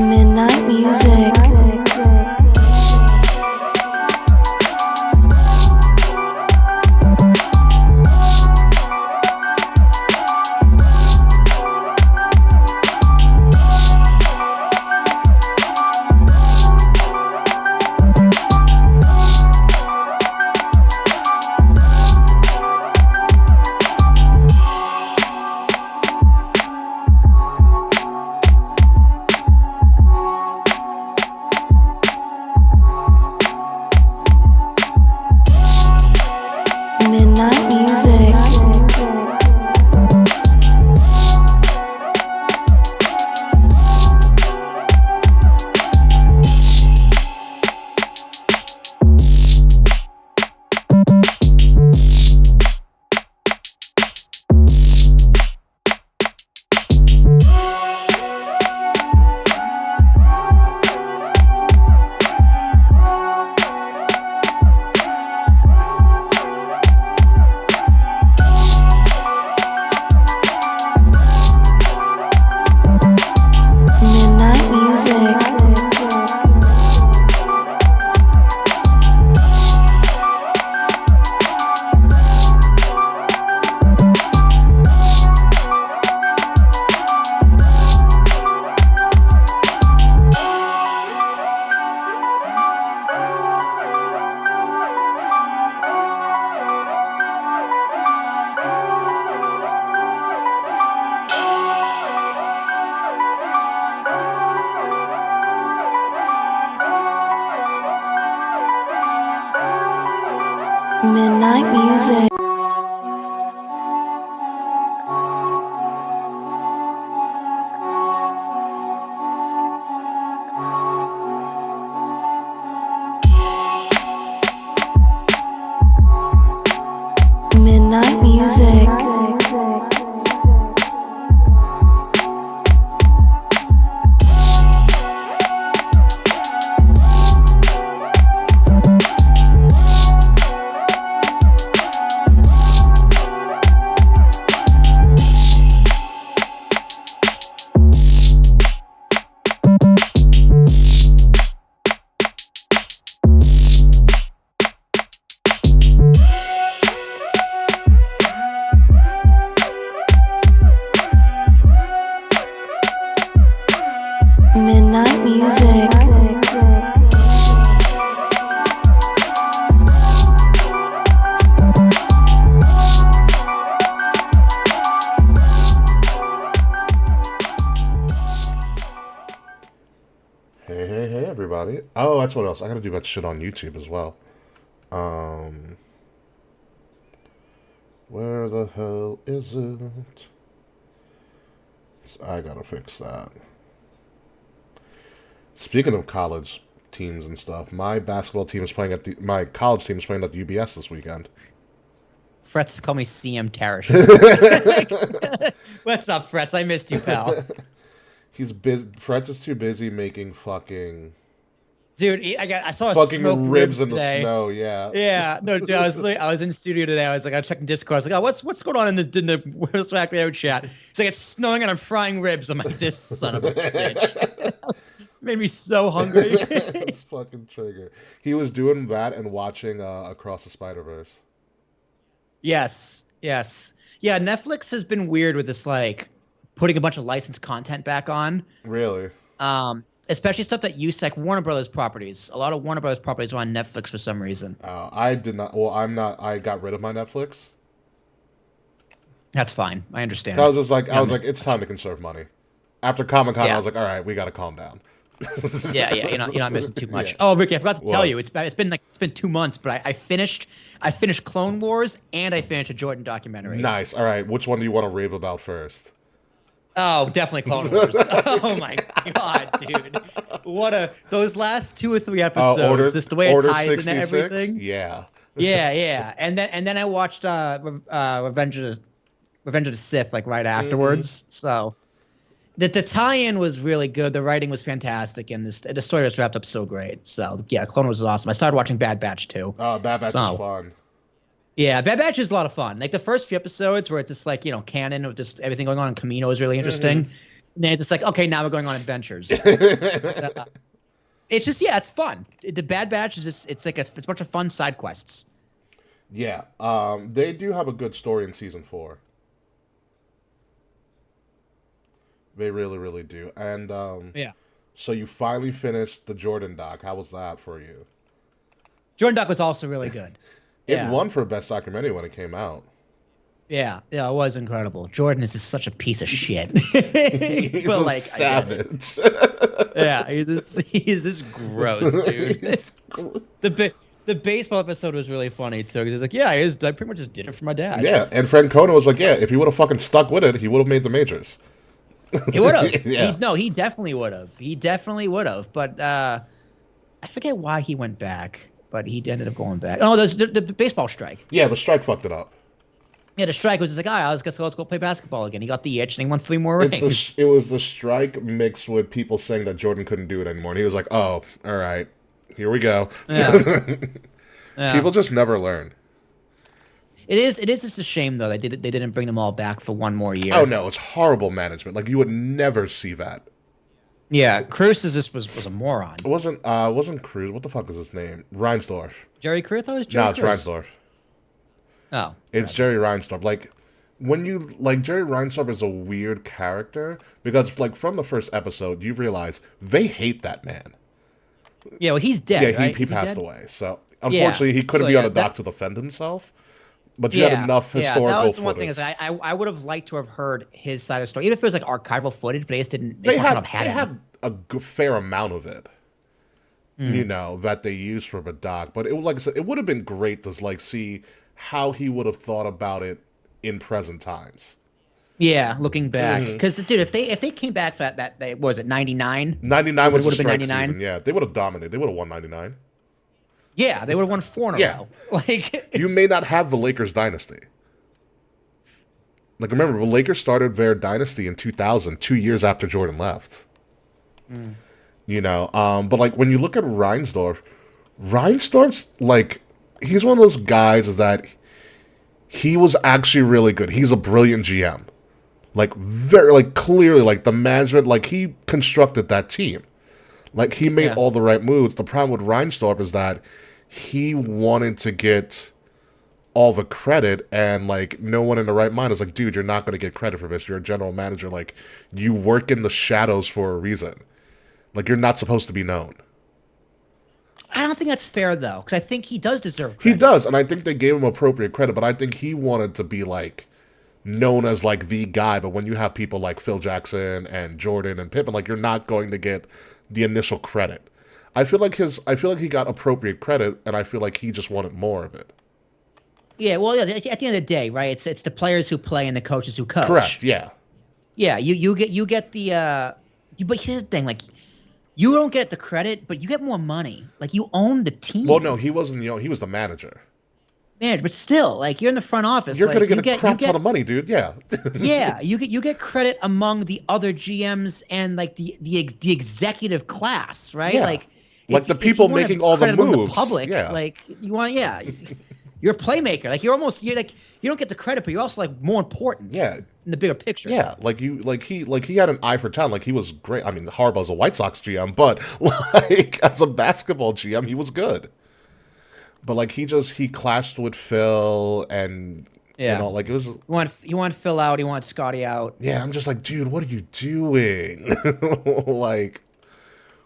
Midnight music. Midnight music. Midnight music. Midnight music. Midnight music. Midnight music. Hey, everybody. Oh, that's what else. I gotta do that shit on YouTube as well. Where the hell is it? I gotta fix that. Speaking of college teams and stuff, my basketball team is playing my college team is playing at the UBS this weekend. Frets call me CM Tarish. What's up, Frets? I missed you, pal. He's busy. Fretz is too busy making fucking Dude, I saw a fucking smoked ribs in today. the snow. Yeah. Yeah, no, dude, I was in studio today. I was checking Discord. I was like, oh, what's going on in the Where's Factory Out chat? It's like it's snowing and I'm frying ribs. I'm like, this son of a bitch. Made me so hungry. It's fucking trigger. He was doing that and watching Across the Spider-Verse. Yes. Yeah, Netflix has been weird with this, like, putting a bunch of licensed content back on. Really? Especially stuff that used to, like, Warner Brothers properties. A lot of Warner Brothers properties are on Netflix for some reason. I did not. Well, I'm not. I got rid of my Netflix. That's fine. I understand. I was just like, it's time to conserve money. After Comic-Con, Yeah. I was like, all right, we got to calm down. Yeah, you're not missing too much. Yeah. Oh, Ricky, I forgot to tell What? you, it's been 2 months, but I finished Clone Wars and I finished a Jordan documentary. Nice. All right, which one do you want to rave about first? Oh, definitely Clone Wars. Oh my god, dude! Those last 2 or 3 episodes, just the way it ties into 66? everything. Yeah. Yeah. And then I watched Revenge of the Sith like right afterwards. So the tie-in was really good. The writing was fantastic, and the story was wrapped up so great. So yeah, Clone Wars was awesome. I started watching Bad Batch too. Oh, Bad Batch is fun. Yeah, Bad Batch is a lot of fun. Like the first few episodes where it's just like, canon with just everything going on in Camino is really interesting. And then it's just like, okay, now we're going on adventures. It's just, yeah, it's fun. The Bad Batch is just, it's like it's a bunch of fun side quests. Yeah, they do have a good story in season 4. They really, really do. And Yeah. so you finally finished the Jordan doc. How was that for you? Jordan Duck was also really good. It won for best documentary when it came out. Yeah, it was incredible. Jordan is just such a piece of shit. He's But, a like, savage. Yeah, he's just gross, dude. The baseball episode was really funny too. Because he's like, yeah, I pretty much just did it for my dad. Yeah, and Frank Coda was like, yeah, if he would have fucking stuck with it, he would have made the majors. He would have. Yeah. He definitely would have. He definitely would have. But I forget why he went back. But he ended up going back. Oh, the baseball strike. Yeah, the strike fucked it up. Yeah, the strike was just like, let's go play basketball again. He got the itch and he won 3 more rings. It was the strike mixed with people saying that Jordan couldn't do it anymore. And he was like, oh, all right, here we go. Yeah. Yeah. People just never learn. It is just a shame though they didn't bring them all back for 1 more year. Oh no, it's horrible management. Like you would never see that. Yeah, Cruz was a moron. It wasn't Cruz. What the fuck is his name? Reinsdorf. Jerry Cruz? I thought it was Jerry No, it's Cruz. Reinsdorf. Oh. It's Jerry Reinsdorf. Like Jerry Reinsdorf is a weird character because like from the first episode you realize they hate that man. Yeah, well he's dead. Yeah, right? he Is passed dead? away. So unfortunately he couldn't So, be on yeah, the dock to defend himself. But you had enough historical that was the one footage. thing is I would have liked to have heard his side of the story, even if it was like archival footage, but they just didn't. They had had a fair amount of it, you know, that they used for the doc. But like I said, it would have been great to like see how he would have thought about it in present times. Yeah, looking back, because dude, if they came back for that what was it 99? 99 was the would have been strike 99. season. Yeah, they would have dominated. They would have won 99. Yeah, they would have won 4 in a Yeah. row. Like You may not have the Lakers dynasty. Like remember, the Lakers started their dynasty in 2000, 2 years after Jordan left. You know, but like when you look at Reinsdorf's like he's one of those guys that he was actually really good. He's a brilliant GM. Like very like clearly like the management like he constructed that team. Like he made all the right moves. The problem with Reinsdorf is that he wanted to get all the credit and like no one in the right mind is like, dude, you're not going to get credit for this. You're a general manager. Like you work in the shadows for a reason. Like you're not supposed to be known. I don't think that's fair though, because I think he does deserve credit. He does, and I think they gave him appropriate credit, but I think he wanted to be like known as like the guy. But when you have people like Phil Jackson and Jordan and Pippen, like you're not going to get the initial credit. I feel like he got appropriate credit, and I feel like he just wanted more of it. Yeah, well, yeah, at the end of the day, right? It's the players who play and the coaches who coach. Correct. Yeah. Yeah, you get the but here's the thing, like you don't get the credit, but you get more money. Like you own the team. Well, no, he wasn't. He was the manager. Man, but still, like you're in the front office. You're like, gonna get a crap ton of money, dude. Yeah. Yeah, you get credit among the other GMs and like the executive class, right? Yeah. Like the people making all the credit among moves. The public, Yeah. like you want, you're a playmaker. Like you're like you don't get the credit, but you're also like more important. Yeah. In the bigger picture. Yeah, he had an eye for talent. Like he was great. I mean, Harbaugh's a White Sox GM, but like as a basketball GM, he was good. But like he clashed with Phil and like it was. You want Phil out. You want Scotty out. Yeah, I'm just like, dude, what are you doing? Like,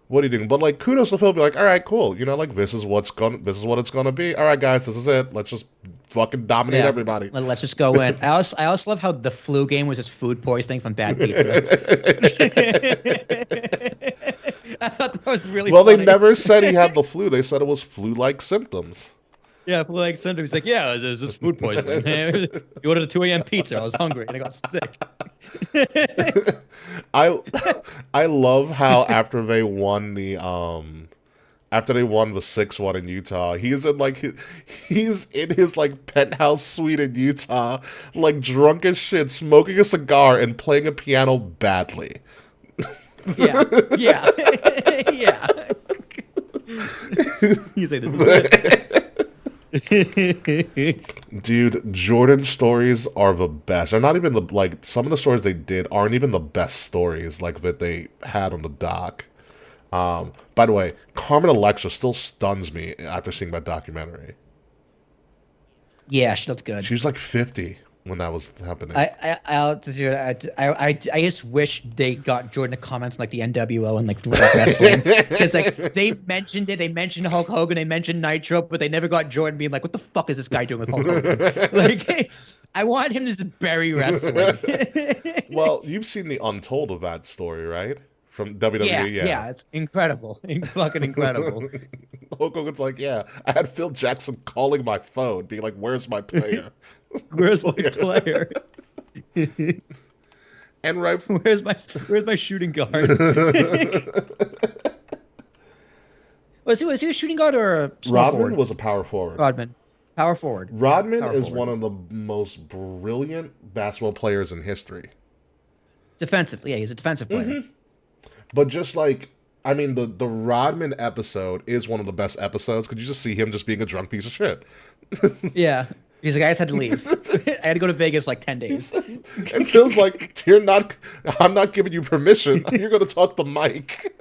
what are you doing? But like, kudos to Phil. Be like, all right, cool. You know, like this is what it's gonna be. All right, guys, this is it. Let's just fucking dominate everybody. Let's just go in. I also love how the flu game was just food poisoning from bad pizza. I thought that was really well. funny. They never said he had the flu. They said it was flu-like symptoms. Yeah, flu-like symptoms. He's like, yeah, it was just food poisoning. You ordered a 2 a.m. pizza. I was hungry and I got sick. I love how after they won the 6-1 in Utah, he's in his like penthouse suite in Utah, like drunk as shit, smoking a cigar and playing a piano badly. Yeah. Yeah. He's like, this is it. Dude, Jordan stories are the best. They're not even the like some of the stories they did aren't even the best stories like that they had on the doc. By the way, Carmen Electra still stuns me after seeing that documentary. Yeah, she looked good. She was like 50 when that was happening. I just wish they got Jordan to comment on like the NWO and like wrestling because like they mentioned it, they mentioned Hulk Hogan, they mentioned Nitro, but they never got Jordan being like, "What the fuck is this guy doing with Hulk Hogan?" Like, I want him to just bury wrestling. Well, you've seen the untold of that story, right? From WWE. Yeah, it's incredible, fucking incredible. Hulk Hogan's like, yeah, I had Phil Jackson calling my phone, being like, "Where's my player? Where's my player?" And right, where's my shooting guard? was he a shooting guard or a small Rodman forward? was a power forward. Power forward. Rodman Power is forward. one of the most brilliant basketball players in history. Defensively, yeah, he's a defensive player. Mm-hmm. But just like, I mean, the Rodman episode is one of the best episodes because you just see him just being a drunk piece of shit. Yeah. He's like, I just had to leave. I had to go to Vegas like 10 days. It feels like I'm not giving you permission. You're going to talk to Mike.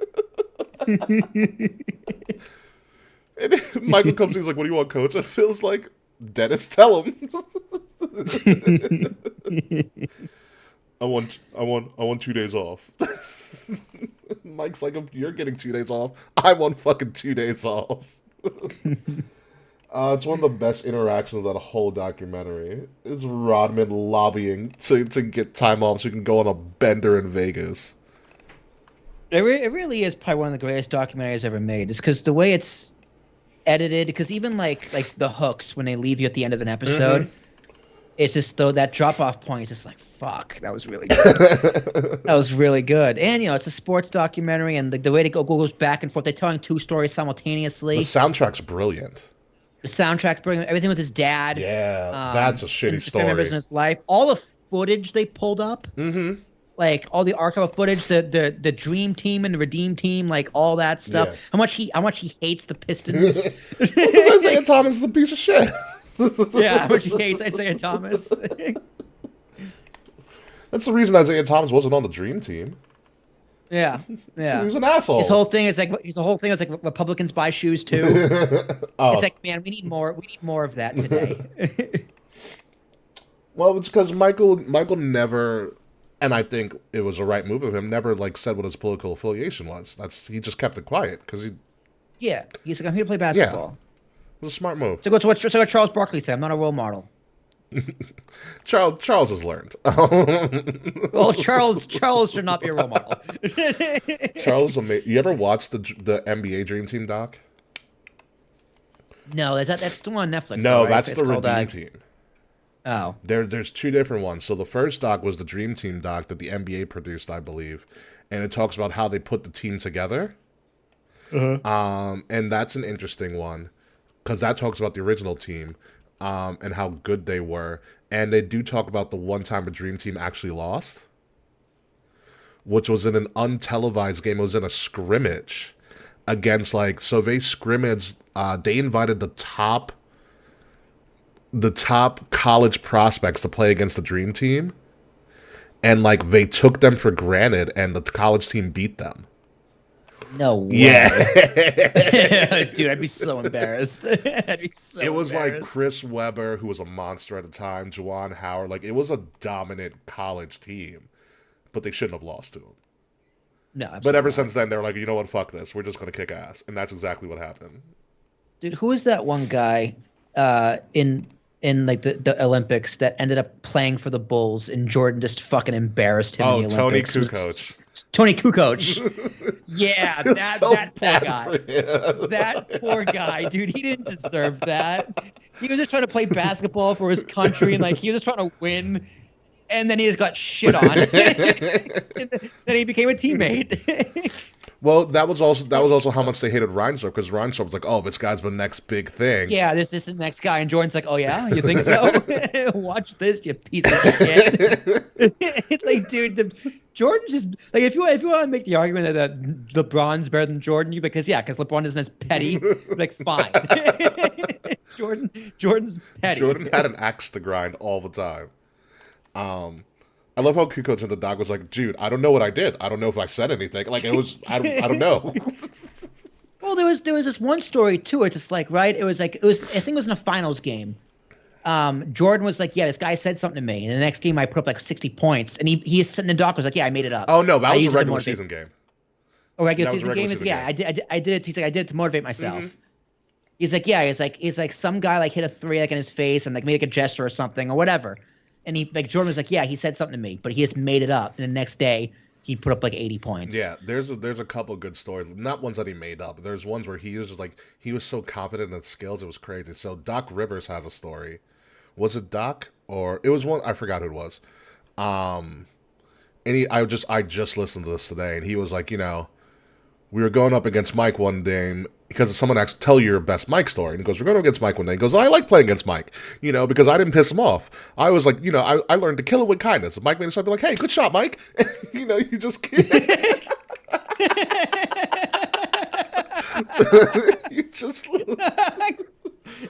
And Michael comes in, he's like, "What do you want, coach?" It feels like, "Dennis, tell him." I want 2 days off. Mike's like, "You're getting 2 days off. I want fucking 2 days off." It's one of the best interactions of that whole documentary. Is Rodman lobbying to get time off so he can go on a bender in Vegas. It really is probably one of the greatest documentaries ever made. It's because the way it's edited, because even like the hooks when they leave you at the end of an episode, it's just though that drop off point is just like, fuck, that was really good. That was really good. And it's a sports documentary, and the way it goes back and forth. They're telling two stories simultaneously. The soundtrack's brilliant. The soundtrack's brilliant. Everything with his dad. Yeah, that's a shitty story. Members in his life. All the footage they pulled up. Mm-hmm. Like all the archival footage, the dream team and the redeem team, like all that stuff. Yeah. How much he hates the Pistons. Because Isaiah Thomas is a piece of shit. Yeah, how much he hates Isaiah Thomas. That's the reason Isaiah Thomas wasn't on the dream team. Yeah. He was an asshole. His whole thing is like Republicans buy shoes too. It's like, man, we need more of that today. Well, it's because Michael never, and I think it was a right move of him, never like said what his political affiliation was. He just kept it quiet because he's like, I'm here to play basketball. It was a smart move. So what Charles Barkley said, I'm not a role model. Charles has learned. Well, Charles should not be a role model. Charles, you ever watched the NBA Dream Team doc? No, that's the one on Netflix. No, though, right? that's It's the called, Redeem Team. Oh, There's two different ones. So the first doc was the Dream Team doc that the NBA produced, I believe, and it talks about how they put the team together. And that's an interesting one because that talks about the original team. And how good they were. And they do talk about the one time a Dream Team actually lost, which was in an untelevised game. It was in a scrimmage against so they scrimmaged, they invited the top college prospects to play against the Dream Team. And they took them for granted and the college team beat them. no way. Yeah. Dude, I'd be so embarrassed. It was like Chris Webber, who was a monster at the time, Juwan Howard. It was a dominant college team, but they shouldn't have lost to him. No, absolutely But ever not. since then, they're like, you know what, fuck this. We're just going to kick ass. And that's exactly what happened. Dude, who is that one guy in the Olympics that ended up playing for the Bulls and Jordan just fucking embarrassed him in the Tony Olympics? Kukoc. Tony Kukoc. Yeah, that So poor bad guy. for him. That poor guy, dude. He didn't deserve that. He was just trying to play basketball for his country, and he was just trying to win. And then he just got shit on. And then he became a teammate. Well, that was also how much they hated Reinsdorf, because Reinsdorf was like, oh, this guy's the next big thing. Yeah, this is the next guy. And Jordan's like, oh, yeah? You think so? Watch this, you piece of shit. It's like, dude, Jordan's just, if you want to make the argument that LeBron's better than Jordan, because LeBron isn't as petty, fine. Jordan's petty. Jordan had an axe to grind all the time. I love how Kukoc and the dog was like, dude, I don't know what I did. I don't know if I said anything. Like it was, I don't know. Well, there was this one story too. It's just like, right? It was I think it was in a finals game. Jordan was like, yeah, this guy said something to me. And the next game I put up like 60 points. And he's sitting in the dock was like, yeah, I made it up. Oh no, that I was a used it to regular motivate- season game. Oh, regular That was a season regular game is season yeah. game. I did it. He's like, I did it to motivate myself. He's like, yeah, he's like some guy like hit a three like in his face and like made like a gesture or something or whatever. And Jordan was like, yeah, he said something to me, but he just made it up. And the next day he put up like 80 points. Yeah, there's a couple good stories. Not ones that he made up. There's ones where he was just like he was so confident in his skills, it was crazy. So Doc Rivers has a story. Was it Doc or it was one? I forgot who it was. And I just listened to this today, and he was like, we were going up against Mike one day because someone asked, tell your best Mike story. And he goes, we're going up against Mike one day. He goes, I like playing against Mike, because I didn't piss him off. I was like, I learned to kill him with kindness. And Mike made himself be like, hey, good shot, Mike. You just can't. You just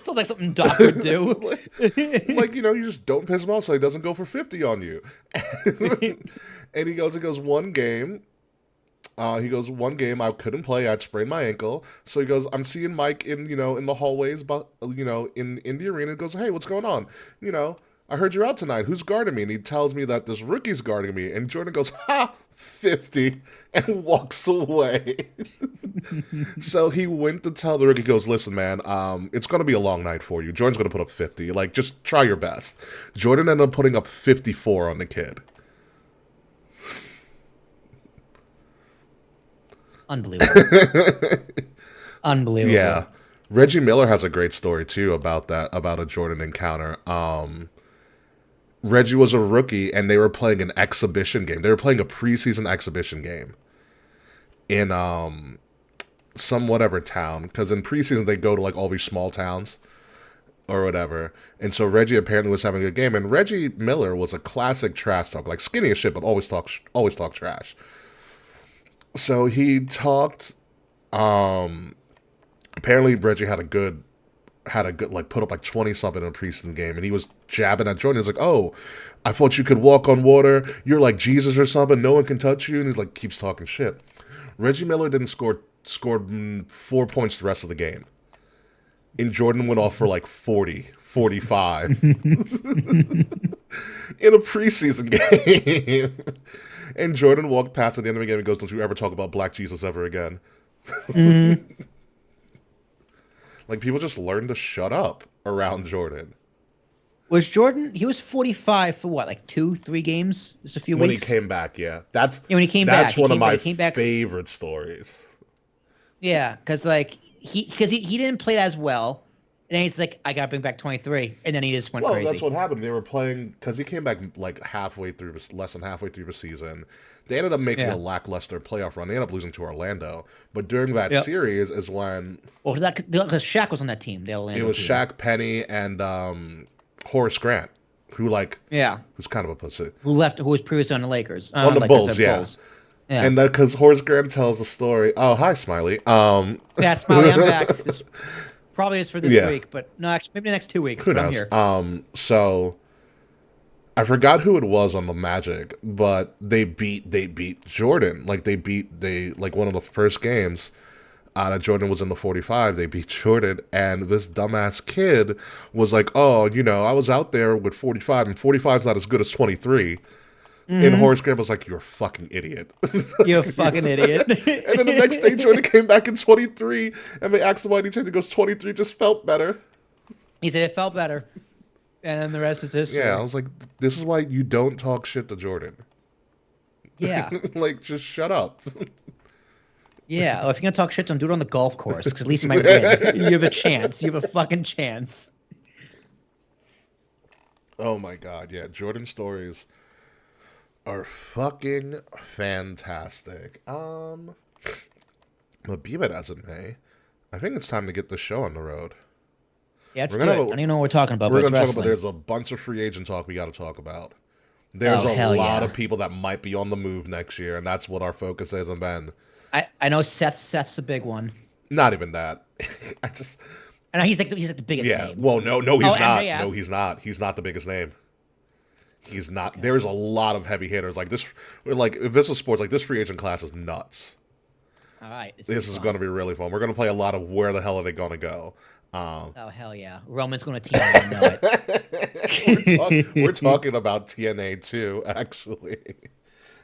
Sounds like something Doc would do. you just don't piss him off so he doesn't go for 50 on you. And he goes one game. One game I couldn't play. I'd sprained my ankle. So he goes, I'm seeing Mike in the hallways, but in the arena. He goes, hey, what's going on? I heard you're out tonight. Who's guarding me? And he tells me that this rookie's guarding me. And Jordan goes, ha, 50, and walks away. So he went to tell the rookie, goes, listen, man, it's going to be a long night for you. Jordan's going to put up 50. Like, just try your best. Jordan ended up putting up 54 on the kid. Unbelievable. Unbelievable. Yeah. Reggie Miller has a great story, too, about a Jordan encounter. Reggie was a rookie, and they were playing an exhibition game. They were playing a preseason exhibition game in some whatever town. Because in preseason, they go to, like, all these small towns or whatever. And so Reggie apparently was having a good game. And Reggie Miller was a classic trash talk. Like, skinny as shit, but always talk trash. So he talked. Apparently, Reggie had a good like put up like 20 something in a preseason game, and he was jabbing at Jordan. He's like, "Oh, I thought you could walk on water. You're like Jesus or something. No one can touch you." And he's like, keeps talking shit. Reggie Miller didn't scored 4 points the rest of the game, and Jordan went off for like 40, 45 in a preseason game. And Jordan walked past at the end of the game and goes, "Don't you ever talk about Black Jesus ever again." Mm-hmm. Like, people just learn to shut up around Jordan. Was Jordan, he was 45 for what, like 2-3 games? Just a few When weeks? he came back, yeah. That's when he came back. That's one of my he came back, favorite stories. Yeah, because like he didn't play as well. And then he's like, I got to bring back 23. And then he just went crazy. That's what happened. They were playing, because he came back like less than halfway through the season. They ended up making a lackluster playoff run. They ended up losing to Orlando. But during that series is when... Well, because Shaq was on that team, the Orlando It was team. Shaq, Penny, and Horace Grant, who who's kind of a pussy. Who was previously on the Lakers. On the Bulls, yeah. Bulls. Yeah. And because Horace Grant tells the story... Oh, hi, Smiley. Yeah, Smiley, I'm back. Probably is for this week, but no, actually, maybe the next 2 weeks. Who but knows? I'm here. So I forgot who it was on the Magic, but they beat Jordan. Like one of the first games that Jordan was in the 45. They beat Jordan, and this dumbass kid was like, "Oh, I was out there with 45, and 45 is not as good as 23." And Horace Grant was like, "You're a fucking idiot." You're a fucking idiot. And then the next day, Jordan came back in 23, and they asked him why he changed. He goes, 23 just felt better. He said it felt better. And then the rest is history. Yeah, I was like, this is why you don't talk shit to Jordan. Yeah. Like, just shut up. Yeah. Well, if you're going to talk shit, don't do it on the golf course, because at least you might win. You have a chance. You have a fucking chance. Oh, my God. Yeah, Jordan stories are fucking fantastic. But be that as it may, I think it's time to get the show on the road. Yeah, let's do it. I don't even know what we're talking about. We're going to talk about. There's a bunch of free agent talk we got to talk about. There's a lot of people that might be on the move next year, and that's what our focus has been. I know Seth's a big one. Not even that. And he's like the biggest Yeah. name. Well, no, he's not. MJF. No, he's not. He's not the biggest name. He's not. Okay. There's a lot of heavy hitters like this. Like if this was sports, like this free agent class is nuts. All right. This is going to be really fun. We're going to play a lot of where the hell are they going to go. Oh hell yeah! Roman's going to TNA. I know it. we're talking about TNA too. Actually,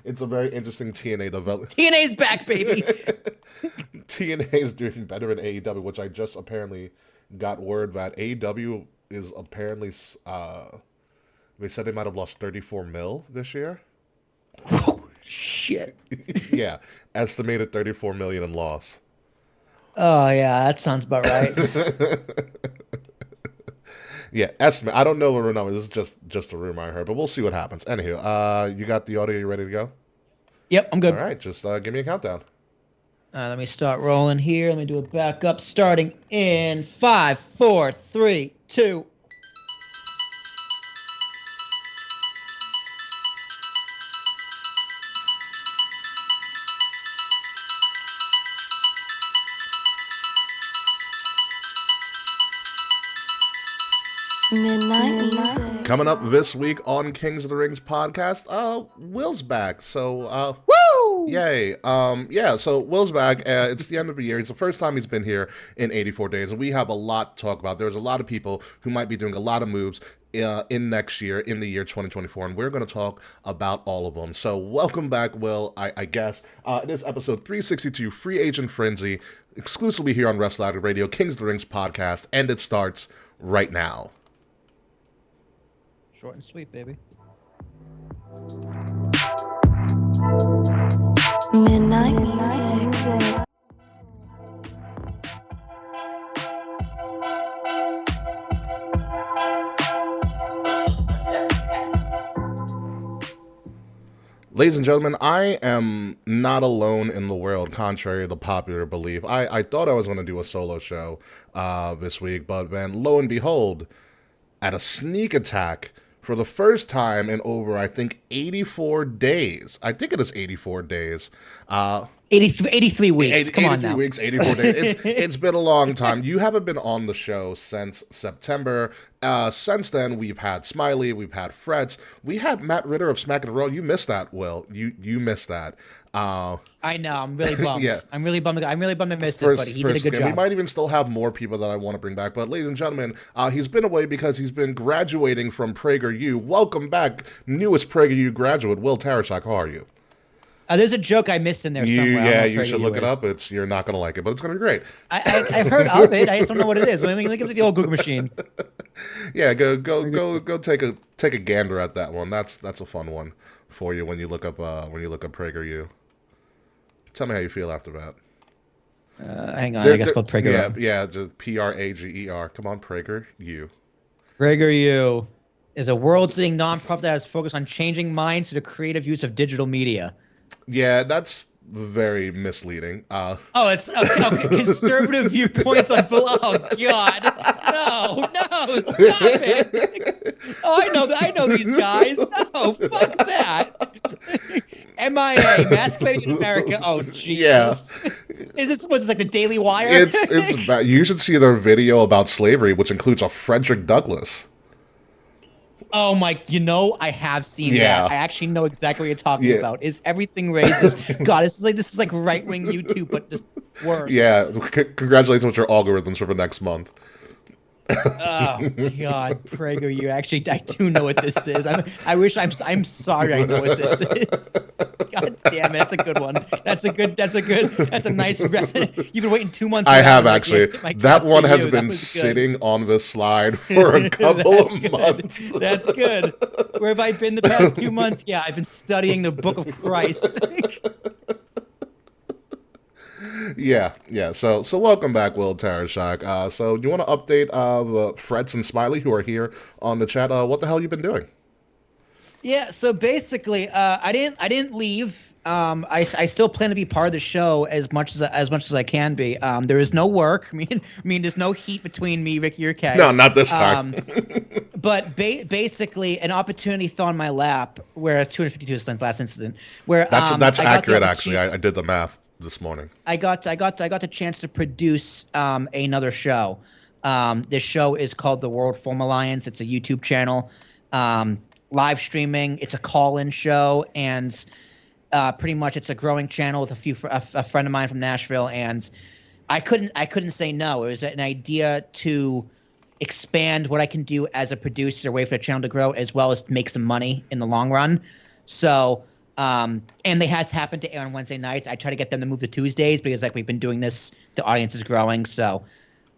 it's a very interesting TNA development. TNA's back, baby. TNA is doing better in AEW, which I just apparently got word that AEW is apparently. They said they might have lost 34 mil this year. Shit. Yeah, estimated 34 million in loss. Oh yeah, that sounds about right. Yeah, estimate. I don't know what number. This is just a rumor I heard, but we'll see what happens. Anywho, you got the audio. You ready to go? Yep, I'm good. All right, just give me a countdown. Let me start rolling here. Let me do a backup. Starting in 5, 4, 3, 2. Midnight music. Coming up this week on Kings of the Rings podcast, Will's back. So, Woo! Yay. So Will's back. It's the end of the year. It's the first time he's been here in 84 days, and we have a lot to talk about. There's a lot of people who might be doing a lot of moves in next year, in the year 2024, and we're going to talk about all of them. So welcome back, Will, I guess. It is episode 362, Free Agent Frenzy, exclusively here on Wrestle Addict Radio, Kings of the Rings podcast, and it starts right now. Short and sweet, baby. Midnight music. Ladies and gentlemen, I am not alone in the world, contrary to popular belief. I thought I was going to do a solo show this week, but then lo and behold, at a sneak attack, for the first time in over, I think, 84 days. I think it is 84 days. 83 weeks. Come on now. 83 weeks, 84 days. It's been a long time. You haven't been on the show since September. Since then, we've had Smiley, we've had Freds, we had Matt Ritter of Smack and Roll. You missed that, Will. You missed that. I know. I'm really bummed. Yeah. I'm really bummed I missed it, but he did a good job. We might even still have more people that I want to bring back. But ladies and gentlemen, he's been away because he's been graduating from PragerU. Welcome back, newest PragerU graduate, Will Tarashak. How are you? There's a joke I missed in there somewhere. Yeah, you should look it up. You're not going to like it, but it's going to be great. I've heard of it. I just don't know what it is. Let me look at the old Google machine. Yeah, go take a gander at that one. That's a fun one for you when you look up PragerU. Tell me how you feel after that. Hang on, I guess called Prager. Yeah, just Prager. Come on, PragerU. PragerU is a world-leading nonprofit that is focused on changing minds through the creative use of digital media. Yeah, that's very misleading. It's conservative viewpoints on Oh God, no, stop it! Oh, I know these guys. No, fuck that. MIA, Masquerading in America. Oh Jesus. Yeah. Was this like the Daily Wire? It's bad. You should see their video about slavery, which includes a Frederick Douglass. Oh my! I have seen that. I actually know exactly what you're talking about. Is everything racist? God, this is like right wing YouTube, but just worse. Yeah, congratulations with your algorithms for the next month. Oh God, Prager! I do know what this is. I'm sorry. I know what this is. God damn it! That's a good one. That's a nice. You've been waiting 2 months. I have actually. That one has been sitting on the slide for a couple of months. That's good. Where have I been the past 2 months? Yeah, I've been studying the Book of Christ. Yeah. So welcome back, Will Tarashak. So do you want to update the Freds and Smiley who are here on the chat? What the hell you been doing? Yeah. So basically, I didn't leave. I still plan to be part of the show as much as I can be. There is no work. I mean, there's no heat between me, Ricky, or Kay. No, not this time. But basically, an opportunity fell in my lap where 252 is the last incident. Where that's accurate. Actually, I did the math this morning. I got the chance to produce another show. This show is called the World Film Alliance. It's a YouTube channel, live streaming. It's a call-in show, and pretty much it's a growing channel with a friend of mine from Nashville, and I couldn't say no. It was an idea to expand what I can do as a producer, wait for the channel to grow, as well as make some money in the long run. So, and they has happened to air on Wednesday nights. I try to get them to move to Tuesdays because like we've been doing this, the audience is growing. So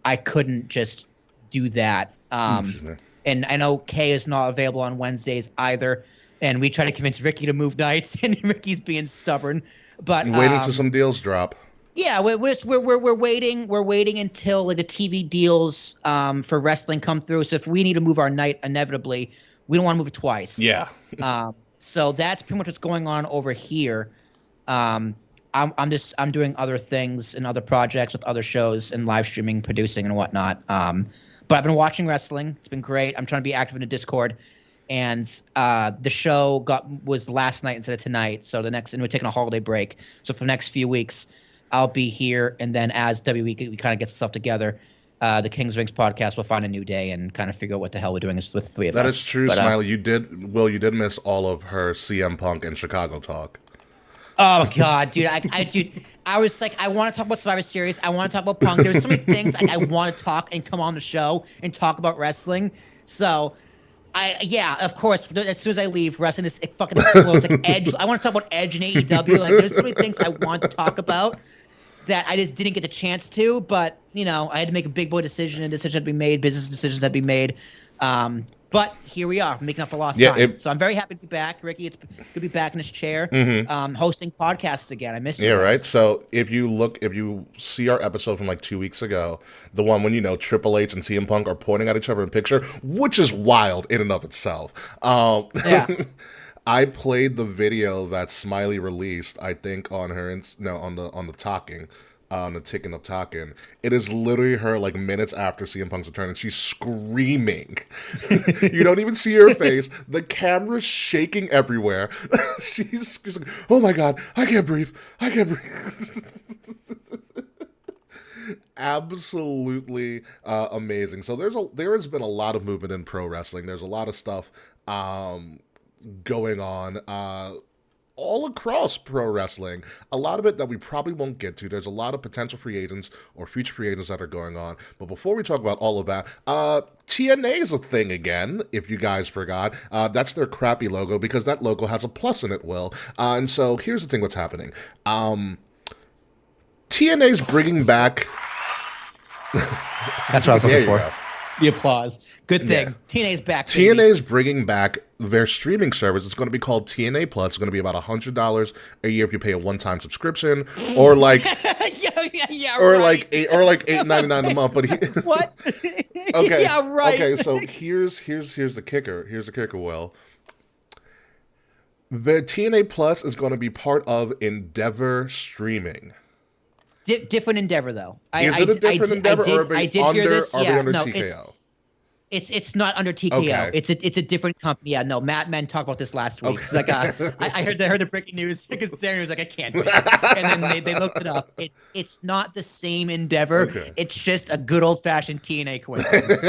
I couldn't just do that. And I know Kay is not available on Wednesdays either. And we try to convince Rickie to move nights, and Rickie's being stubborn. But waiting till some deals drop. Yeah, we're waiting. We're waiting until like the TV deals for wrestling come through. So if we need to move our night, inevitably, we don't want to move it twice. Yeah. So that's pretty much what's going on over here. I'm doing other things and other projects with other shows and live streaming, producing and whatnot. But I've been watching wrestling. It's been great. I'm trying to be active in the Discord. And the show was last night instead of tonight. So and we're taking a holiday break. So for the next few weeks, I'll be here. And then as we kind of get stuff together, the King's Rings podcast will find a new day and kind of figure out what the hell we're doing with the three of us. That is true, Smiley. You did miss all of her CM Punk and Chicago talk. Oh God, dude! I was like, I want to talk about Survivor Series. I want to talk about Punk. There's so many things I want to talk and come on the show and talk about wrestling. So, of course. As soon as I leave, wrestling it fucking explodes. Like Edge. I want to talk about Edge and AEW. Like, there's so many things I want to talk about that I just didn't get the chance to. But I had to make a big boy decision, and decisions had to be made. Business decisions had to be made. But here we are, making up for lost time. So I'm very happy to be back, Rickie. It's good to be back in this chair, hosting podcasts again. I missed you. Yeah, right. So if you see our episode from like 2 weeks ago, the one when Triple H and CM Punk are pointing at each other in a picture, which is wild in and of itself. I played the video that Smiley released, I think, on the talking. On the Ticking of Talking. It is literally her like minutes after CM Punk's return, and she's screaming. You don't even see her face. The camera's shaking everywhere. She's like, oh my God, I can't breathe. Absolutely amazing. So there has been a lot of movement in pro wrestling. There's a lot of stuff going on. All across pro wrestling, a lot of it that we probably won't get to. There's a lot of potential free agents or future free agents that are going on. But before we talk about all of that, TNA is a thing again, if you guys forgot. That's their crappy logo because that logo has a plus in it, Will. And so here's the thing what's happening. TNA's bringing back... That's what I was looking for. The applause. Good thing. Yeah. TNA's back. TNA's bringing back their streaming service. It's going to be called TNA Plus. It's going to be about $100 a year if you pay a one-time subscription, or like like $8.99 a month. But what? Okay. Yeah, right. Okay. So here's the kicker. Here's the kicker. Will the TNA Plus is going to be part of Endeavor Streaming? Different Endeavor, though. Is it a different Endeavor, or are they under TKO? It's not under TKO. Okay. It's a different company. Yeah, no. Matt Men talked about this last week. Okay. Like, I heard the breaking news because Sarah was like, I can't do it. And then they looked it up. It's not the same Endeavor. Okay. It's just a good old fashioned TNA coincidence.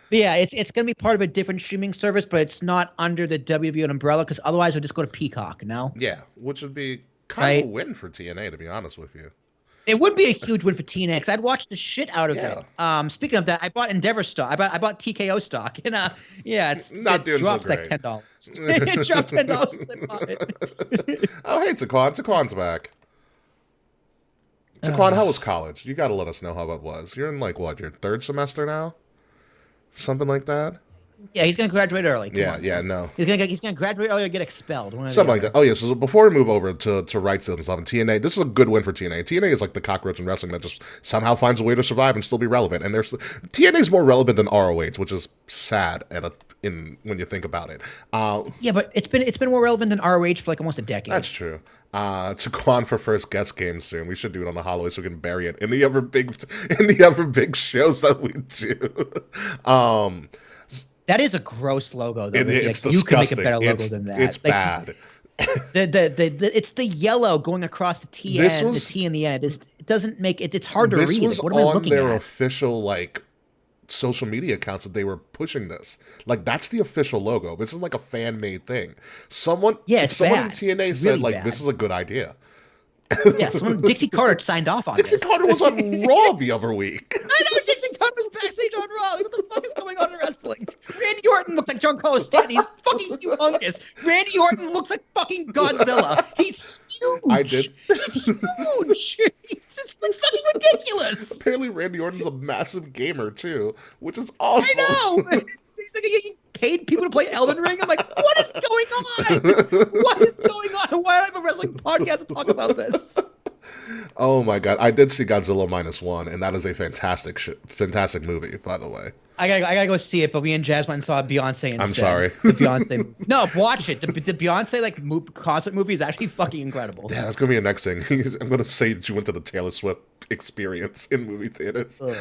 Yeah, it's going to be part of a different streaming service, but it's not under the WWE umbrella because otherwise we'll just go to Peacock. No. Yeah, which would be kind of a win for TNA, to be honest with you. It would be a huge win for TNA because I'd watch the shit out of it. Speaking of that, I bought Endeavor stock. I bought TKO stock, and it dropped like $10. It dropped $10 since I bought it. Oh, hey, Taquan's back. Taquan, how was college? You got to let us know how it was. You're in your third semester now, something like that. Yeah, he's gonna graduate early. No. He's gonna graduate early or get expelled. Something like that. Oh yeah. So before we move over to rights deals and stuff, and TNA, this is a good win for TNA. TNA is like the cockroach in wrestling that just somehow finds a way to survive and still be relevant. And TNA is more relevant than ROH, which is sad when you think about it. Yeah, but it's been more relevant than ROH for like almost a decade. That's true. Taquan for first guest game soon. We should do it on the holiday so we can bury it in the other big shows that we do. That is a gross logo, though. It's you could make a better logo than that. It's bad. It's the yellow going across the T This end, the was T in the end. It doesn't make it. It's hard to this read. was Like, what am I on looking their at? official like social media accounts that they were pushing this. Like that's the official logo. This is like a fan made thing. Yeah, it's Someone in bad. TNA It's said really like bad. this is a good idea. Yeah, Dixie Carter signed off on Dixie this. Carter was on Raw the other week. I know Dixie Carter was backstage on Raw. Like, what the fuck is going on in wrestling? Randy Orton looks like John Carlos Stanton. He's fucking humongous. Randy Orton looks like fucking Godzilla. He's huge. I did. He's huge. He's just like fucking ridiculous. Apparently Randy Orton's a massive gamer too, which is awesome. I know. He's like, he paid people to play Elden Ring. I'm like, what is going on? What is going on? Why do I have a wrestling podcast to talk about this? Oh my god, I did see Godzilla -1, and that is a fantastic movie, by the way. I gotta go see it, but me and Jazz went and saw Beyonce instead. I'm sorry. The Beyonce movie. No, watch it. The Beyonce concert movie is actually fucking incredible. Yeah, that's gonna be the next thing. I'm gonna say that you went to the Taylor Swift experience in movie theaters. No,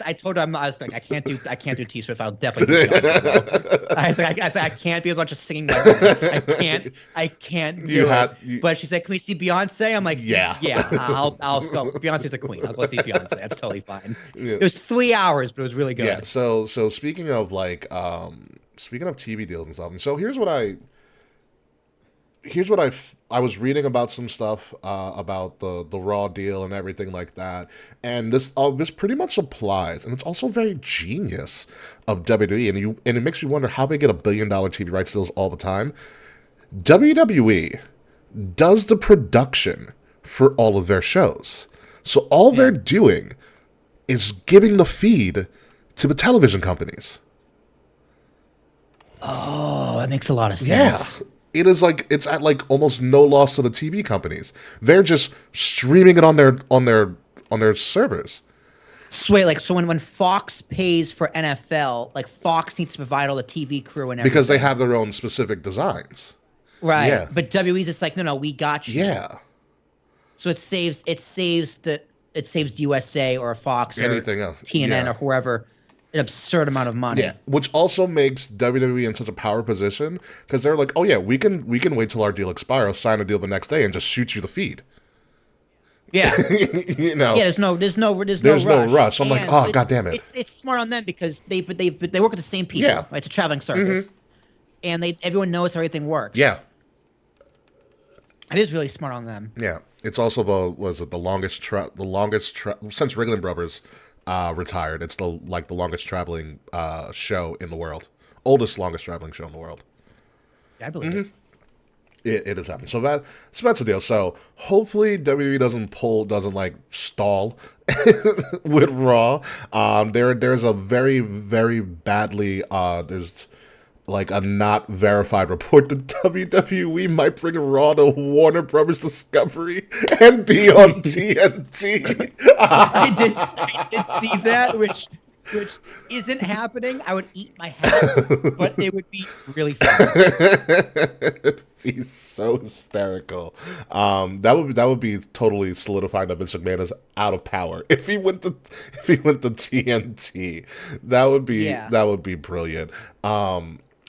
I told her I was like I can't do T Swift. I'll definitely do Beyonce. I said I can't be a bunch of singing. I can't do it. But she said, "Can we see Beyonce?" I'm like, yeah. I'll go. Beyonce's a queen. I'll go see Beyonce. That's totally fine. Yeah. It was 3 hours, but it was really good. Yeah. So speaking of TV deals and stuff, and so here's what I was reading about some stuff about the Raw deal and everything like that, and this pretty much applies, and it's also very genius of WWE, and it makes me wonder how they get $1 billion TV rights deals all the time. WWE does the production for all of their shows, so all they're doing is giving the feed to the television companies. Oh, that makes a lot of sense. Yeah. It is like it's at like almost no loss to the TV companies. They're just streaming it on their servers. So wait, so when Fox pays for NFL, like Fox needs to provide all the TV crew and everything. Because they have their own specific designs. Right. Yeah. But WWE's just like, no, we got you. Yeah. So it saves USA or Fox or anything else. TNN or whoever an absurd amount of money. Yeah, which also makes WWE in such a power position because they're like, oh yeah, we can wait till our deal expires, sign a deal the next day, and just shoot you the feed. Yeah, you know. Yeah, there's no rush. So I'm like, oh god damn it. It's smart on them because they work with the same people. Yeah. Right? It's a traveling service, and everyone knows how everything works. Yeah. It is really smart on them. Yeah, it's also the longest since Wrigley Brothers retired. It's the longest traveling show in the world, longest traveling show in the world. I believe it. It is happening. So that's the deal. So hopefully WWE doesn't like stall with Raw. There's a very, very badly there's like a not verified report that WWE might bring Raw to Warner Brothers Discovery and be on TNT. I did see that, which isn't happening. I would eat my hat, but it would be really fun. It'd be so hysterical. That would be totally solidifying that Vince McMahon is out of power. If he went to TNT, that would be brilliant.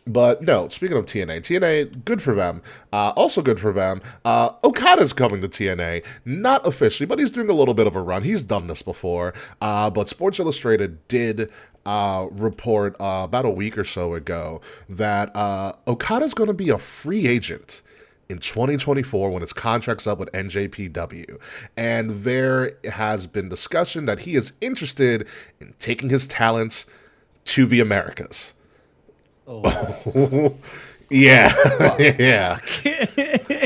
But no, speaking of TNA, good for them. Also good for them. Okada's coming to TNA, not officially, but he's doing a little bit of a run. He's done this before. But Sports Illustrated did report about a week or so ago that Okada's going to be a free agent in 2024 when his contract's up with NJPW. And there has been discussion that he is interested in taking his talents to the Americas. Oh. Yeah. Yeah.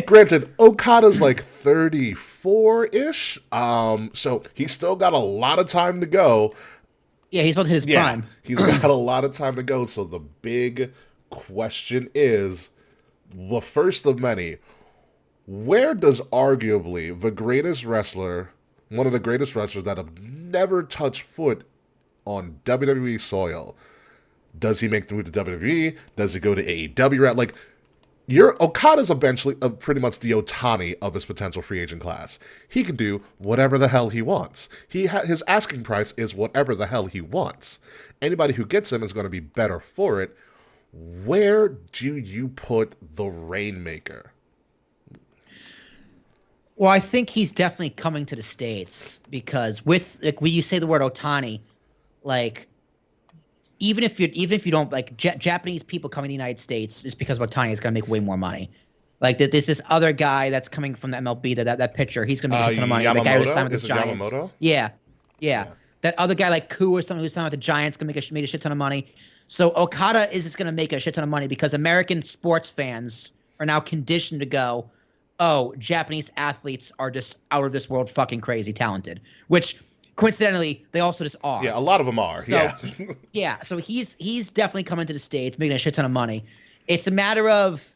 Granted, Okada's like 34-ish, so he's still got a lot of time to go. Yeah, he's about to hit his prime. He's got a lot of time to go, so the big question is, the first of many, where does arguably one of the greatest wrestlers that have never touched foot on WWE soil, does he make the move to WWE? Does he go to AEW? Like, Okada's eventually pretty much the Otani of his potential free agent class. He can do whatever the hell he wants. His asking price is whatever the hell he wants. Anybody who gets him is going to be better for it. Where do you put the Rainmaker? Well, I think he's definitely coming to the States because with like when you say the word Otani, like even if you don't like Japanese people coming to the United States is because Otani is going to make way more money. Like there's this other guy that's coming from the MLB that pitcher. He's going to make a shit ton of money. The guy who signed with the Giants. Yamamoto? Yeah. That other guy like Koo or something who signed with the Giants going to made a shit ton of money. So Okada is just going to make a shit ton of money because American sports fans are now conditioned to go, oh, Japanese athletes are just out of this world fucking crazy talented, which coincidentally they also just are. Yeah, a lot of them are. So so he's definitely coming to the States, making a shit ton of money. It's a matter of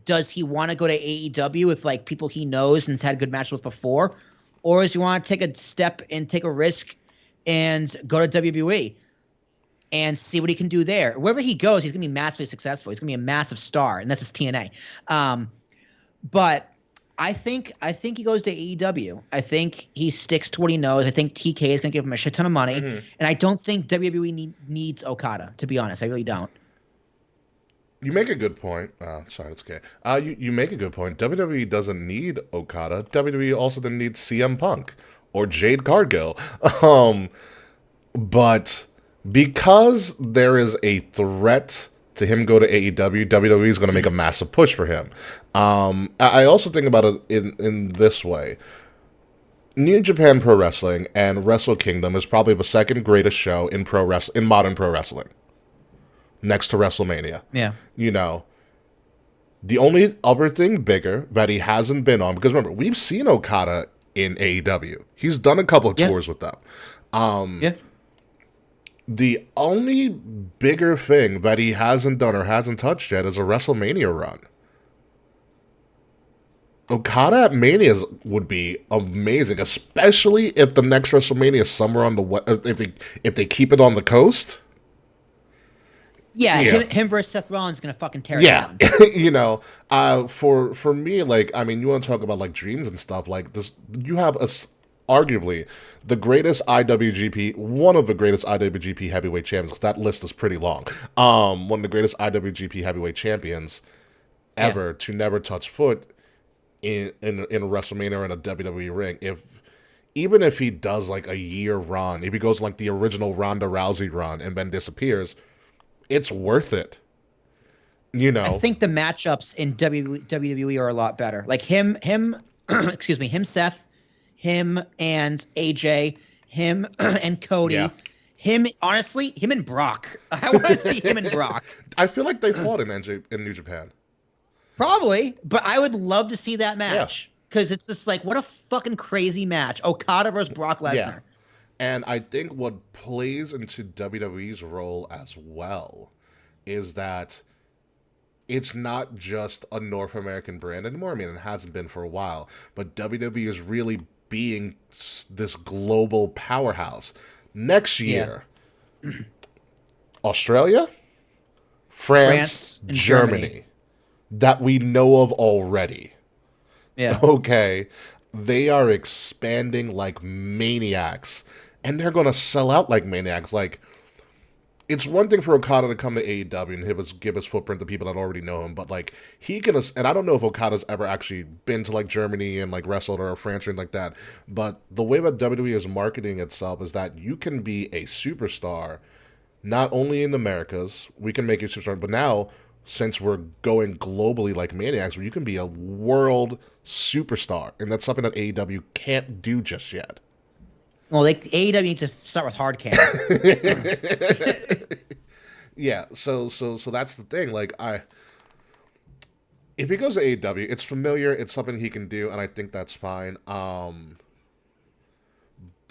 does he want to go to AEW with like people he knows and has had good matches with before, or does he want to take a step and take a risk and go to WWE and see what he can do there? Wherever he goes, he's gonna be massively successful. He's gonna be a massive star, and that's his TNA. But I think he goes to AEW. I think he sticks to what he knows. I think TK is going to give him a shit ton of money. Mm-hmm. And I don't think WWE needs Okada, to be honest. I really don't. You make a good point. Sorry, that's okay. You make a good point. WWE doesn't need Okada. WWE also didn't need CM Punk or Jade Cargill. But because there is a threat to him go to AEW, WWE is going to make a massive push for him. I also think about it in this way. New Japan Pro Wrestling and Wrestle Kingdom is probably the second greatest show in modern pro wrestling, next to WrestleMania. Yeah. You know, the only other thing bigger that he hasn't been on, because remember, we've seen Okada in AEW. He's done a couple of tours with them. The only bigger thing that he hasn't done or hasn't touched yet is a WrestleMania run. Okada at Mania would be amazing, especially if the next WrestleMania is somewhere on the if they keep it on the coast. Yeah. Him versus Seth Rollins is gonna fucking tear it down. You know, for me, like, I mean, you want to talk about like dreams and stuff like this. You have arguably the greatest IWGP, one of the greatest IWGP heavyweight champions, because that list is pretty long. One of the greatest IWGP heavyweight champions ever to never touch foot in a WrestleMania or in a WWE ring. Even if he does like a year run, if he goes like the original Ronda Rousey run and then disappears, it's worth it. You know, I think the matchups in WWE are a lot better. Like him, excuse me, him, Seth, him and AJ, him and Cody, him and Brock. I want to see him and Brock. I feel like they fought in New Japan. Probably, but I would love to see that match because it's just like, what a fucking crazy match. Okada versus Brock Lesnar. Yeah. And I think what plays into WWE's role as well is that it's not just a North American brand anymore. I mean, it hasn't been for a while, but WWE is really being this global powerhouse. Next year, Australia, France and Germany. That we know of already. Yeah. Okay. They are expanding like maniacs. And they're going to sell out like maniacs. Like, it's one thing for Okada to come to AEW and give his footprint to people that already know him. But, like, he can... And I don't know if Okada's ever actually been to, like, Germany and, like, wrestled or France or anything like that. But the way that WWE is marketing itself is that you can be a superstar, not only in the Americas. We can make you a superstar. But now, since we're going globally like maniacs, where you can be a world superstar. And that's something that AEW can't do just yet. Well, AEW needs to start with hard cam. Yeah, so that's the thing. Like, if he goes to AEW, it's familiar, it's something he can do, and I think that's fine.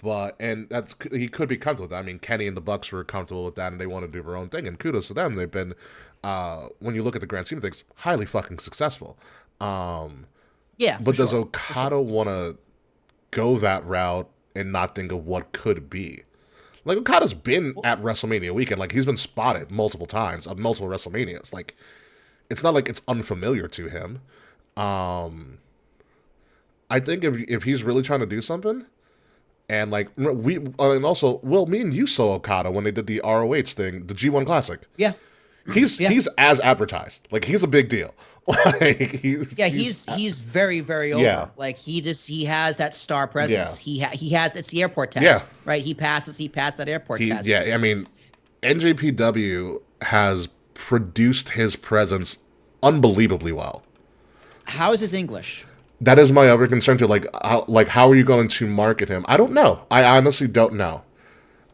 But he could be comfortable with that. I mean, Kenny and the Bucks were comfortable with that, and they want to do their own thing. And kudos to them. They've been, when you look at the grand scheme of things, highly fucking successful. But does Okada want to go that route and not think of what could be? Like, Okada's been at WrestleMania weekend. Like, he's been spotted multiple times on multiple WrestleManias. Like, it's not like it's unfamiliar to him. I think if he's really trying to do something, and like and also, me and you saw Okada when they did the ROH thing, the G1 Classic. Yeah. Yeah. he's as advertised. Like he's a big deal. Like he's very, very over. Yeah. Like he has that star presence. Yeah. He has it's the airport test. Yeah. Right. He passed that airport test. Yeah, I mean, NJPW has produced his presence unbelievably well. How is his English? That is my other concern too. Like how are you going to market him? I don't know. I honestly don't know.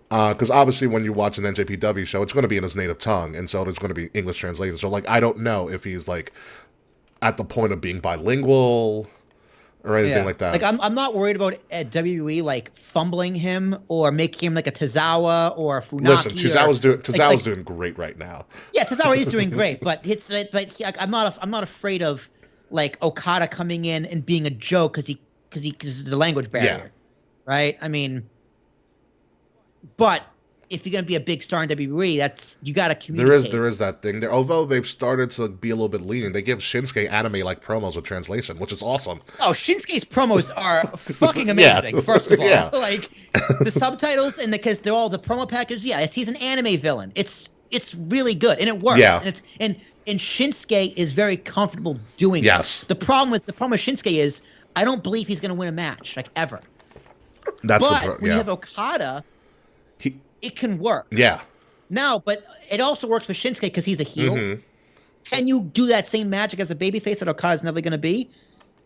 Because obviously, when you watch an NJPW show, it's going to be in his native tongue, and so there's going to be English translation. So, like, I don't know if he's like at the point of being bilingual or anything like that. Like, I'm not worried about WWE like fumbling him or making him like a Tozawa or a Funaki. Listen, Tozawa's doing great right now. Yeah, Tozawa is doing great, but I'm not afraid of like Okada coming in and being a joke because of the language barrier, right? I mean. But if you're going to be a big star in WWE, you got to communicate. There is that thing there. Although they've started to be a little bit lenient, they give Shinsuke anime like promos with translation, which is awesome. Oh, Shinsuke's promos are fucking amazing. First of all, like the subtitles and because they're all the promo package. Yeah, he's an anime villain. It's really good and it works. Yeah. And Shinsuke is very comfortable doing it. The problem with Shinsuke is I don't believe he's going to win a match like ever. But when you have Okada. It can work. Yeah. Now, but it also works for Shinsuke because he's a heel. Mm-hmm. Can you do that same magic as a babyface that Okada's never going to be?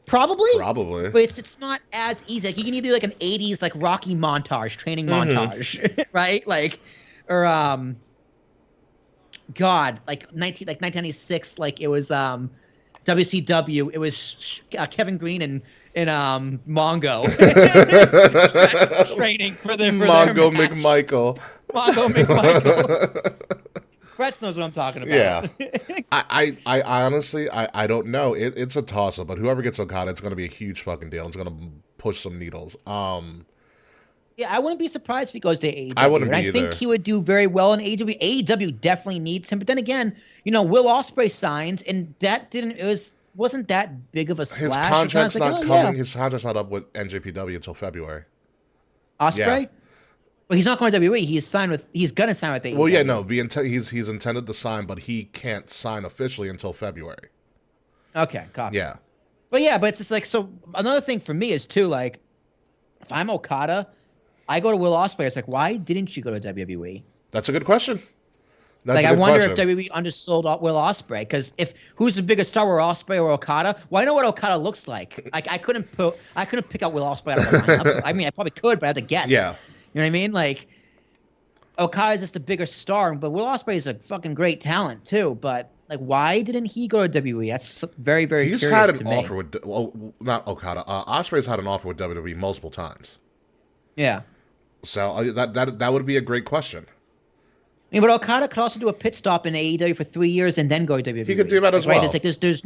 Probably. But it's not as easy. Like, you can either do like an 80s like Rocky montage, training montage, right? Like, or God, like 1996, like it was WCW. It was Kevin Green and Mongo training for Mongo McMichael. Mongo McMichael. Fretz knows what I'm talking about. Yeah. I honestly I don't know. It's a toss up, but whoever gets Okada, it's going to be a huge fucking deal. It's going to push some needles. Yeah, I wouldn't be surprised if he goes to AEW. I wouldn't be I think either. he would do very well in AEW. AEW definitely needs him, but then again, Will Ospreay signs, and that wasn't that big of a splash. His contract's not coming. Yeah. His contract's not up with NJPW until February. Ospreay? Yeah. Well, he's not going to WWE. He's gonna sign with AEW. Well, yeah, no. He's intended to sign, but he can't sign officially until February. Okay, copy. Yeah. But it's just like, so another thing for me is too, like, if I'm Okada, I go to Will Ospreay. It's like, why didn't you go to WWE? That's a good question. I wonder if WWE undersold Will Ospreay, because who's the biggest star, Will Ospreay or Okada? Well, I know what Okada looks like. I couldn't pick out Will Ospreay out of the lineup. I mean, I probably could, but I had to guess. Yeah. You know what I mean? Like, Okada's just a bigger star, but Will Ospreay is a fucking great talent too. But like, why didn't he go to WWE? That's very, very curious to me. He's had an offer with, not Okada. Ospreay's had an offer with WWE multiple times. Yeah. So that would be a great question. I mean, but Okada could also do a pit stop in AEW for 3 years and then go to WWE. He could do that as well. It's like there's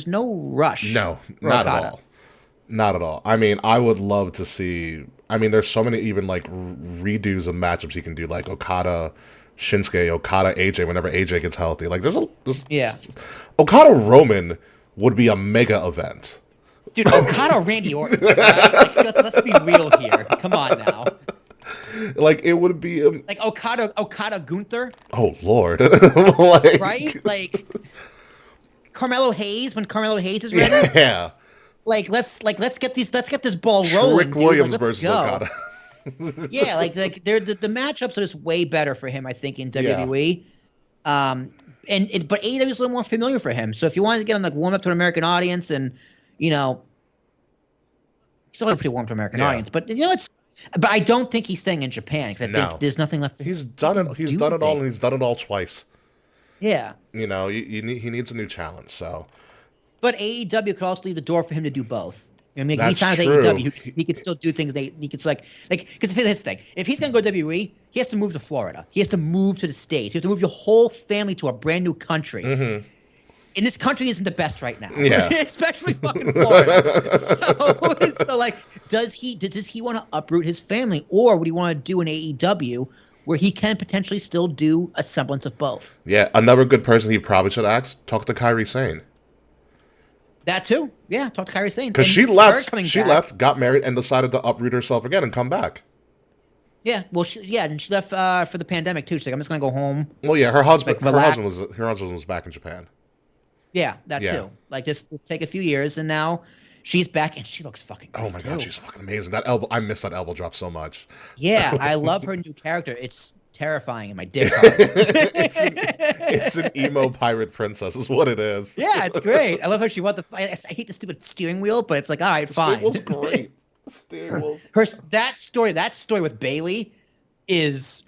no rush. No, not at all. Not at all. I mean, I would love to see. I mean, there's so many even like redos of matchups he can do, like Okada, Shinsuke, Okada, AJ. Whenever AJ gets healthy, like there's Okada Roman would be a mega event. Dude, Okada Randy Orton. Let's be real here. Come on now. Like it would be like Okada Gunther. Oh Lord, right? Like Carmelo Hayes when Carmelo Hayes is ready. Yeah. Like let's get this ball rolling. Rick Williams like, versus Okada. Yeah, like the matchups are just way better for him, I think, in WWE. Yeah. But AEW is a little more familiar for him. So if you wanted to get him like warm up to an American audience, and he's already pretty warm to an American audience, but But I don't think he's staying in Japan because I think there's nothing left for him. He's done it. He's done it all, and he's done it all twice. Yeah. He needs a new challenge. So. But AEW could also leave the door for him to do both. I mean, if he signs true. AEW, he could still do things. He could because here's the thing: if he's gonna go to WWE, he has to move to Florida. He has to move to the States. He has to move your whole family to a brand new country. Mm-hmm. And this country isn't the best right now, especially fucking Florida. So like, does he want to uproot his family, or would he want to do an AEW where he can potentially still do a semblance of both? Yeah, another good person he probably should ask, talk to Kairi Sane. That too, yeah. Talk to Kairi Sane because she left, got married, and decided to uproot herself again and come back. Yeah, well, and she left for the pandemic too. She's like, I'm just gonna go home. Well, yeah, her husband, Like, relax. her husband was back in Japan. Yeah, that Yeah. too. Like, just take a few years, and now she's back, and she looks fucking great. Oh my god, too. she's fucking amazing. That elbow, I miss that elbow drop so much. Yeah, I love her new character. It's terrifying, and my dick's hard. It's an emo pirate princess, is what it is. Yeah, it's great. I love how she won the fight. I hate the stupid steering wheel, but it's like, all right, fine. It was great. Steering wheels. That story with Bailey is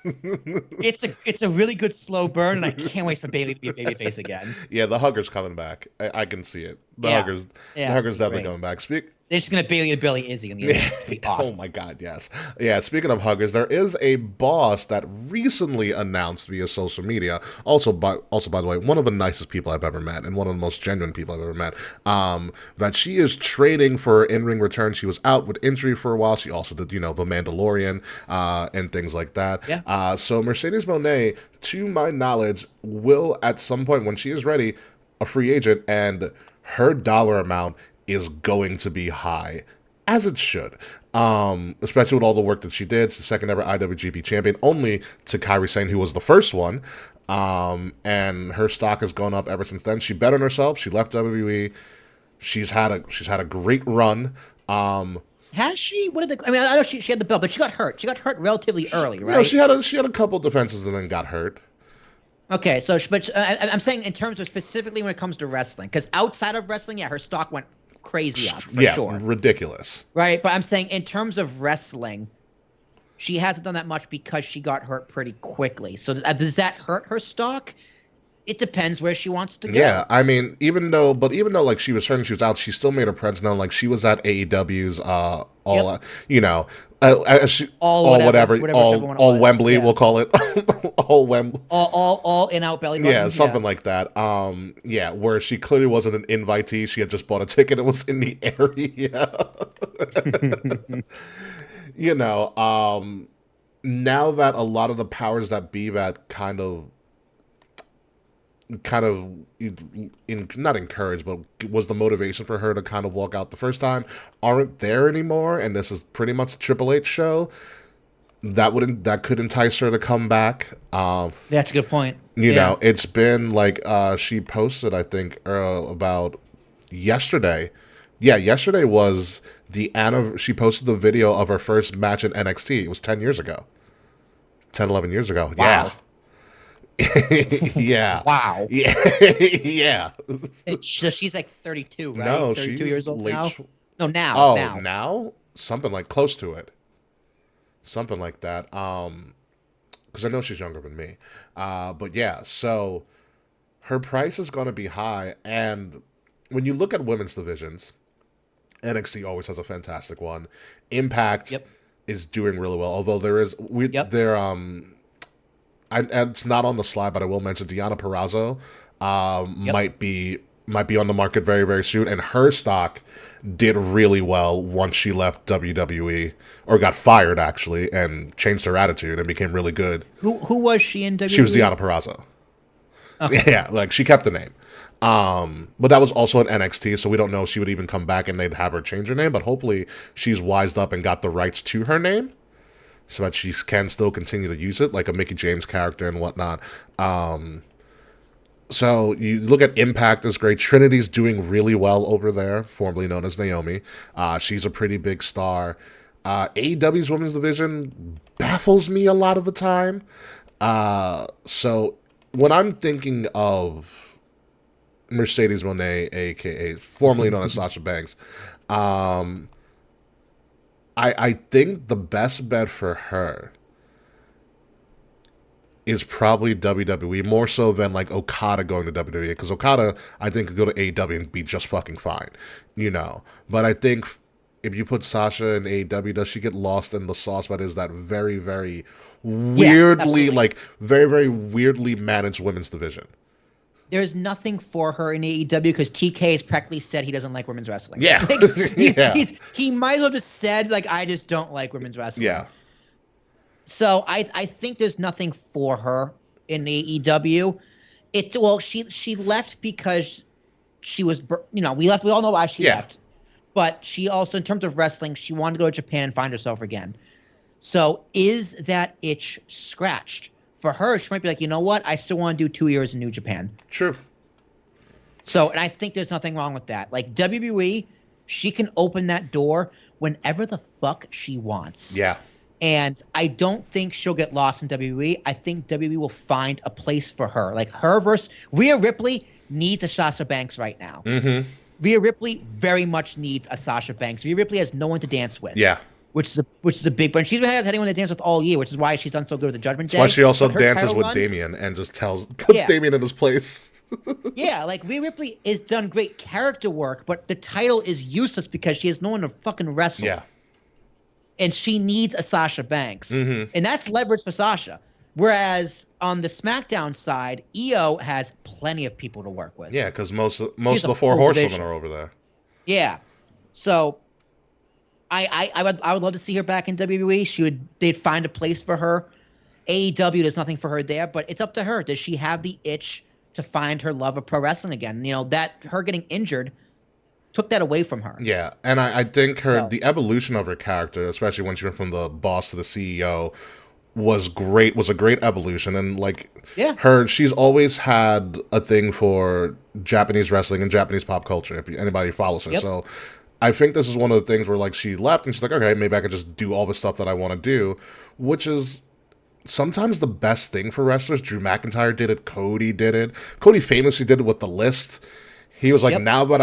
it's a really good slow burn, and I can't wait for Bailey to be a babyface again. Yeah, the hugger's coming back. I can see it. The Yeah. hugger's Yeah, the hugger's definitely great. coming back. They're just gonna Bailey and Billy Izzy in the end. It's gonna be awesome. Oh my god, yes. Yeah, speaking of huggers, there is a boss that recently announced via social media. Also by the way, one of the nicest people I've ever met and one of the most genuine people I've ever met. That she is trading for in-ring return. She was out with injury for a while. She also did, The Mandalorian, and things like that. Yeah. So Mercedes Moné, to my knowledge, will at some point when she is ready, a free agent, and her dollar amount is going to be high, as it should. Especially with all the work that she did. She's the second ever IWGP champion, only to Kairi Sane, who was the first one. And her stock has gone up ever since then. She bet on herself. She left WWE. She's had a great run. Has she? What did I know she had the belt, but she got hurt. She got hurt relatively early, right? No, she had a couple defenses and then got hurt. Okay, so I'm saying in terms of specifically when it comes to wrestling, because outside of wrestling, yeah, her stock went crazy up for sure. Ridiculous. Right, but I'm saying in terms of wrestling, she hasn't done that much because she got hurt pretty quickly. So does that hurt her stock? It depends where she wants to go. Yeah, I mean, even though like she was hurt and she was out, she still made her presence known. Like she was at AEW's all Wembley, yeah. we'll call it. all Wembley. All in out belly button. Yeah, something like that. Where she clearly wasn't an invitee. She had just bought a ticket and was in the area. Now that a lot of the powers that be that kind of not encouraged, but was the motivation for her to kind of walk out the first time, aren't there anymore, and this is pretty much a Triple H show. That could entice her to come back. That's a good point. It's been like she posted, I think, about yesterday. Yeah, yesterday was she posted the video of her first match in NXT. It was 10 years ago. 10, 11 years ago. Wow. Yeah. Yeah. Wow. Yeah. Yeah. So she's like 32, right? No, 32 she's years old late. now? No, now. Oh, now. now? Something like close to it. Something like that. Because I know she's younger than me. But yeah, so her price is going to be high. And when you look at women's divisions, NXT always has a fantastic one. Impact is doing really well. Although it's not on the slide, but I will mention Deonna Purrazzo might be on the market very, very soon, and her stock did really well once she left WWE, or got fired actually, and changed her attitude and became really good. Who was she in WWE? She was Deonna Purrazzo. Okay. Yeah, like she kept the name. But that was also an NXT, so we don't know if she would even come back and they'd have her change her name, but hopefully she's wised up and got the rights to her name, so that she can still continue to use it, like a Mickie James character and whatnot. So you look at Impact is great. Trinity's doing really well over there, formerly known as Naomi. She's a pretty big star. AEW's women's division baffles me a lot of the time. So when I'm thinking of Mercedes Moné, a.k.a. formerly known as Sasha Banks, I think the best bet for her is probably WWE, more so than like Okada going to WWE, because Okada, I think, could go to AEW and be just fucking fine, But I think if you put Sasha in AEW, does she get lost in the sauce that is that very, very weirdly, very, very weirdly managed women's division? There's nothing for her in AEW because TK has practically said he doesn't like women's wrestling. Yeah. He might as well just said, I just don't like women's wrestling. Yeah. So I think there's nothing for her in AEW. She left because she was, we all know why she left. But she also, in terms of wrestling, she wanted to go to Japan and find herself again. So is that itch scratched? For her, she might be like, you know what? I still want to do 2 years in New Japan. True. So, and I think there's nothing wrong with that. Like WWE, she can open that door whenever the fuck she wants. Yeah. And I don't think she'll get lost in WWE. I think WWE will find a place for her. Like her versus Rhea Ripley needs a Sasha Banks right now. Mm-hmm. Rhea Ripley very much needs a Sasha Banks. Rhea Ripley has no one to dance with. Yeah. Which is a big point. She's had anyone to dance with all year, which is why she's done so good with the Judgment Day. That's why she also But her dances title with run- Damien and just puts Damien in his place. Yeah, like Rhea Ripley has done great character work, but the title is useless because she has no one to fucking wrestle. Yeah. And she needs a Sasha Banks. Mm-hmm. And that's leverage for Sasha. Whereas on the SmackDown side, Io has plenty of people to work with. Yeah, because most of She's the a four full horsewomen division. are over there. Yeah. So I would love to see her back in WWE. They'd find a place for her. AEW, there's nothing for her there, but it's up to her. Does she have the itch to find her love of pro wrestling again? You know, that her getting injured took that away from her. Yeah, and I think the evolution of her character, especially when she went from the boss to the CEO, was great. Was a great evolution, and she's always had a thing for Japanese wrestling and Japanese pop culture. If anybody follows her, so I think this is one of the things where she left and she's like, okay, maybe I could just do all the stuff that I want to do, which is sometimes the best thing for wrestlers. Drew McIntyre did it. Cody did it. Cody famously did it with The List. He was like, now that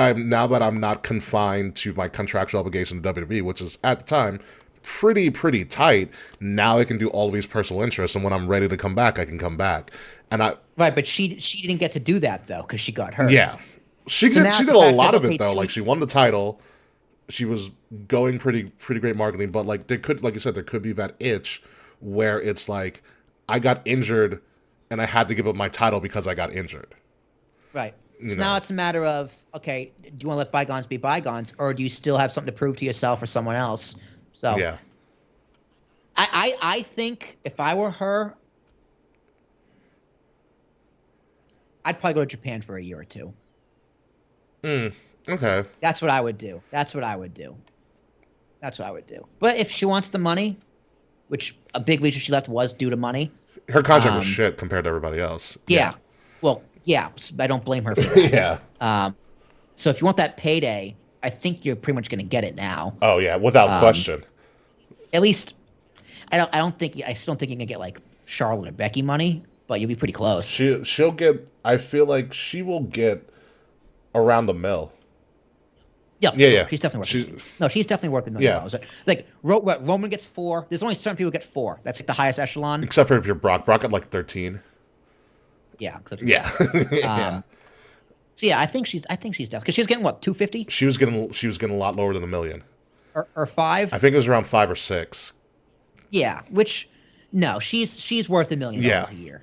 I'm not confined to my contractual obligation to WWE, which is at the time pretty tight. Now I can do all of these personal interests, and when I'm ready to come back, I can come back. And right, but she didn't get to do that though because she got hurt. Yeah, she did a lot of it though. Like she won the title. She was going pretty great marketing, but there could, like you said, there could be that itch where it's like I got injured and I had to give up my title because I got injured. Right. So now it's a matter of, okay, do you want to let bygones be bygones, or do you still have something to prove to yourself or someone else? So yeah, I think if I were her, I'd probably go to Japan for a year or two. Okay. That's what I would do. But if she wants the money, which a big reason she left was due to money. Her contract was shit compared to everybody else. Yeah. Well, yeah, I don't blame her for that. Yeah. So if you want that payday, I think you're pretty much going to get it now. Oh yeah, without question. At least, I still don't think you're gonna get like Charlotte or Becky money, but you'll be pretty close. She'll get. I feel like she will get around the mill. Yeah. Yeah. She's definitely worth. She's definitely worth $1 million. Like Roman gets 4. There's only certain people who get 4. That's like the highest echelon. Except for if you're Brock. Brock got like 13. Yeah. Yeah. Yeah. So yeah, I think she's definitely because she was getting what, 250? She was getting a lot lower than $1 million. Or 5? I think it was around 5 or 6. Yeah. Which no, she's worth $1 million a year.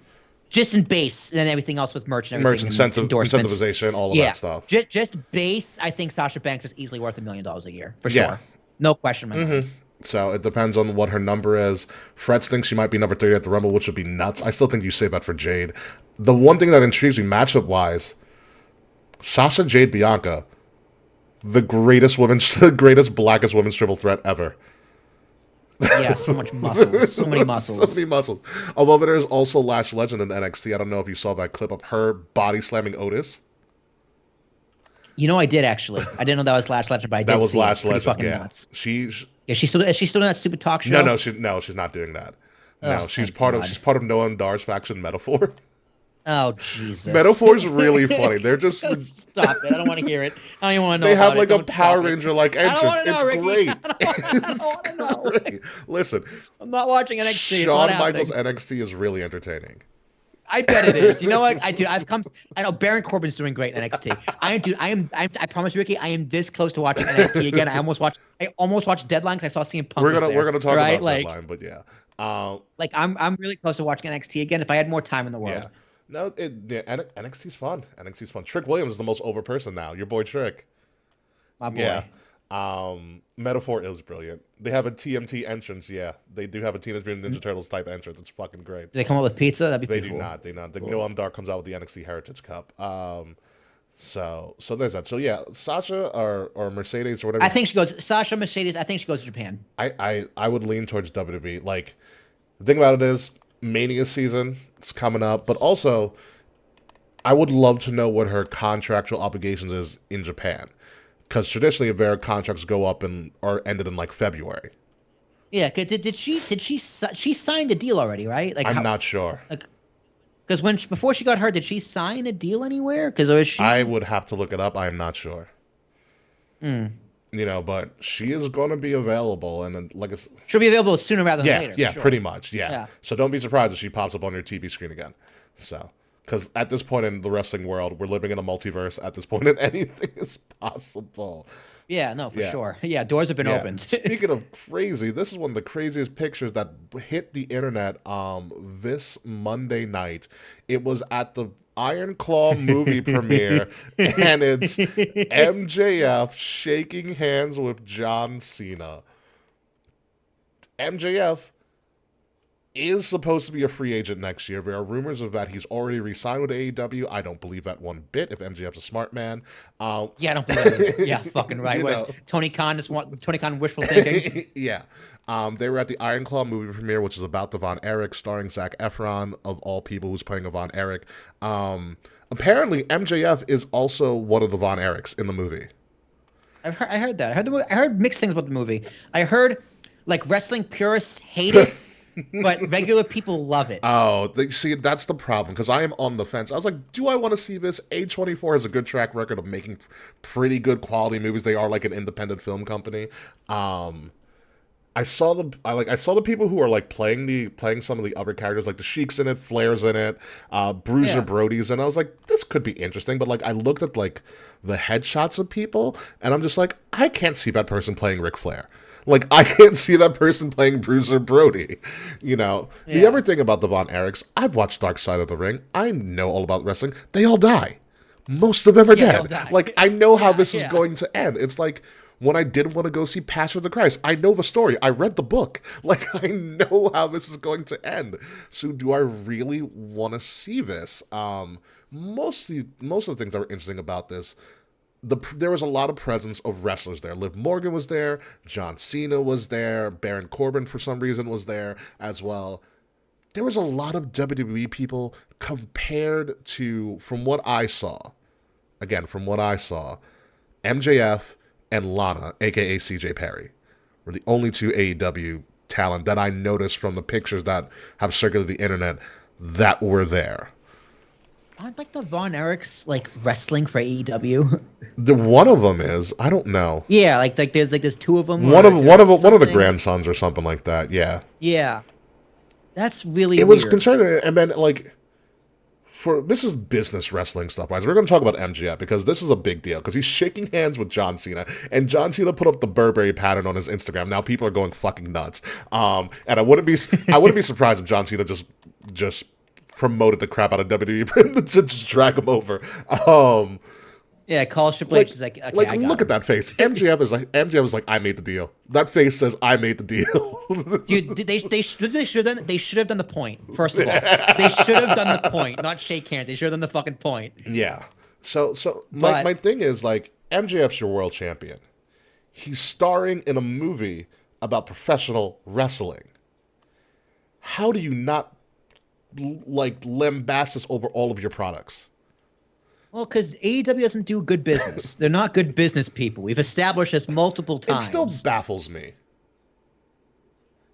Just in base and everything else with merch and everything. Incentivization, all of that stuff. Just base, I think Sasha Banks is easily worth $1 million a year for sure. No question, man. So it depends on what her number is. Fretz thinks she might be number 30 at the Rumble, which would be nuts. I still think you save that for Jade. The one thing that intrigues me matchup wise, Sasha, Jade, Bianca, the greatest blackest women's triple threat ever. Yeah, so much muscles. So many muscles. So many muscles. Although there's also Lash Legend in NXT. I don't know if you saw that clip of her body slamming Otis. You know, I did actually. I didn't know that was Lash Legend, but I did. That was Lash Legend. Fucking nuts. She's still doing that stupid talk show? No, she's not doing that. No, she's part of Noam Dar's faction, Metaphor. Oh Jesus! Metaphor's really funny. They're just stop it. I don't want to hear it. I don't even want to know. They have like a Power Ranger like entrance. It's great. I don't want to know. Listen, I'm not watching NXT. Shawn Michaels NXT is really entertaining. I bet it is. You know what? I know Baron Corbin's doing great in NXT. I promise you, Ricky, I am this close to watching NXT again. I almost watched Deadline because I saw CM Punk. We're gonna talk about Deadline, but yeah. I'm really close to watching NXT again if I had more time in the world. Yeah. No, NXT's fun. NXT's fun. Trick Williams is the most over person now. Your boy Trick. My boy. Yeah. Metaphor is brilliant. They have a TMT entrance. Yeah, they do have a Teenage Mutant Ninja Turtles type entrance. It's fucking great. Do they come up with pizza? That'd be They pretty do cool. not. They not. The Noam Dar comes out with the NXT Heritage Cup. So there's that. So yeah, Sasha or Mercedes or whatever. I think she goes Sasha Mercedes. I think she goes to Japan. I would lean towards WWE. Like the thing about it is Mania season is coming up, but also I would love to know what her contractual obligations is in Japan, because traditionally their contracts go up and are ended in like February. Yeah, 'cause she signed a deal already, right? Like I'm how not sure. like because before she got hurt, did she sign a deal anywhere? Because was I she? would have to look it up. I am not sure. Mm. But she is going to be available, and then like it's She'll be available sooner rather than yeah, later. yeah, for sure. pretty much, yeah. Yeah. So don't be surprised if she pops up on your TV screen again. So, because at this point in the wrestling world, we're living in a multiverse. At this point, and anything is possible. Yeah, no, for Yeah. sure. Yeah, doors have been Yeah. opened. Speaking of crazy, this is one of the craziest pictures that hit the internet this Monday night. It was at the Iron Claw movie premiere, and it's MJF shaking hands with John Cena. MJF is supposed to be a free agent next year. There are rumors of that he's already re-signed with AEW. I don't believe that one bit. If MJF's a smart man, Yeah, I don't believe that. Yeah, fucking right. You Was know. Tony Khan Tony Khan wishful thinking? yeah. They were at the Iron Claw movie premiere, which is about the Von Erich, starring Zac Efron, of all people, who's playing a Von Erich. Apparently, MJF is also one of the Von Erichs in the movie. I heard that. I heard mixed things about the movie. I heard like wrestling purists hate it, but regular people love it. See, that's the problem, because I am on the fence. I was like, do I want to see this? A24 has a good track record of making pretty good quality movies. They are like an independent film company. I saw the people who are like playing some of the other characters, like the Sheik's in it, Flair's in it, Bruiser Yeah. Brody's, and I was like, this could be interesting. But like, I looked at like the headshots of people, and I'm just like, I can't see that person playing Ric Flair. Like, I can't see that person playing Bruiser Brody. The Yeah. other thing about the Von Erichs, I've watched Dark Side of the Ring. I know all about wrestling. They all die. Most of them are Yeah, they all dead. die. Like, I know how Yeah, this is yeah. going to end. It's like when I did want to go see Passion of the Christ. I know the story. I read the book. Like, I know how this is going to end. So do I really want to see this? Most of the things that were interesting about this, there was a lot of presence of wrestlers there. Liv Morgan was there. John Cena was there. Baron Corbin, for some reason, was there as well. There was a lot of WWE people compared to, from what I saw, MJF and Lana, a.k.a. CJ Perry, were the only two AEW talent that I noticed from the pictures that have circulated the internet that were there. Aren't like the Von Erichs like wrestling for AEW? The one of them is, I don't know. Yeah, like there's two of them. One of the something. grandsons or something like that. Yeah. Yeah, that's really It weird. was concerning, and then like this is business wrestling stuff, guys. We're going to talk about MJF because this is a big deal because he's shaking hands with John Cena, and John Cena put up the Burberry pattern on his Instagram. Now people are going fucking nuts. And I wouldn't be surprised if John Cena just promoted the crap out of WWE to just drag him over. Yeah, call Triple H is like, okay, I got look him. at that face. MJF is like, I made the deal. That face says, I made the deal. Dude, they should have done the point. First of all, they should have done the point, not shake hands. They should have done the fucking point. Yeah. So my thing is, like, MJF's your world champion. He's starring in a movie about professional wrestling. How do you not like lambast this over all of your products? Well, because AEW doesn't do good business. They're not good business people. We've established this multiple times. It still baffles me.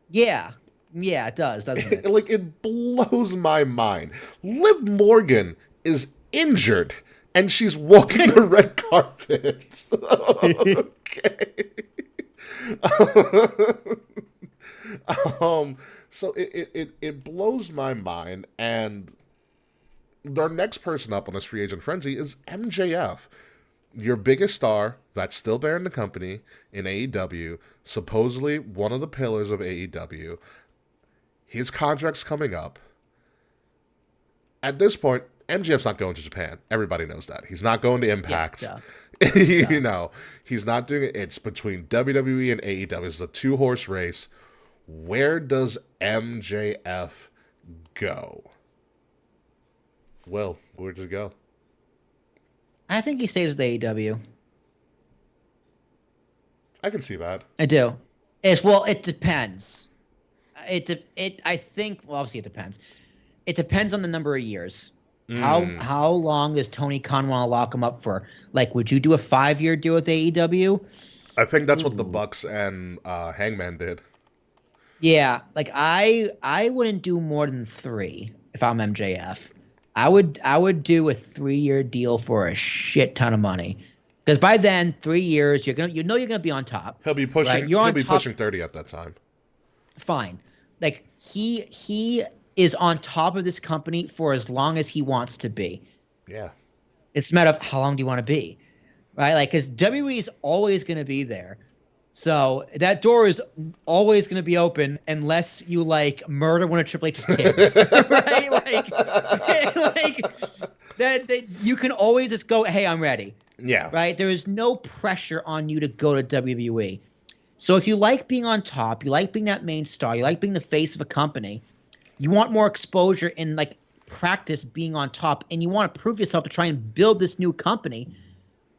Yeah, it does, doesn't it? Like, it blows my mind. Liv Morgan is injured, and she's walking the red carpet. Okay. So it blows my mind, and their next person up on this free agent frenzy is MJF, your biggest star that's still bearing the company in AEW, supposedly one of the pillars of AEW. His contract's coming up. At this point, MJF's not going to Japan. Everybody knows that. He's not going to Impact. Yeah, He's not doing it. It's between WWE and AEW. It's a two-horse race. Where does MJF go? Well, where does it go? I think he stays with AEW. I can see that. I do. It depends. I think well, obviously it depends. It depends on the number of years. How long does Tony Khan want to lock him up for? Like, would you do a 5-year deal with AEW? I think that's what the Ooh. Bucks and Hangman did. Yeah, like I wouldn't do more than 3 if I'm MJF. I would do a 3-year deal for a shit ton of money. Because by then, 3 years, you're gonna be on top. He'll be Right? pushing. You're He'll on be top. pushing 30 at that time. Fine. Like he is on top of this company for as long as he wants to be. Yeah. It's a matter of how long do you want to be, right? Like, because WWE is always going to be there, so that door is always going to be open unless you like murder one of Triple H's kids, right? Like, like that you can always just go, hey, I'm ready, Yeah. right? There is no pressure on you to go to WWE. So if you like being on top, you like being that main star, you like being the face of a company, you want more exposure in like practice being on top, and you want to prove yourself to try and build this new company,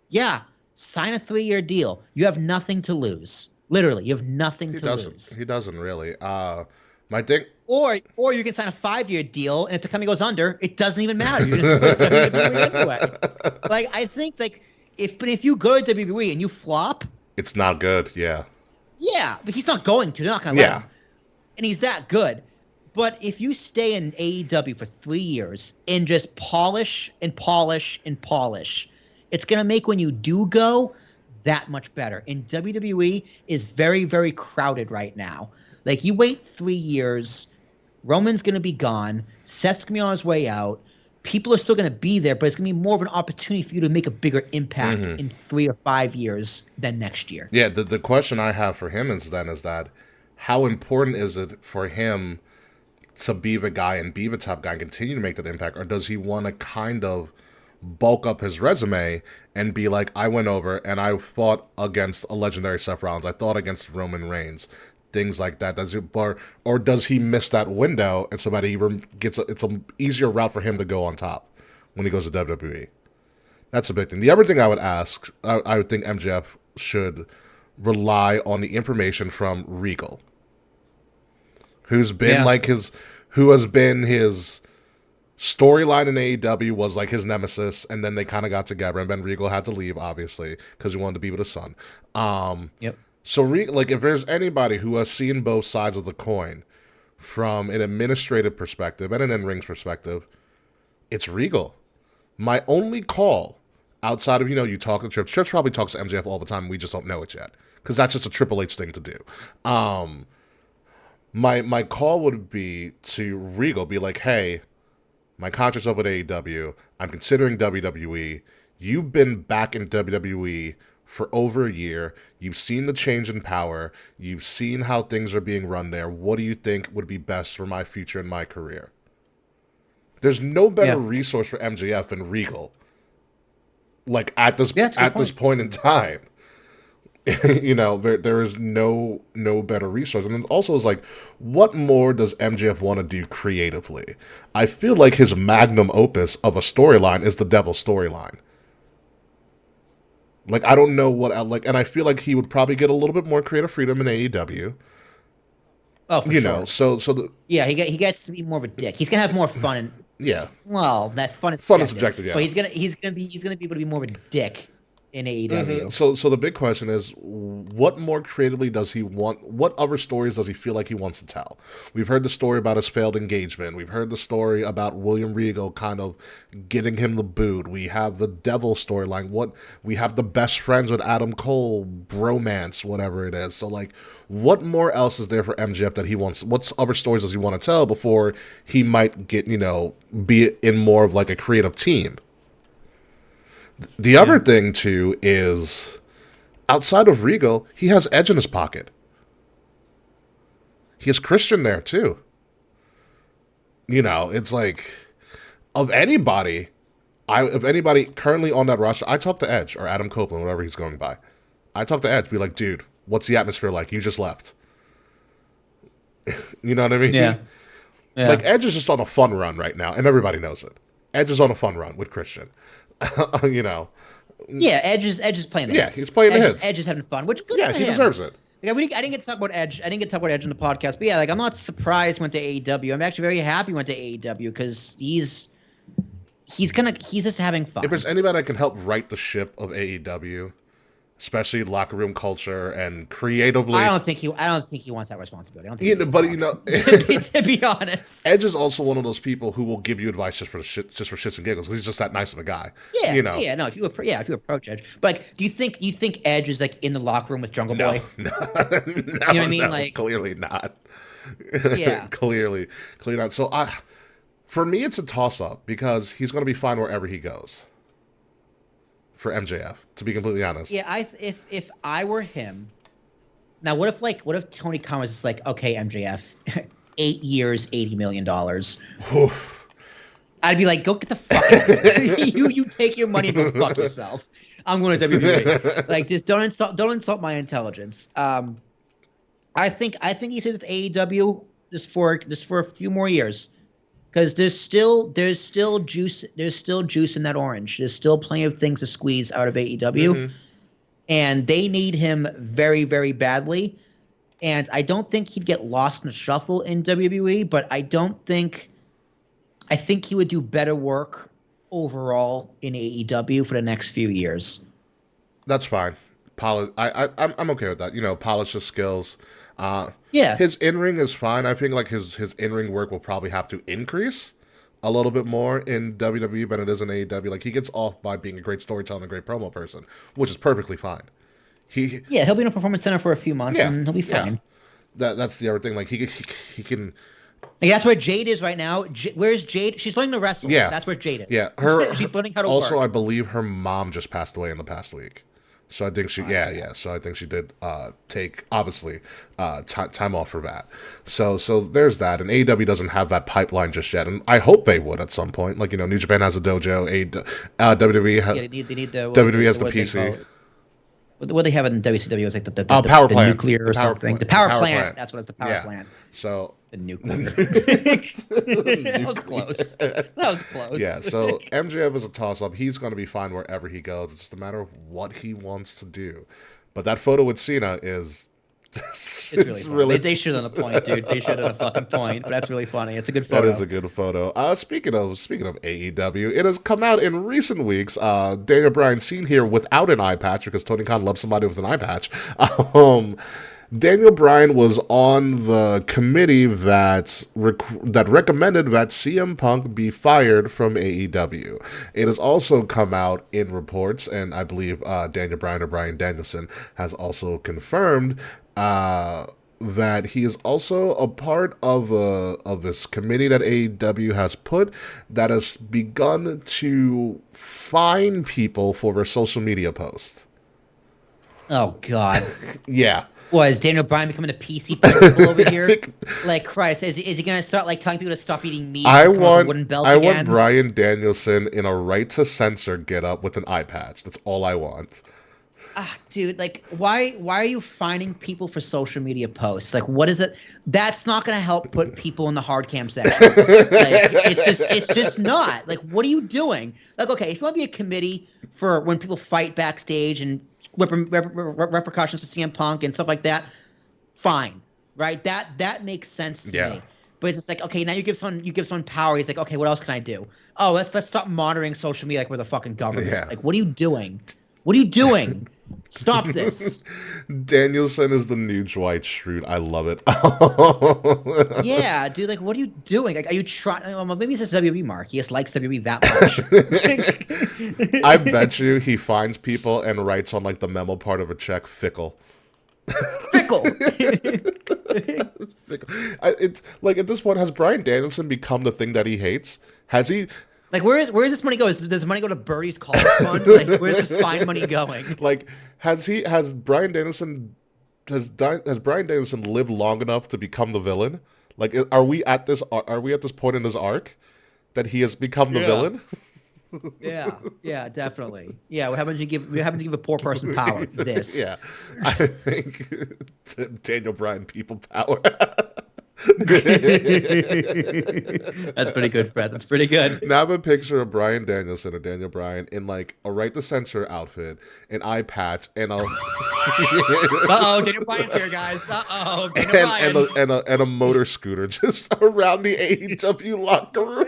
yeah, sign a 3-year deal. You have nothing to lose. Literally, you have nothing He to doesn't. lose. He doesn't really. My thing. Or you can sign a 5-year deal, and if the company goes under, it doesn't even matter. You're just with WWE anyway. Like I think like if you go to WWE and you flop, It's not good. Yeah. yeah, but he's not going to. They're not going to let Yeah. him. And he's that good. But if you stay in AEW for 3 years and just polish and polish and polish, it's going to make when you do go that much better. And WWE is very, very crowded right now. Like, you wait 3 years, Roman's going to be gone, Seth's going to be on his way out. People are still going to be there, but it's going to be more of an opportunity for you to make a bigger impact in 3 or 5 years than next year. Yeah. The question I have for him is that how important is it for him to be the guy and be the top guy and continue to make that impact, or does he want to kind of bulk up his resume and be like, I went over and I fought against a legendary Seth Rollins, I fought against Roman Reigns, things like that? Or does he miss that window and somebody gets it's an easier route for him to go on top when he goes to WWE? That's a big thing. The other thing I would ask, I would think MJF should rely on the information from Regal, who's been who has been his storyline in AEW, was like his nemesis, and then they kind of got together, and then Regal had to leave, obviously, because he wanted to be with his son. Yep. So, like, if there's anybody who has seen both sides of the coin from an administrative perspective and an in-ring perspective, it's Regal. My only call outside of, you talk to Trips. Trips probably talks to MJF all the time, and we just don't know it yet, because that's just a Triple H thing to do. My call would be to Regal, be like, hey, my contract's up with AEW. I'm considering WWE. You've been back in WWE for over a year. You've seen the change in power. You've seen how things are being run there. What do you think would be best for my future and my career? There's no better resource for MJF than Regal. Like, at this point in time. There is no better resource. And it also is like, what more does MJF want to do creatively? I feel like his magnum opus of a storyline is the Devil storyline. Like, I don't know what, and I feel like he would probably get a little bit more creative freedom in AEW. Oh, for sure. Yeah, he gets to be more of a dick. He's gonna have more fun. Yeah. Well, that's fun. Is subjective, yeah. But he's gonna be able to be more of a dick in AEW. Mm-hmm. So the big question is, what more creatively does he want? What other stories does he feel like he wants to tell? We've heard the story about his failed engagement. We've heard the story about William Regal kind of getting him the boot. We have the Devil storyline. We have the best friends with Adam Cole bromance, whatever it is. So, like, what more else is there for MJF that he wants? What other stories does he want to tell before he might get, be in more of like a creative team? The other thing, too, is outside of Regal, he has Edge in his pocket. He has Christian there, too. It's like, of anybody currently on that roster, I talk to Edge or Adam Copeland, whatever he's going by. I talk to Edge, be like, dude, what's the atmosphere like? You just left. You know what I mean? Yeah. Like, Edge is just on a fun run right now, and everybody knows it. Edge is on a fun run with Christian. Yeah, Edge is playing the Yeah, hits. he's playing the hits. Edge is having fun, which good Yeah, for he him. deserves it. Yeah, I didn't get to talk about Edge. I didn't get to talk about Edge in the podcast, but yeah, like I'm not surprised he went to AEW. I'm actually very happy he went to AEW because he's just having fun. If there's anybody that can help right the ship of AEW, especially locker room culture and creatively, I don't think he wants that responsibility. I don't think. Yeah, but you know, to be honest, Edge is also one of those people who will give you advice just for shits and giggles because he's just that nice of a guy. Yeah, you know. Yeah, no. If you approach Edge, but like, do you think Edge is like in the locker room with Jungle Boy? No, you know what I mean? No, Like, clearly not. Yeah, clearly not. So for me, it's a toss up because he's going to be fine wherever he goes. For MJF, to be completely honest. Yeah, if I were him, now what if Tony Khan was just like, okay, MJF, 8 years, $80 million. I'd be like, go get the fuck out of here. you take your money and go fuck yourself. I'm going to WWE. Like, just don't insult my intelligence. I think he said it's AEW just for a few more years. Because there's still juice in that orange. There's still plenty of things to squeeze out of AEW, and they need him very, very badly. And I don't think he'd get lost in the shuffle in WWE, but I think he would do better work overall in AEW for the next few years. That's fine. I'm okay with that. You know, polish his skills. Yeah. His in-ring is fine. I think like his in-ring work will probably have to increase a little bit more in WWE than it is in AEW. Like he gets off by being a great storyteller and a great promo person, which is perfectly fine. He'll be in a performance center for a few months and he'll be fine. Yeah. That's the other thing. Like he can. Like, that's where Jade is right now. Where's Jade? She's learning to wrestle. Yeah. That's where Jade is. Yeah. She's learning how to also, work. I believe her mom just passed away in the past week. So I think she, So I think she did take obviously time off for that. So there's that, and AEW doesn't have that pipeline just yet, and I hope they would at some point. Like New Japan has a dojo, WWE has they need the WWE has the PC. What they have in WCW is like the power plant, nuclear or something. The power plant. That's what it's the power plant. So the nuclear. That was close. That was close. Yeah. So MJF is a toss-up. He's going to be fine wherever he goes. It's just a matter of what he wants to do. But that photo with Cena is. It's really they should have done a point, dude. They should have done a fucking point. But that's really funny. It's a good photo. That is a good photo. Speaking of AEW, it has come out in recent weeks. Daniel Bryan seen here without an eye patch because Tony Khan loves somebody with an eye patch. Daniel Bryan was on the committee that recommended that CM Punk be fired from AEW. It has also come out in reports, and I believe Daniel Bryan or Bryan Danielson has also confirmed that he is also a part of this committee that AEW has put that has begun to fine people for their social media posts. Oh God. Yeah. Was Daniel Bryan becoming a PC principal over here? Like Christ, is he going to start like telling people to stop eating meat? I want again? Bryan Danielson in a right to censor get up with an eye patch. That's all I want. Dude, like why are you finding people for social media posts? Like what is it? That's not going to help put people in the hard cam section. Like, it's just not. Like what are you doing? Like okay, if you want to be a committee for when people fight backstage and repercussions for CM Punk and stuff like that, fine, right? That makes sense to me. But it's just like, okay, now you give someone power. He's like, okay, what else can I do? Oh, let's stop monitoring social media like we're the fucking government. Yeah. Like, what are you doing? What are you doing? Stop this. Danielson is the new Dwight Schrute. I love it. Yeah, dude. Like, what are you doing? Like, are you trying? Well, maybe it's just WWE Mark. He just likes WWE that much. I bet you he finds people and writes on like the memo part of a check, fickle. Fickle. Fickle. It's like at this point, has Bryan Danielson become the thing that he hates? Has he? Like, where does this money go? Does money go to Birdie's college fund? Like, where's this fine money going? Like, has Bryan Danielson lived long enough to become the villain? Like, are we at this point in this arc that he has become the villain? Yeah, definitely. Yeah, what happens? You give a poor person power. This. Yeah, I think Daniel Bryan people power. That's pretty good, Fred. That's pretty good. Now I have a picture of Bryan Danielson or Daniel Bryan in like a right to censor outfit, an eye patch, and a Daniel Bryan's here, guys. Daniel Bryan. and a motor scooter just around the AEW locker room.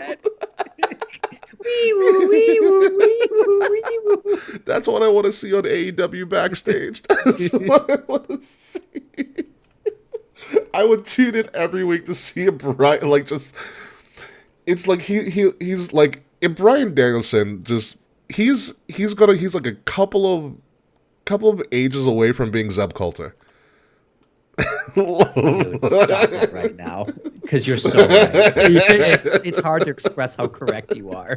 That's what I want to see on AEW backstage. That's what I want to see. I would tune in every week to see a Bryan, like, just, it's like he's like, if Bryan Danielson just he's like a couple of ages away from being Zeb Coulter. Dude, stop it right now, because you're so right. It's hard to express how correct you are.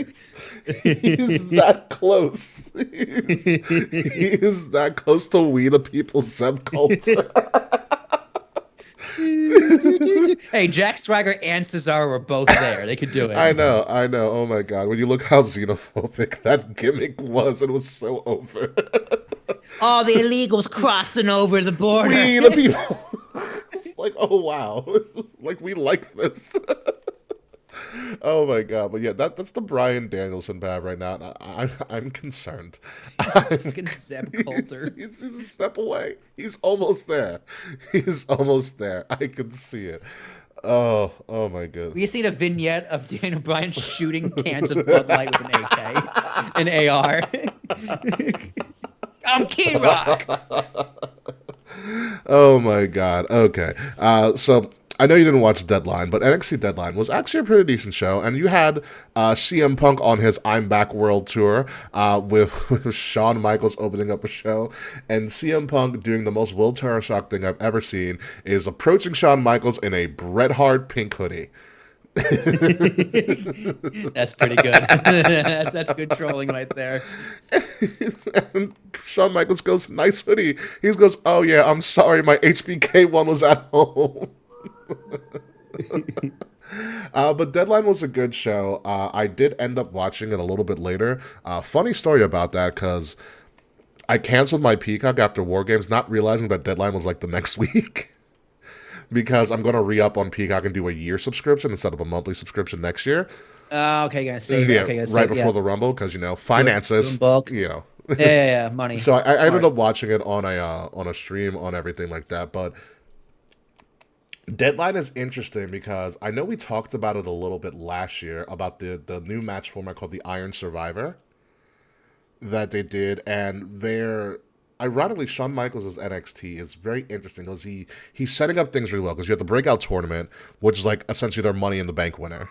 He's that close. He is that close to we the people, Zeb Coulter. Hey, Jack Swagger and Cesaro were both there. They could do it. I know. Oh my god. When you look how xenophobic that gimmick was, it was so over. All the illegals crossing over the border. We the people. It's like, oh wow. Like, we like this. Oh my god. But yeah, that's the Bryan Danielson bad right now. And I'm concerned. Fucking Zeb Coulter. He's a step away. He's almost there. I can see it. Oh my god. We seen a vignette of Daniel Bryan shooting cans of Bud Light with an AK, an AR. I'm Kid Rock. Oh my god. Okay. So I know you didn't watch Deadline, but NXT Deadline was actually a pretty decent show, and you had CM Punk on his I'm Back World Tour with Shawn Michaels opening up a show, and CM Punk doing the most Will Turner shock thing I've ever seen is approaching Shawn Michaels in a Bret Hart pink hoodie. That's pretty good. That's good trolling right there. And Shawn Michaels goes, "Nice hoodie." He goes, "Oh yeah, I'm sorry, my HBK one was at home." But Deadline was a good show. I did end up watching it a little bit later. Funny story about that, because I canceled my Peacock after War Games, not realizing that Deadline was like the next week. Because I'm going to re-up on Peacock and do a year subscription instead of a monthly subscription next year. Okay, gonna save Yeah, it. Okay, right before the Rumble, because, finances, bulk. Yeah, money. So I ended up watching it on a stream, on everything like that. But Deadline is interesting because I know we talked about it a little bit last year about the new match format called the Iron Survivor that they did, and ironically, Shawn Michaels' NXT is very interesting because he's setting up things really well, because you have the breakout tournament, which is like essentially their Money in the Bank winner.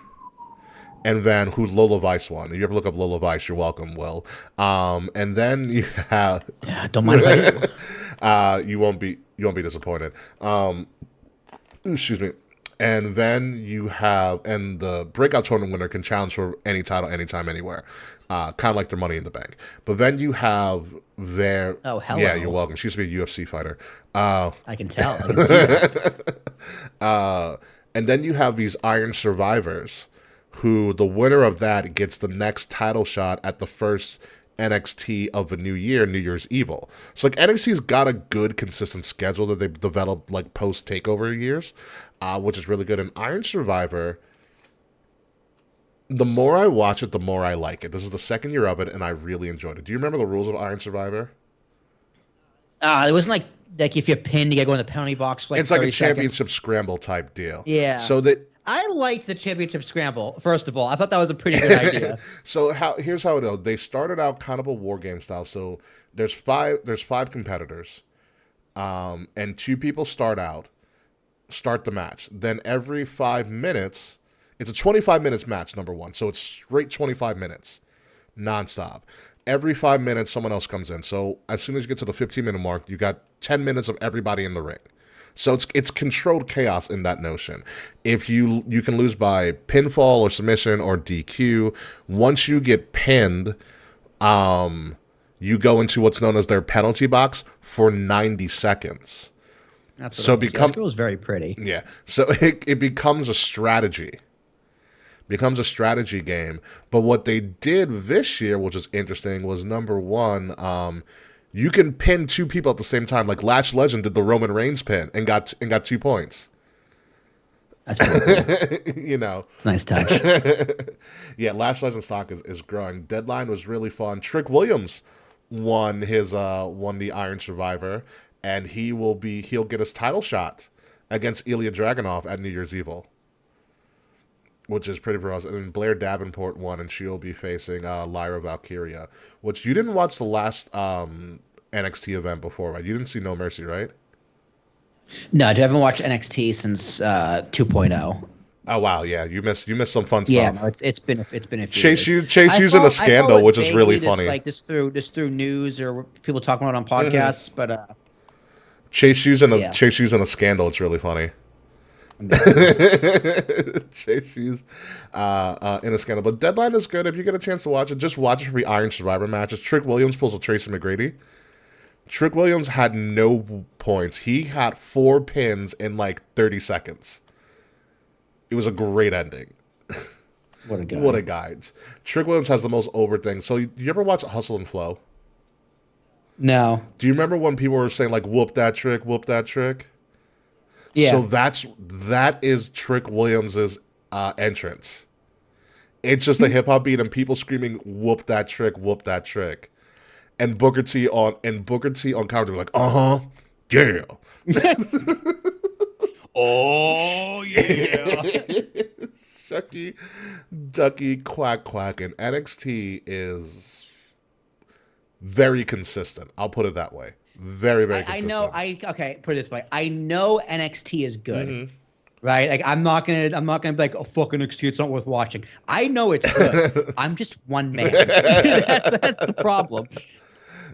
And then who Lola Vice won. If you ever look up Lola Vice, you're welcome, Will. And then you have don't mind if I do. you won't be disappointed. Excuse me. And then you have, and the breakout tournament winner can challenge for any title, anytime, anywhere. Kind of like their Money in the Bank. But then you have their... Oh, hello. Yeah, you're welcome. She used to be a UFC fighter. I can tell. I can see that. And then you have these Iron Survivors, who the winner of that gets the next title shot at the first NXT of the new year, New Year's Evil. So like NXT's got a good consistent schedule that they've developed like post takeover years, which is really good. And Iron Survivor, the more I watch it, the more I like it. This is the second year of it, and I really enjoyed it. Do you remember the rules of Iron Survivor? It wasn't like if you're pinned, you gotta go in the penalty box for like it's like 30 a championship seconds. scramble type deal. Yeah. So that I liked the championship scramble. First of all, I thought that was a pretty good idea. So here's how it is. They started out kind of a war game style. So there's five competitors, and two people start the match. Then every 5 minutes, it's a 25 minutes match, number one. So it's straight 25 minutes, nonstop. Every 5 minutes, someone else comes in. So as soon as you get to the 15-minute mark, you got 10 minutes of everybody in the ring. So it's controlled chaos in that notion. If you can lose by pinfall or submission or DQ. Once you get pinned, you go into what's known as their penalty box for 90 seconds. That's what So it was very pretty. Yeah. So it becomes a strategy. Becomes a strategy game. But what they did this year, which is interesting, was number one, you can pin two people at the same time. Like Lash Legend did the Roman Reigns pin and got 2 points. That's pretty cool. You know. It's a nice touch. Yeah, Lash Legends stock is growing. Deadline was really fun. Trick Williams won the Iron Survivor, and he'll get his title shot against Ilya Dragunov at New Year's Evil, which is pretty gross. And then Blair Davenport won, and she'll be facing Lyra Valkyria, which you didn't watch the last NXT event before, right? You didn't see No Mercy, right? No, I haven't watched NXT since 2.0. Oh wow, yeah, you missed some fun stuff. Yeah, no, it's been a few Chase years. Hughes in a scandal, which is really funny. Like just through news or people talking about it on podcasts, but Chase Hughes in a scandal. It's really funny. Chase Hughes in a scandal, but Deadline is good. If you get a chance to watch it, just watch it for the Iron Survivor matches. Trick Williams pulls a Tracy McGrady. Trick Williams had no points. He had 4 pins in like 30 seconds. It was a great ending. What a guy. What a guy. Trick Williams has the most over things. So you ever watch Hustle and Flow? No. Do you remember when people were saying like whoop that trick, whoop that trick? Yeah. So that is Trick Williams's entrance. It's just a hip hop beat and people screaming whoop that trick, whoop that trick. And Booker T on commentary like, yeah. Oh yeah. Shucky, ducky, quack, quack, and NXT is very consistent. I'll put it that way. Very, very consistent. Okay, put it this way. I know NXT is good. Right? Like I'm not gonna be like, oh fuck NXT, it's not worth watching. I know it's good. I'm just one man. that's the problem.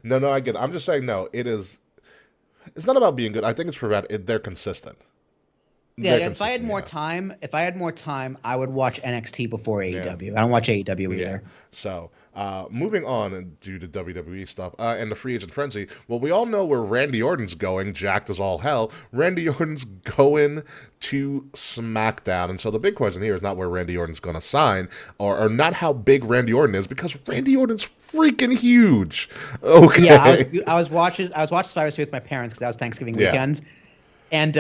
No, I get it. I'm just saying no, it's not about being good. I think it's for that they're consistent. Yeah, if I had more time, I would watch NXT before AEW. Yeah. I don't watch AEW either. Yeah. So, moving on due to WWE stuff and the free agent frenzy. Well, we all know where Randy Orton's going, jacked as all hell. Randy Orton's going to SmackDown. And so the big question here is not where Randy Orton's going to sign or not how big Randy Orton is, because Randy Orton's freaking huge. Okay. Yeah, I was watching Survivor Series with my parents because that was Thanksgiving weekend. And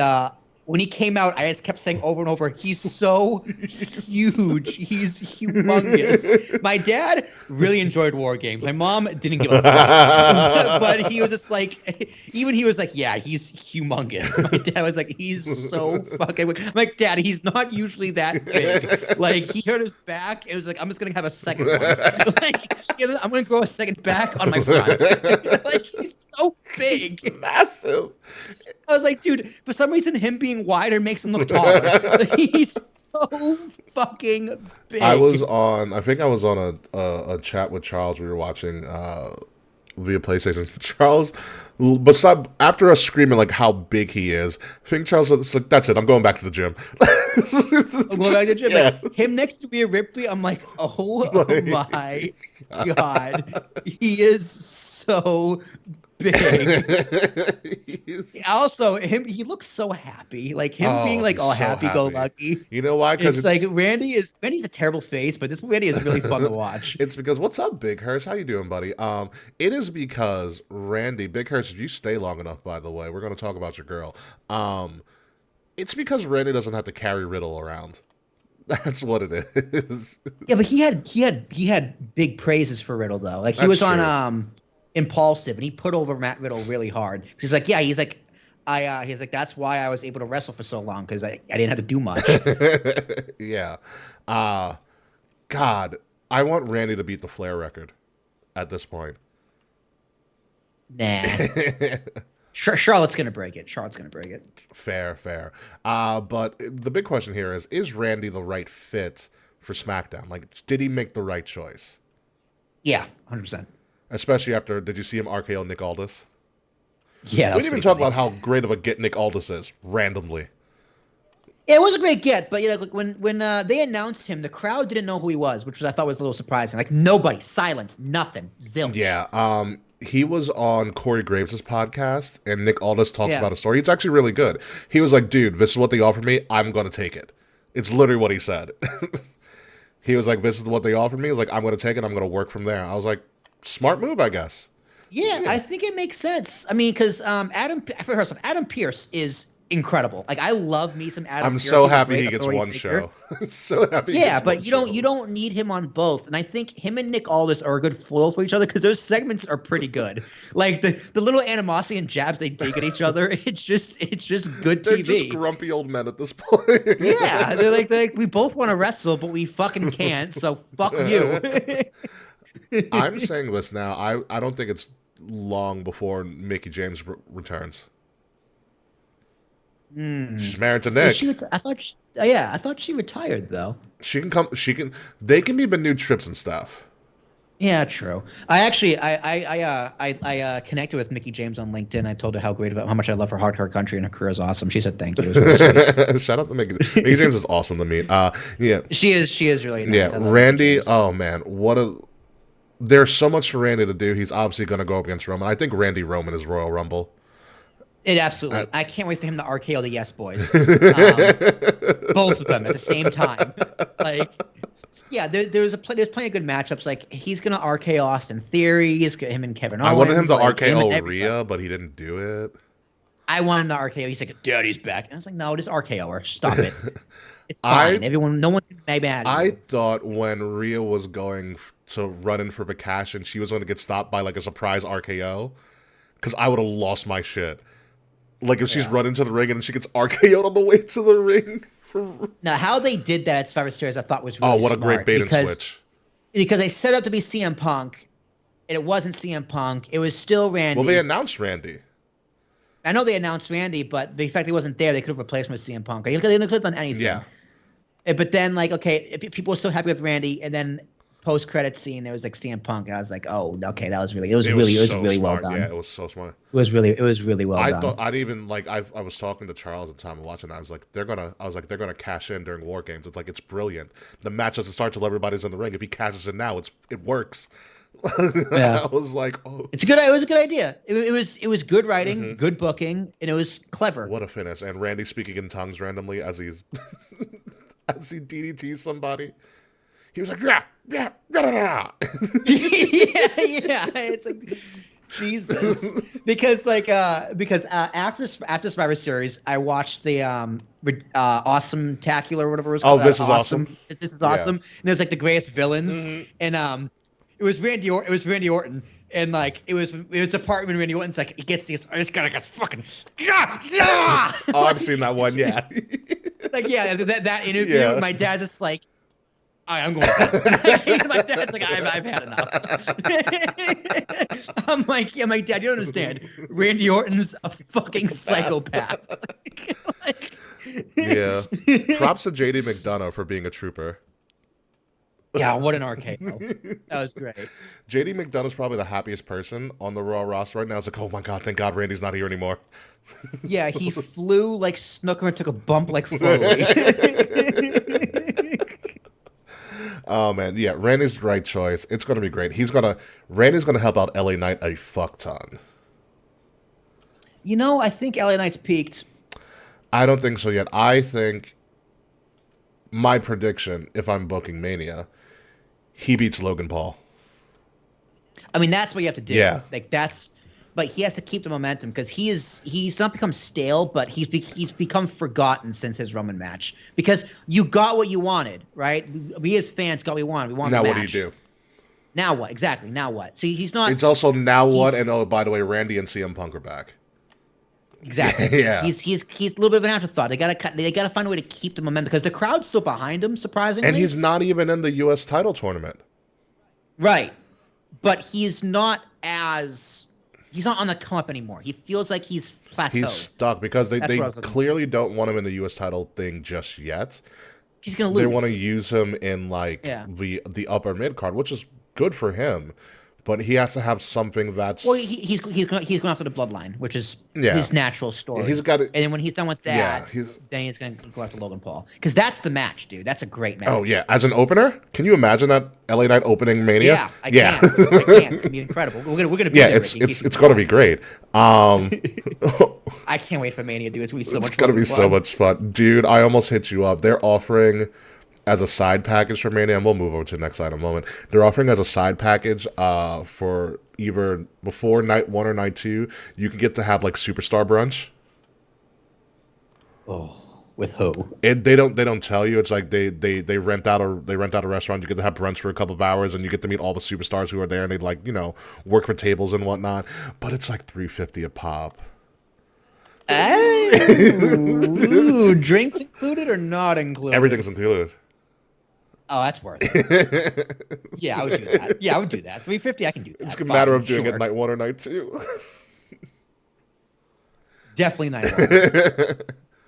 when he came out, I just kept saying over and over, he's so huge. He's humongous. My dad really enjoyed War Games. My mom didn't give a fuck. But he was just like, even he was like, yeah, he's humongous. My dad was like, he's so fucking big. I'm like, Dad, he's not usually that big. Like, he hurt his back. It was like, I'm just going to have a second one. Like, I'm going to grow a second back on my front. Like, he's so big. He's massive. I was like, dude, for some reason, him being wider makes him look taller. He's so fucking big. I think I was on a chat with Charles. We were watching via PlayStation. Charles, after us screaming like how big he is, I think Charles was like, that's it, I'm going back to the gym. I'm going back to the gym. Yeah. Like, him next to Rhea Ripley, I'm like, oh my God. He is so big. Also, he looks so happy. Like him being like all so happy-go-lucky. You know why? Because it's like Randy's a terrible face, but this Randy is really fun to watch. It's because what's up, Big Hurst? How you doing, buddy? It is because Randy, Big Hurst, if you stay long enough, by the way, we're going to talk about your girl. It's because Randy doesn't have to carry Riddle around. That's what it is. Yeah, but he had big praises for Riddle though. Like he was true. On Impulsive, and he put over Matt Riddle really hard. He's like, yeah, he's like, that's why I was able to wrestle for so long, because I didn't have to do much. Yeah. God, I want Randy to beat the Flair record at this point. Nah. Charlotte's gonna break it. Fair. But the big question here is Randy the right fit for SmackDown? Like, did he make the right choice? Yeah, 100%. Especially after, did you see him RKO Nick Aldis? Yeah, we didn't even talk about how great of a get Nick Aldis is, randomly. Yeah, it was a great get, but like when they announced him, the crowd didn't know who he was, which I thought was a little surprising. Like nobody, silence, nothing, zilch. Yeah, he was on Corey Graves' podcast, and Nick Aldis talks about a story. It's actually really good. He was like, dude, this is what they offered me. I'm going to take it. It's literally what he said. He was like, this is what they offered me. He was like, I'm going to take it. I'm going to work from there. I was like, smart move, I guess. Yeah, I think it makes sense. I mean, because Adam Pearce is incredible. Like I love me some Adam I'm Pearce. so He's a happy great he gets authority one figure. show. I'm so happy. He Yeah, gets but one you don't show. you don't need him on both. And I think him and Nick Aldis are a good foil for each other because those segments are pretty good. Like the little animosity and jabs they dig at each other, it's just good They're TV. just grumpy old men at this point. Yeah, they're like we both want to wrestle, but we fucking can't. So fuck you. I'm saying this now. I don't think it's long before Mickie James returns. She's married to Nick. I thought she retired though. She can come. She can. They can be the new trips and stuff. Yeah, true. I actually I connected with Mickie James on LinkedIn. I told her how much I love her hardcore country and her career is awesome. She said thank you. It was really sweet. Shout out to Mickie. Mickie James is awesome to meet. Yeah. She is really nice. Yeah, Randy. Oh man, there's so much for Randy to do. He's obviously going to go up against Roman. I think Randy Roman is Royal Rumble. It absolutely. I can't wait for him to RKO the Yes Boys. Both of them at the same time. Like, yeah, there's plenty of good matchups. Like he's gonna RKO Austin Theory. He's got him and Kevin Owens. I wanted him to like, RKO Rhea, but he didn't do it. I wanted him to RKO. He's like, Daddy's back. And I was like, no, just RKO her. Stop it. It's fine. No one's gonna be mad at you. I thought when Rhea was going to run in for the cash and she was going to get stopped by like a surprise RKO, because I would have lost my shit. Like if she's running to the ring and she gets RKO'd on the way to the ring. Now, how they did that at Survivor Series, I thought was really what a great bait and switch. Because they set up to be CM Punk, and it wasn't CM Punk. It was still Randy. Well, they announced Randy. I know they announced Randy, but the fact he wasn't there, they could have replaced him with CM Punk. They could have done anything. Yeah. But then, like, okay, people were so happy with Randy, and then post-credit scene, there was like CM Punk. I was like, oh, okay, it was really well done. Yeah, it was so smart. It was really well done. I thought I'd even like I was talking to Charles at the time and watching. I was like, they're gonna cash in during War Games. It's like it's brilliant. The match doesn't start till everybody's in the ring. If he cashes in now, it works. Yeah. I was like, oh, it was a good idea. It was good writing, good booking, and it was clever. What a finish! And Randy speaking in tongues randomly as he DDTs somebody. He was like, yeah. Yeah. It's like Jesus. Because after Survivor Series, I watched the Awesome Tacular or whatever it was called. Oh, This Is Awesome. This is awesome. And it was like the greatest villains, and it was Randy Orton. And like it was the part when Randy Orton's like he gets this. I just gotta fucking yeah. Oh, I've seen that one. Yeah. Like that interview. Yeah. My dad's just like, all right, I'm going. My dad's like, I've had enough. I'm like, Dad, you don't understand. Randy Orton's a fucking psychopath. Yeah. Props to JD McDonough for being a trooper. Yeah, what an RKO. That was great. JD McDonough's probably the happiest person on the Raw roster right now. It's like, oh my God, thank God Randy's not here anymore. Yeah, he flew like Snooker and took a bump like Foley. Oh man, yeah, Randy's the right choice. It's gonna be great. Randy's gonna help out LA Knight a fuck ton. I think LA Knight's peaked. I don't think so yet. I think my prediction, if I'm booking Mania, he beats Logan Paul. I mean, that's what you have to do. Yeah. But he has to keep the momentum because he's not become stale, but he's become forgotten since his Roman match. Because you got what you wanted, right? We as fans got what we wanted. We wanted Now the what do match. you do? Now what? Exactly. Now what? So he's not. It's also now what, and oh, by the way, Randy and CM Punk are back. Exactly. Yeah. He's a little bit of an afterthought. They gotta find a way to keep the momentum because the crowd's still behind him, surprisingly. And he's not even in the U.S. title tournament. Right. But he's not on the come up anymore. He feels like he's plateaued. He's stuck because they That's clearly don't want him in the U.S. title thing just yet. He's gonna lose. They want to use him in the upper mid card, which is good for him. But he has to have something that's he's going after the bloodline, which is Yeah. his natural story. He's got and then when he's done with that, Yeah, then he's going to go after Logan Paul because that's the match, dude. That's a great match. Oh yeah, as an opener, can you imagine that LA Knight opening Mania? Yeah, I can. I can. It's gonna be incredible. We're gonna be Yeah, there, it's Ricky. gonna be great. I can't wait for Mania, dude. It's gonna be so much. It's gonna be so much fun, dude. I almost hit you up. They're offering as a side package for Mania, and we'll move over to the next item in a moment. They're offering as a side package for either before night 1 or night 2, you could get to have like superstar brunch. Oh, with who? They don't tell you. It's like they rent out a restaurant. You get to have brunch for a couple of hours, and you get to meet all the superstars who are there, and they like work for tables and whatnot. But it's like $350 a pop. Ooh, drinks included or not included? Everything's included. Oh, that's worth it. Yeah, I would do that. Yeah, I would do that. $350, I can do that. It's a matter of doing it night 1 or night 2. Definitely night 1.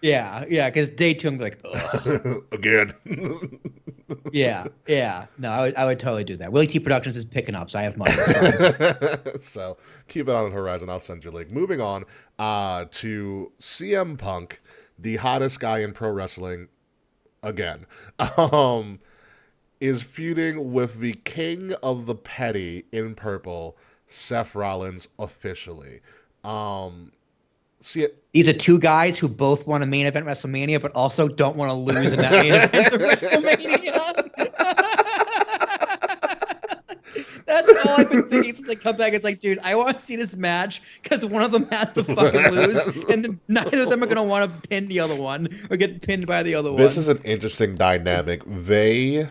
Yeah, because day 2 I'm gonna be like, ugh. Again. Yeah. No, I would totally do that. Willy T Productions is picking up, so I have money. So keep it on the horizon. I'll send you a link. Moving on to CM Punk, the hottest guy in pro wrestling, again, is feuding with the king of the petty in purple, Seth Rollins, officially. These are two guys who both want to main event WrestleMania, but also don't want to lose in that main event of WrestleMania. That's all I've been thinking since I come back. It's like, dude, I want to see this match because one of them has to fucking lose, and then neither of them are going to want to pin the other one or get pinned by the other one. This is an interesting dynamic. They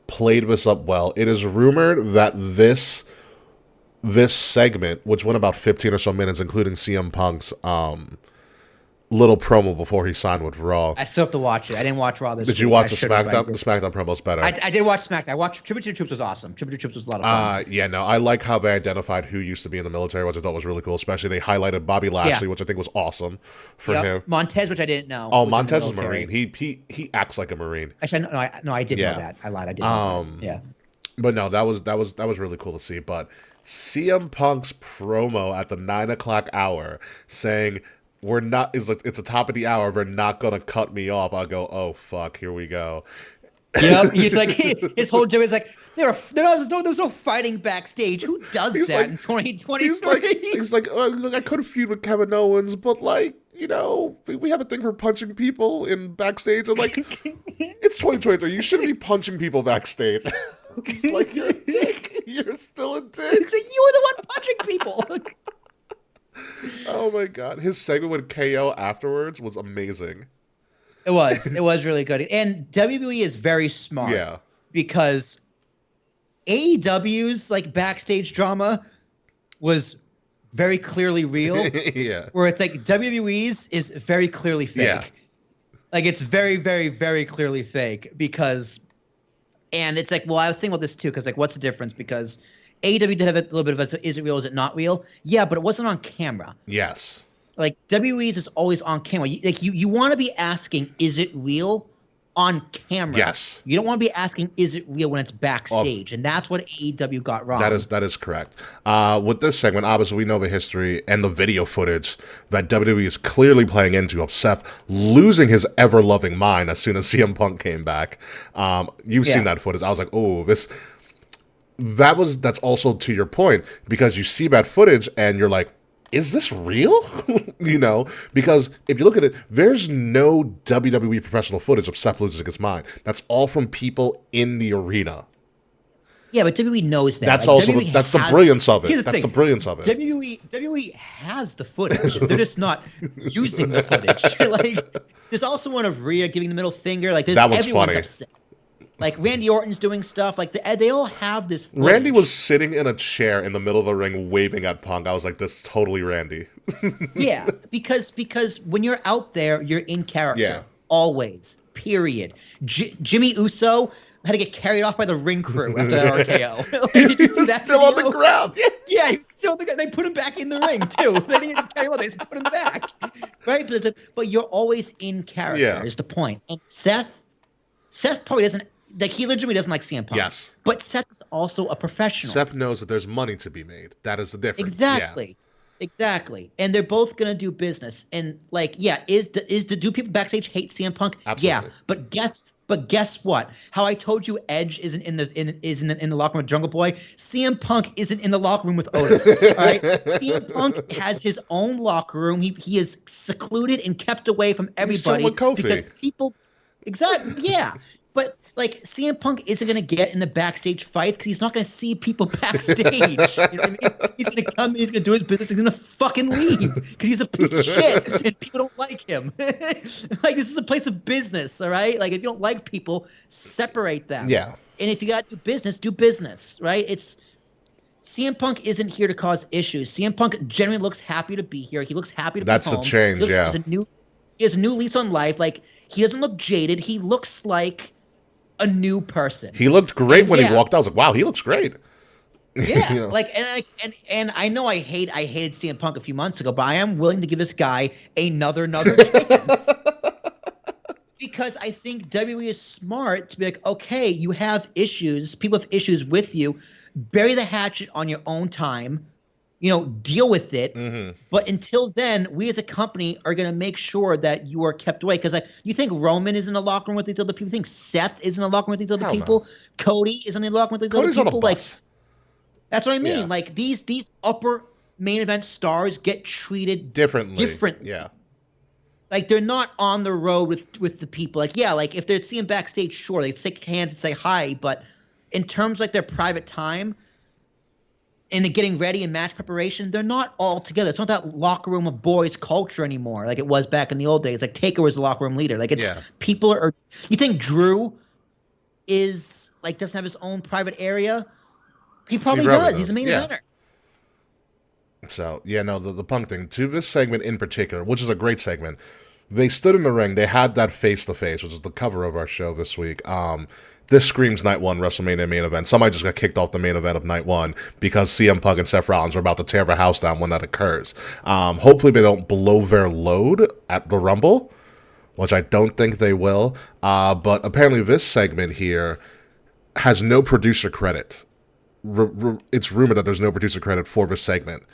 played this up well. It is rumored that this segment, which went about 15 or so minutes, including CM Punk's little promo before he signed with Raw. I still have to watch it. I didn't watch Raw this week. Did you watch the SmackDown? The SmackDown promo's better. I did watch SmackDown. I watched Tribute to the Troops was awesome. Tribute to the Troops was a lot of fun. Yeah, no, I like how they identified who used to be in the military, which I thought was really cool. Especially they highlighted Bobby Lashley, which I think was awesome for him. Montez, which I didn't know. Oh, Montez is a Marine. He acts like a Marine. Actually, no, I did know that. I lied. I did know that. Yeah. But no, that was really cool to see. But CM Punk's promo at the 9 o'clock hour saying, it's the top of the hour, they're not gonna cut me off. I'll go, oh fuck, here we go. Yep, he's like his whole joke is like there was no fighting backstage. Who does that in 2023? He's like, oh, look, I could have feud with Kevin Owens, but like, we have a thing for punching people in backstage, and like, it's 2023. You shouldn't be punching people backstage. It's like, you're a dick. You're still a dick. It's like, you were the one punching people. Oh my god, his segment with KO afterwards was amazing. It was really good, and WWE is very smart. Yeah, because AEW's like backstage drama was very clearly real. Yeah, where it's like WWE's is very clearly fake. Yeah. Like it's very, very, very clearly fake and it's like, well, I was thinking about this too, because like, what's the difference? Because AEW did have a little bit of a, is it real, is it not real? Yeah, but it wasn't on camera. Yes. Like WWE's is always on camera. You want to be asking, is it real on camera? Yes. You don't want to be asking, is it real when it's backstage? And that's what AEW got wrong. That is correct. With this segment, obviously we know the history and the video footage that WWE is clearly playing into of Seth losing his ever-loving mind as soon as CM Punk came back. You've seen that footage. I was like, oh, that's also to your point, because you see that footage and you're like, is this real? Because if you look at it, there's no WWE professional footage of Seth losing his mind. That's all from people in the arena. Yeah, but WWE knows that. That's like, also that's the brilliance of it. That's the brilliance of it. WWE has the footage. They're just not using the footage. Like, there's also one of Rhea giving the middle finger. Like, that was everyone's funny. Upset. Like, Randy Orton's doing stuff. Like, they all have this footage. Randy was sitting in a chair in the middle of the ring waving at Punk. I was like, this is totally Randy. Yeah, because when you're out there, you're in character. Yeah. Always. Period. Jimmy Uso had to get carried off by the ring crew after that RKO. Like, did you see that still video? on the ground. Yeah, he's still the guy. They put him back in the ring too. They didn't carry him off. They just put him back. Right? But you're always in character. Is the point. And Seth probably doesn't. Like, he legitimately doesn't like CM Punk. Yes. But Seth is also a professional. Seth knows that there's money to be made. That is the difference. Exactly. Yeah. Exactly. And they're both going to do business. And like, yeah, do people backstage hate CM Punk? Absolutely. Yeah. But guess what? How I told you Edge isn't in the locker room with Jungle Boy, CM Punk isn't in the locker room with Otis. All right? CM Punk has his own locker room. He is secluded and kept away from everybody with Kofi. because people. Exactly. Yeah. But like CM Punk isn't gonna get in the backstage fights because he's not gonna see people backstage. You know what I mean? He's gonna come in, he's gonna do his business, he's gonna fucking leave because he's a piece of shit and people don't like him. Like this is a place of business, all right? Like if you don't like people, separate them. Yeah. And if you got to do business, right? It's CM Punk isn't here to cause issues. CM Punk generally looks happy to be here. He looks happy to be home. That's a change, He yeah. He has a new lease on life. Like he doesn't look jaded. He looks like a new person. He looked great when he walked out. I was like, wow, he looks great. Yeah, You know? like and I know I hated CM Punk a few months ago, but I am willing to give this guy another chance. Because I think WWE is smart to be like, okay, you have issues, people have issues with you, bury the hatchet on your own time, deal with it. Mm-hmm. But until then, we as a company are going to make sure that you are kept away. Because you think Roman is in the locker room with these other people? You think Seth is in the locker room with these other people? No. Cody is in the locker room with these Cody's other people? On a bus. Like, that's what I mean. Yeah. Like these upper main event stars get treated differently. Yeah. Like they're not on the road with the people. Like, yeah, like if they're seeing backstage, sure, they shake hands and say hi. But in terms of like their private time and the getting ready and match preparation, they're not all together. It's not that locker room of boys culture anymore like it was back in the old days. Like Taker was the locker room leader. Like it's people are. You think Drew is like doesn't have his own private area? He probably does. He's a main eventer. So, yeah, no, the Punk thing, to this segment in particular, which is a great segment, they stood in the ring, they had that face-to-face, which is the cover of our show this week. This screams Night 1 WrestleMania main event. Somebody just got kicked off the main event of Night 1 because CM Punk and Seth Rollins are about to tear the house down when that occurs. Hopefully they don't blow their load at the Rumble, which I don't think they will. But apparently this segment here has no producer credit. It's rumored that there's no producer credit for this segment.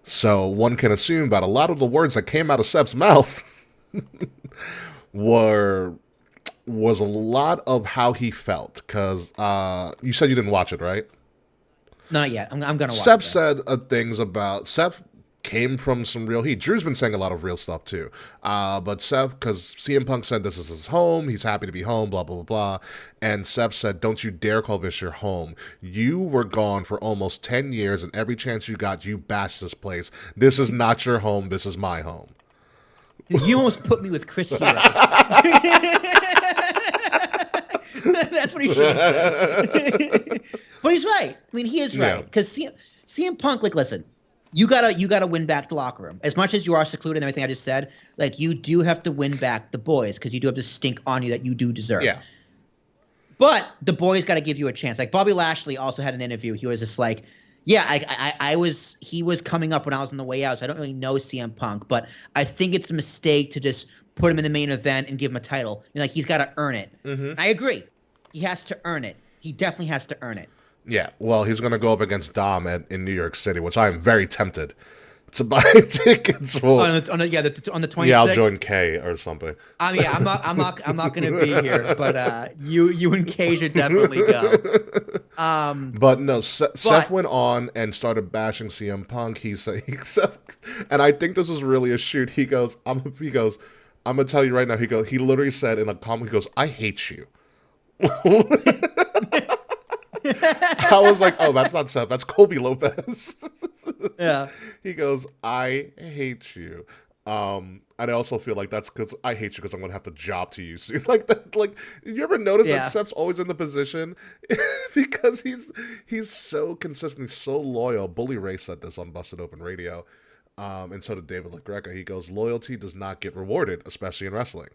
So one can assume that a lot of the words that came out of Seth's mouth was a lot of how he felt. Because you said you didn't watch it, right? Not yet. I'm going to watch it. Seth said things about... Seth came from some real heat. Drew's been saying a lot of real stuff too. But Seth, because CM Punk said this is his home, he's happy to be home, blah, blah, blah, blah. And Seth said, don't you dare call this your home. You were gone for almost 10 years, and every chance you got, you bashed this place. This is not your home. This is my home. You almost put me with Chris Hero. That's what he should have said. But he's right. I mean, he is right. Because CM Punk, like, listen, you gotta win back the locker room. As much as you are secluded and everything I just said, like you do have to win back the boys because you do have this stink on you that you do deserve. Yeah. But the boys got to give you a chance. Like Bobby Lashley also had an interview. He was just like, yeah, he was coming up when I was on the way out, so I don't really know CM Punk, but I think it's a mistake to just put him in the main event and give him a title. Like he's got to earn it. Mm-hmm. I agree. He has to earn it. He definitely has to earn it. Yeah, well, he's going to go up against Dom in New York City, which I am very tempted to buy tickets for. On the 26th. Yeah, I'll join Kay or something. Yeah, I'm not going to be here, but you and Kay should definitely go. But no, Seth went on and started bashing CM Punk. He said, and I think this was really a shoot. He goes, I'm gonna tell you right now. He literally said in a comment, he goes, I hate you. I was like, oh, that's not Seth. That's Colby Lopez. Yeah. He goes, I hate you. And I also feel like that's because I hate you because I'm going to have to job to you soon. Like that. Like, you ever notice that Seth's always in the position because he's so consistent, he's so loyal. Bully Ray said this on Busted Open Radio, and so did David LaGreca. He goes, loyalty does not get rewarded, especially in wrestling.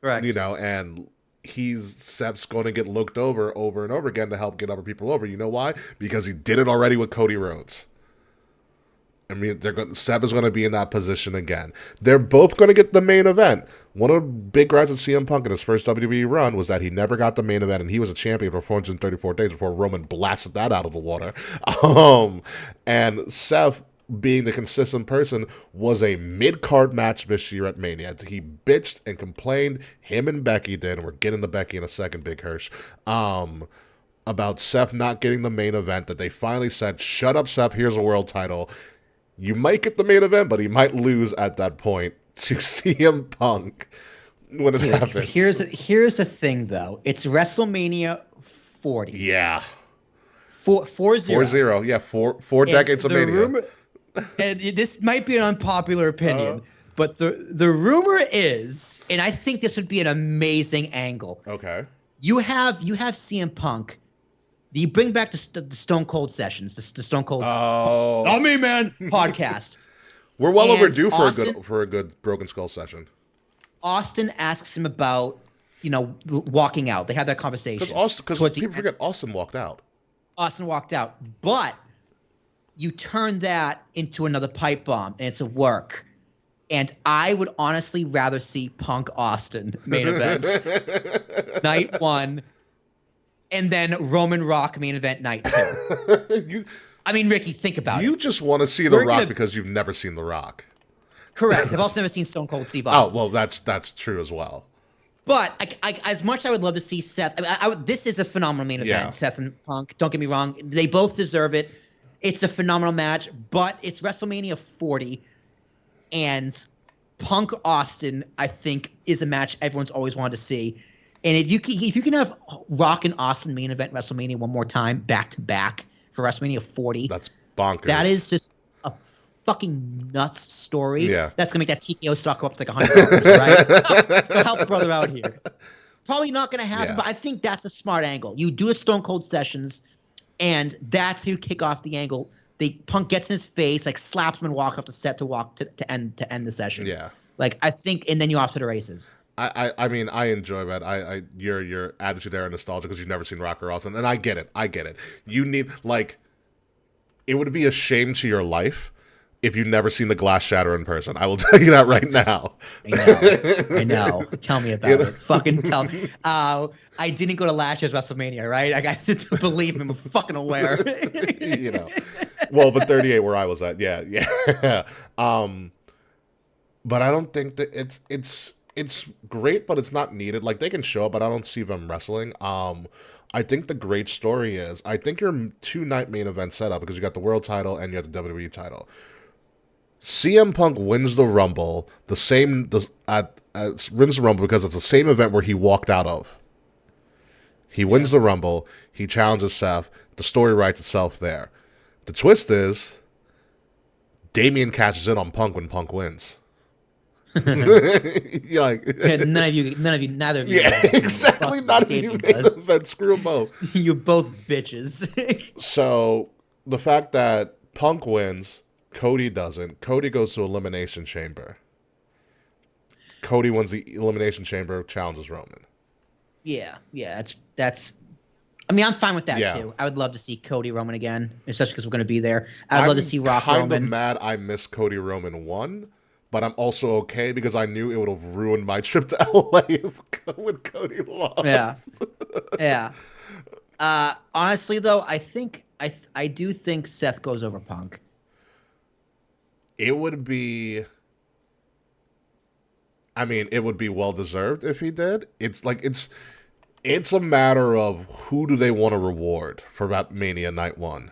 Right. And Seth's going to get looked over and over again to help get other people over. You know why? Because he did it already with Cody Rhodes. I mean, Seth is going to be in that position again. They're both going to get the main event. One of the big gripes with CM Punk in his first WWE run was that he never got the main event, and he was a champion for 434 days before Roman blasted that out of the water. And Seth, being the consistent person, was a mid-card match this year at Mania. He bitched and complained, him and Becky did, and we're getting to Becky in a second, Big Hirsch, about Seth not getting the main event, that they finally said, shut up, Seth, here's a world title. You might get the main event, but he might lose at that point to CM Punk. when it Dude, happens. here's the thing though. It's WrestleMania 40. Yeah. 4-0. 4-0. Yeah, four decades of Mania. Rumor, and this might be an unpopular opinion, but the rumor is, and I think this would be an amazing angle. Okay. You have CM Punk. You bring back the Stone Cold sessions, the Stone Cold. Oh, Not me, man. Podcast. We're well And overdue Austin- for a good Broken Skull session. Austin asks him about, walking out. They have that conversation. Because people forget Austin walked out. Austin walked out, but you turn that into another pipe bomb, and it's a work. And I would honestly rather see Punk Austin main event night 1, and then Roman Rock main event night 2. I mean, Ricky, think about it. You just want to see The Rock because you've never seen The Rock. Correct. I've also never seen Stone Cold Steve Austin. Oh, well, that's true as well. But as much as I would love to see Seth, this is a phenomenal main event. Yeah. Seth and Punk. Don't get me wrong; they both deserve it. It's a phenomenal match, but it's WrestleMania 40, and Punk Austin, I think, is a match everyone's always wanted to see. And if you can have Rock and Austin main event WrestleMania one more time, back to back for WrestleMania 40, That's bonkers. that is just a fucking nuts story. Yeah. That's gonna make that TKO stock go up to like $100, right? So help a brother out here. Probably not gonna happen, Yeah. but I think that's a smart angle. You do a Stone Cold Sessions, and that's how you kick off the angle. Punk gets in his face, like slaps him and walk off the set to end the session. Yeah. Like I think, and then you off to the races. I mean, I enjoy that. Your attitude there, nostalgia, because you've never seen Rock or Austin, and I get it. You need, like, it would be a shame to your life if you've never seen the Glass Shatter in person. I will tell you that right now. I know. Tell me about it. Fucking tell me. I didn't go to last year's WrestleMania, right? I got to believe me. I'm fucking aware. Well, but 38 where I was at, yeah. But I don't think that it's great, but it's not needed. Like, they can show up, but I don't see them wrestling. I think the great story is, I think your 2-night main event setup, because you got the world title and you have the WWE title. CM Punk wins the Rumble, wins the Rumble because it's the same event where he walked out of. He wins the Rumble, he challenges Seth, the story writes itself there. The twist is, Damian cashes in on Punk when Punk wins. Neither of you. Yeah, exactly. Not of you. But screw them both. You both bitches. So the fact that Punk wins, Cody doesn't. Cody goes to Elimination Chamber. Cody wins the Elimination Chamber, challenges Roman. Yeah. That's. I mean, I'm fine with that Yeah. too. I would love to see Cody Roman again, especially because we're going to be there. I'd love to see Rock I'm Roman. kind of mad I missed Cody Roman 1, but I'm also okay because I knew it would have ruined my trip to LA when Cody lost. Yeah. Honestly, though, I do think Seth goes over Punk. It would be. I mean, it would be well deserved if he did. It's a matter of who do they want to reward for that Mania Night 1.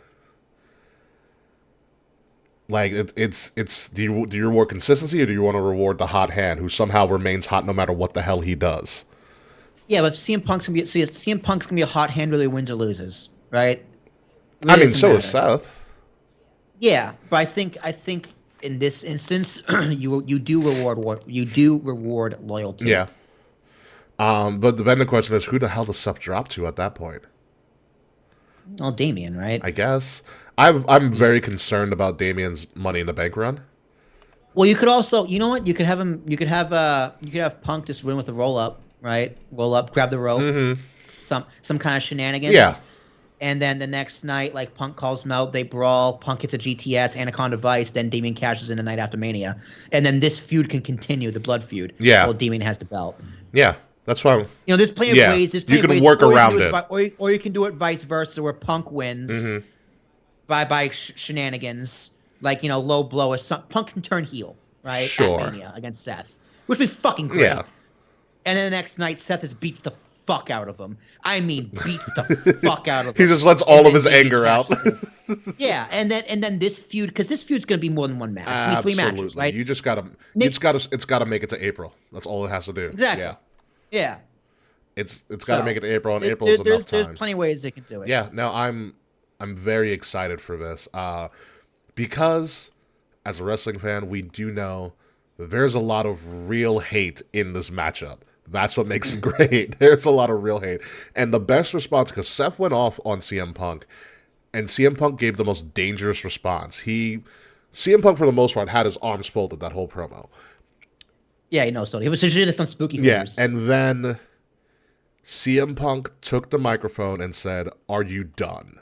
Like, it's do you reward consistency or do you want to reward the hot hand who somehow remains hot no matter what the hell he does? Yeah, but CM Punk's gonna be a hot hand whether he wins or loses, right? Really, I mean, so is Seth. Yeah, but I think in this instance, you do reward loyalty. Yeah. But then the question is, who the hell does Seth drop to at that point? Well, Damian, right? I guess. I'm very concerned about Damian's Money in the Bank run. Well, you could also, you know what? You could have him. You could have Punk just win with a roll up, right? Roll up, grab the rope, some kind of shenanigans. Yeah. And then the next night, like Punk calls him out, they brawl. Punk hits a GTS, Anaconda Vice. Then Damian cashes in the night after Mania, and then this feud can continue, the blood feud. Yeah. While Damian has the belt. Yeah, that's why. There's plenty of ways. You can work around it. Or you can do it vice versa, where Punk wins by shenanigans, like low blow or something. Punk can turn heel, right? Sure. At Mania against Seth, which would be fucking great. Yeah. And then the next night, Seth just beats the fuck out of him. I mean, beats the fuck out of him. He just lets all of his anger out. Yeah, and then this feud, because this feud's going to be more than one match. It's going to be 3 matches, right? It's gotta make it to April. That's all it has to do. Exactly. Yeah. Yeah. It's got to make it to April, and April's enough There's time. plenty of ways they can do it. Yeah, no, I'm very excited for this because as a wrestling fan, we do know that there's a lot of real hate in this matchup. That's what makes it great. There's a lot of real hate, and the best response, because Seth went off on CM Punk, and CM Punk gave the most dangerous response. CM Punk for the most part had his arms folded that whole promo. Yeah, you know, so he was just on spooky fingers. Yeah, and then CM Punk took the microphone and said, "Are you done?"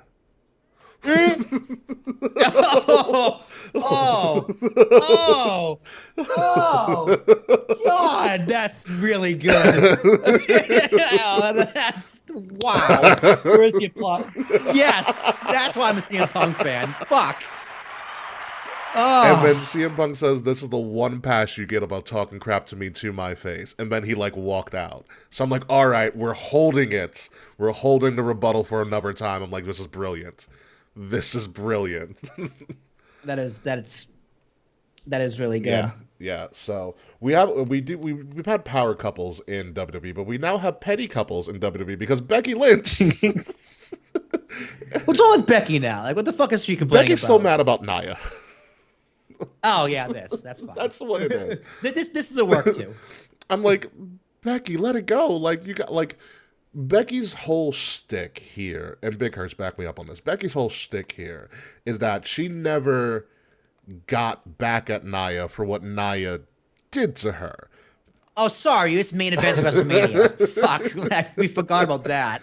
Oh, God, that's really good. That's wow. Where's the applause? Yes, that's why I'm a CM Punk fan. Fuck. And then CM Punk says, "This is the one pass you get about talking crap to me to my face." And then he like walked out. So I'm like, all right, we're holding it. We're holding the rebuttal for another time. I'm like, this is brilliant. This is brilliant. That is really good. Yeah. So we've had power couples in WWE, but we now have petty couples in WWE because Becky Lynch. What's wrong with Becky now? Like, what the fuck is she complaining Becky's about? still mad about Nia. Oh yeah, that's fine. That's what it is. This is a work too. I'm like, Becky, let it go. Like, you got like Becky's whole shtick here, and Big Hurst, back me up on this. Becky's whole shtick here is that she never got back at Nia for what Nia did to her. Oh, sorry, it's main event of WrestleMania. Fuck, we forgot about that.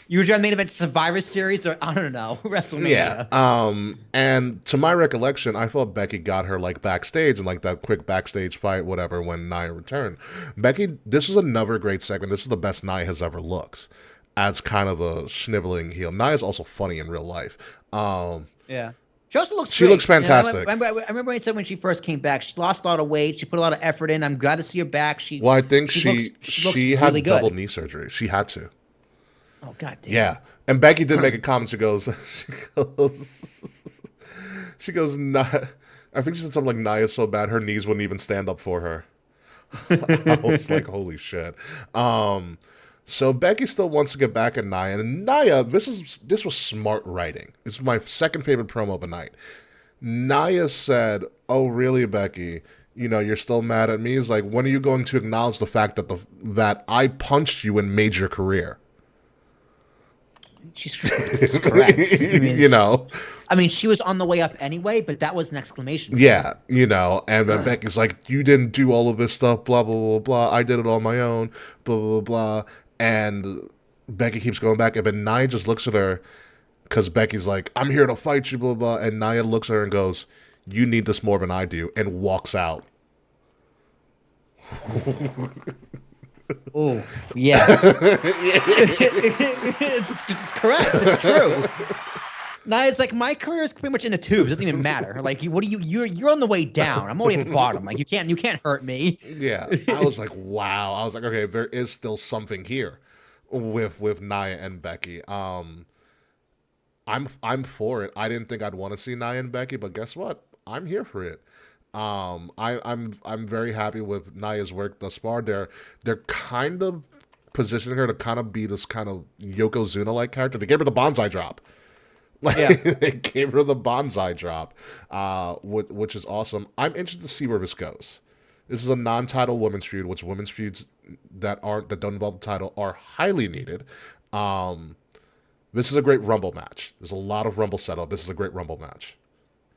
Usually on main event Survivor Series or I don't know WrestleMania. Yeah. And to my recollection, I thought Becky got her like backstage and like that quick backstage fight, whatever, when Nia returned. Becky, this is another great segment. This is the best Nia has ever looked as kind of a sniveling heel. Nia's also funny in real life. Yeah. She also looks She great. looks fantastic. I remember when you said when she first came back, she lost a lot of weight. She put a lot of effort in. I'm glad to see her back. Well, I think she had really good. double knee surgery. She had to. Oh, God damn. Yeah. And Becky did make a comment. She goes, I think she said something like, Nia's so bad, her knees wouldn't even stand up for her. I was like, holy shit. So Becky still wants to get back at Nia. And Nia, this was smart writing. It's my second favorite promo of the night. Nia said, "Oh, really, Becky? You know, you're still mad at me?" It's like, when are you going to acknowledge the fact that I punched you and made your career? She's correct. I mean, You know? I mean, she was on the way up anyway, but that was an exclamation point. Yeah, you know, and then Becky's like, "You didn't do all of this stuff, blah, blah, blah, blah. I did it on my own, blah, blah, blah." And Becky keeps going back, and then Nia just looks at her, because Becky's like, "I'm here to fight you, blah, blah." And Nia looks at her and goes, "You need this more than I do," and walks out. Oh, yeah. It's correct. It's true. Nia's like, my career is pretty much in the tubes. It doesn't even matter. Like, you're on the way down. I'm already at the bottom. Like, you can't hurt me. Yeah, I was like, wow. I was like, okay, there is still something here with Nia and Becky. I'm for it. I didn't think I'd want to see Nia and Becky, but guess what? I'm here for it. I'm very happy with Nia's work thus far. They're kind of positioning her to kind of be this kind of Yokozuna like character. They gave her the bonsai drop. Like, Yeah. They gave her the bonsai drop, which is awesome. I'm interested to see where this goes. This is a non-title women's feud, which women's feuds that don't involve the title are highly needed. This is a great Rumble match. There's a lot of Rumble setup. This is a great Rumble match.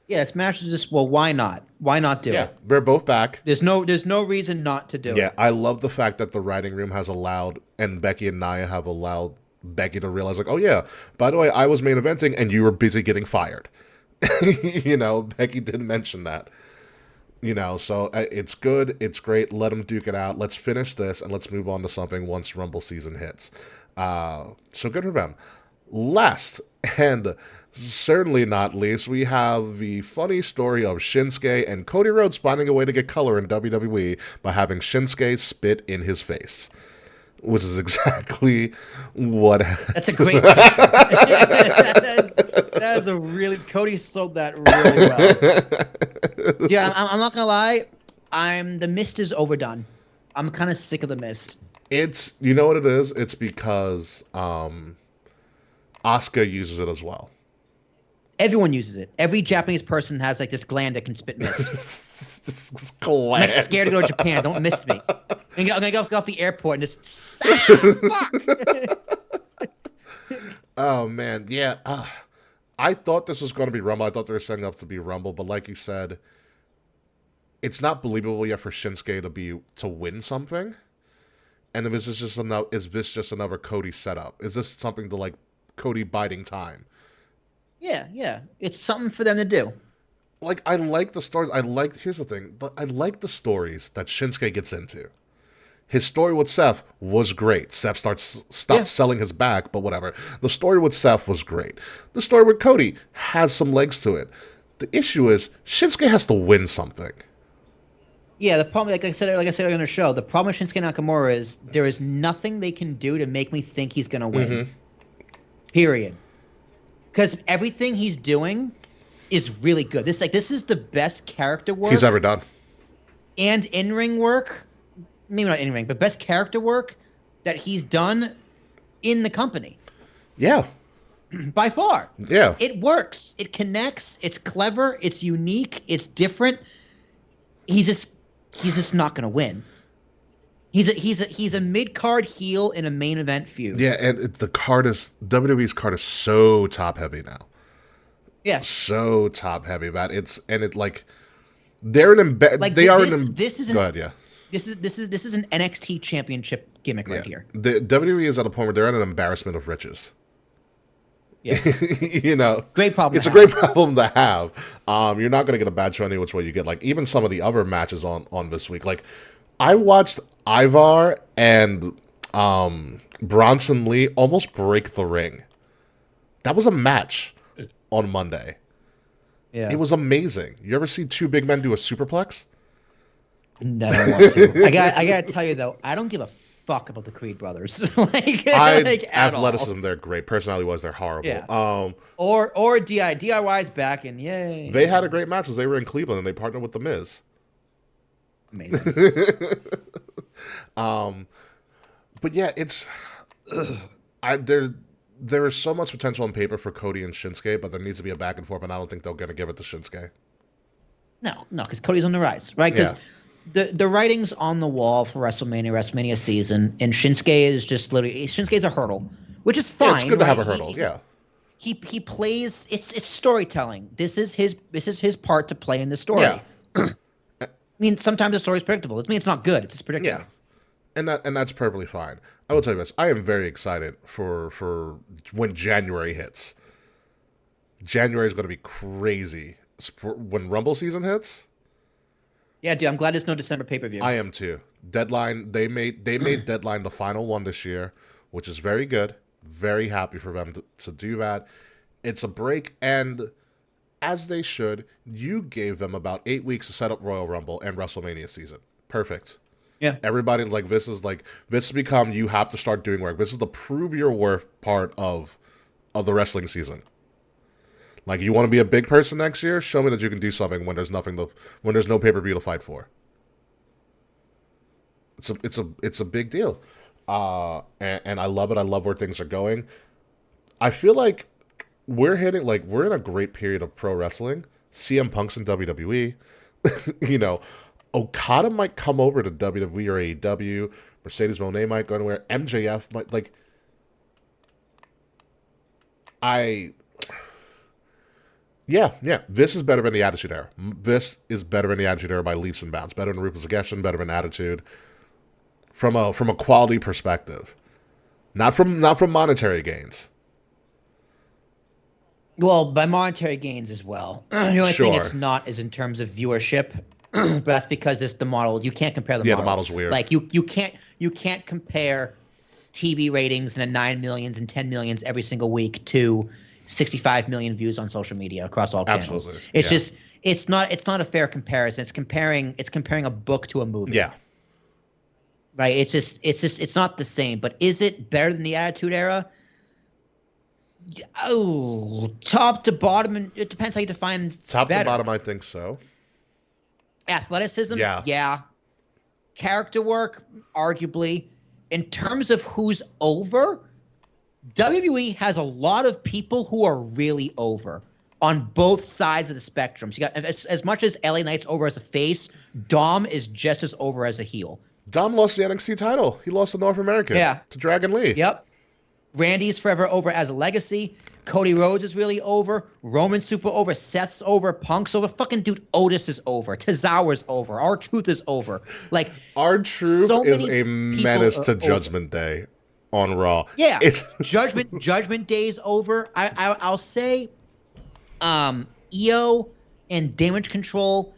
Yeah, Smash is just, well, why not? Why not do it? They're both back. There's no reason not to do it. Yeah, I love the fact that the writing room has allowed, and Becky and Nia have allowed Becky to realize, like, oh yeah, by the way, I was main eventing and you were busy getting fired. You know, Becky didn't mention that. You know, so it's good. It's great. Let them duke it out. Let's finish this and let's move on to something once Rumble season hits. So good for them. Last and certainly not least, we have the funny story of Shinsuke and Cody Rhodes finding a way to get color in WWE by having Shinsuke spit in his face, which is exactly what. That's a great. that That is a really Cody sold that really well. Yeah, I'm not gonna lie. The Mist is overdone. I'm kind of sick of the Mist. It's, you know what it is? It's because Asuka uses it as well. Everyone uses it. Every Japanese person has like this gland that can spit mist. This I'm like gland. scared to go to Japan. Don't mist me. I'm gonna go off the airport and just fuck. Oh man, yeah. I thought this was going to be Rumble. I thought they were setting up to be Rumble, but like you said, it's not believable yet for Shinsuke to win something. And if this is just another Cody setup? Is this something to like Cody biding time? Yeah. It's something for them to do. Like, I like the stories. Here's the thing. I like the stories that Shinsuke gets into. His story with Seth was great. Seth stopped selling his back, but whatever. The story with Seth was great. The story with Cody has some legs to it. The issue is Shinsuke has to win something. Yeah, the problem, like I said on the show, the problem with Shinsuke Nakamura is there is nothing they can do to make me think he's going to win. Mm-hmm. Period. Because everything he's doing is really good. This is the best character work he's ever done, and in-ring work. Maybe not in-ring, but best character work that he's done in the company. Yeah. By far. Yeah. It works. It connects. It's clever. It's unique. It's different. He's just not going to win. He's a mid-card heel in a main event feud. Yeah, and WWE's card is so top-heavy now. Yeah. So top-heavy, man. They're an Go ahead, yeah. This is an NXT championship gimmick right here. The WWE is at a point where they're at an embarrassment of riches. Yeah. Great problem. It's a great problem to have. You're not going to get a bad show any which way you get. Like, even some of the other matches on this week. Like, I watched Ivar and Bronson Lee almost break the ring. That was a match on Monday. Yeah. It was amazing. You ever see two big men do a superplex? No, I don't want to. I gotta tell you though, I don't give a fuck about the Creed brothers. Athleticism, they're great. Personality-wise, they're horrible. Yeah. Or DIY's back and yay. They had a great match as they were in Cleveland and they partnered with The Miz. Amazing. But yeah, there is so much potential on paper for Cody and Shinsuke, but there needs to be a back and forth, and I don't think they're going to give it to Shinsuke. No, because Cody's on the rise, right? Because the writing's on the wall for WrestleMania season, and Shinsuke is just Shinsuke's a hurdle, which is fine. Yeah, it's good to have a hurdle. He plays. It's storytelling. This is his part to play in the story. Yeah. I mean, sometimes the story's predictable. It means it's not good. It's just predictable. Yeah, and that's perfectly fine. I will tell you this: I am very excited for when January hits. January is going to be crazy when Rumble season hits. Yeah, dude, I'm glad there's no December pay-per-view. I am too. Deadline, they made Deadline the final one this year, which is very good. Very happy for them to do that. It's a break, and as they should, you gave them about 8 weeks to set up Royal Rumble and WrestleMania season. Perfect. Yeah. Everybody, this has become, you have to start doing work. This is the prove your worth part of the wrestling season. Like, you want to be a big person next year? Show me that you can do something when there's no pay-per-view to fight for. It's a big deal. And I love it. I love where things are going. I feel like we're in a great period of pro wrestling. CM Punk's in WWE. Okada might come over to WWE or AEW. Mercedes Moné might go anywhere. MJF might, Yeah. This is better than the Attitude Era. This is better than the Attitude Era by leaps and bounds. Better than Ruthless Aggression, better than Attitude. From a quality perspective. Not from monetary gains. Well, by monetary gains as well. The only thing it's not is in terms of viewership. But that's because it's the model. You can't compare the model. Yeah, the model's weird. Like you can't compare TV ratings and 9 millions and 10 millions every single week to 65 million views on social media across all channels. Absolutely. It's just it's not a fair comparison. It's comparing a book to a movie. Yeah. Right. It's not the same. But is it better than the Attitude Era? Oh, top to bottom, and it depends how you define Top better. to bottom, I think so. Athleticism, Yeah. yeah. Character work, arguably. In terms of who's over, WWE has a lot of people who are really over on both sides of the spectrum. So you got as much as LA Knight's over as a face, Dom is just as over as a heel. Dom lost the NXT title. He lost the North American to Dragon Lee. Yep. Randy's forever over as a legacy. Cody Rhodes is really over. Roman's super over. Seth's over. Punk's over. Fucking dude, Otis is over. Tozawa's over. R-Truth is over. Like R-Truth so is many a menace to Judgment Day on Raw. Yeah, it's Judgment Day's over. I'll say, EO and Damage Control,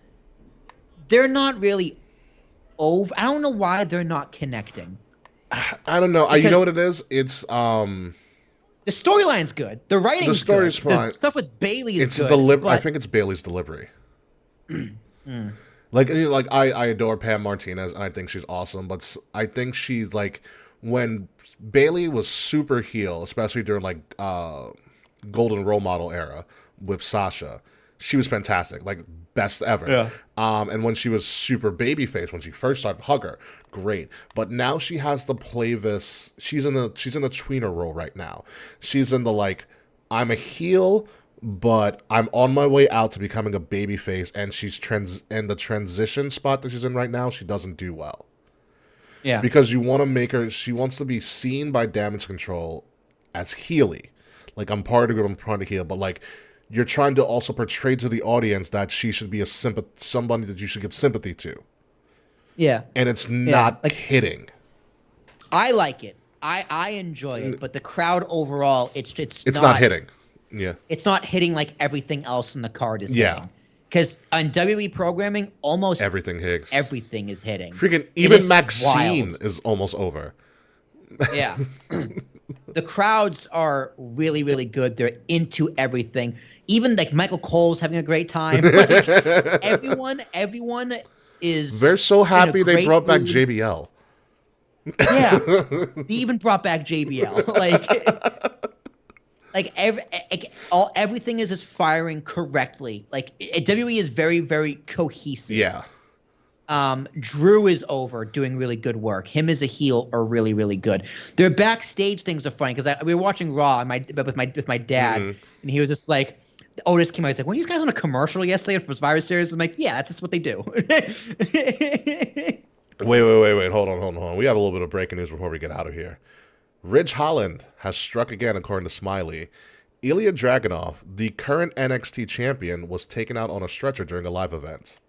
they're not really over. I don't know why they're not connecting. I don't know. You know what it is? It's the storyline's good. The writing's the story's good. fine. The stuff with Bailey is it's good. I think it's Bailey's delivery. Like I adore Pam Martinez and I think she's awesome, but I think she's like when Bailey was super heel, especially during like Golden Role Model era with Sasha, she was fantastic, like best ever. Yeah. And when she was super babyface, when she first started Hugger, great. But now she has to play this. She's in the tweener role right now. She's in the like, I'm a heel, but I'm on my way out to becoming a babyface, and she's in the transition spot that she's in right now. She doesn't do well. Yeah. Because you want to make her. She wants to be seen by Damage Control as heely. Like, I'm part of the group, I'm trying to heal, but like, you're trying to also portray to the audience that she should be somebody that you should give sympathy to. Yeah. And it's not like, hitting. I like it. I enjoy it, but the crowd overall, it's not hitting. Yeah. It's not hitting like everything else on the card is hitting. Because on WWE programming, almost everything hits. Everything is hitting. Freaking even Maxine is almost over. Yeah. The crowds are really, really good. They're into everything. Even like Michael Cole's having a great time. Like, everyone is. They're so happy they brought back JBL. Yeah, they even brought back JBL. Everything is just firing correctly. Like WWE is very, very cohesive. Yeah. Drew is over, doing really good work. Him as a heel are really, really good. Their backstage things are funny because we were watching Raw with my dad, and he was just like, Otis came out. He's like, "Were these guys on a commercial yesterday for Survivor Series?" I'm like, "Yeah, that's just what they do." Wait. Hold on. We have a little bit of breaking news before we get out of here. Ridge Holland has struck again, according to Smiley. Ilya Dragunov, the current NXT champion, was taken out on a stretcher during a live event.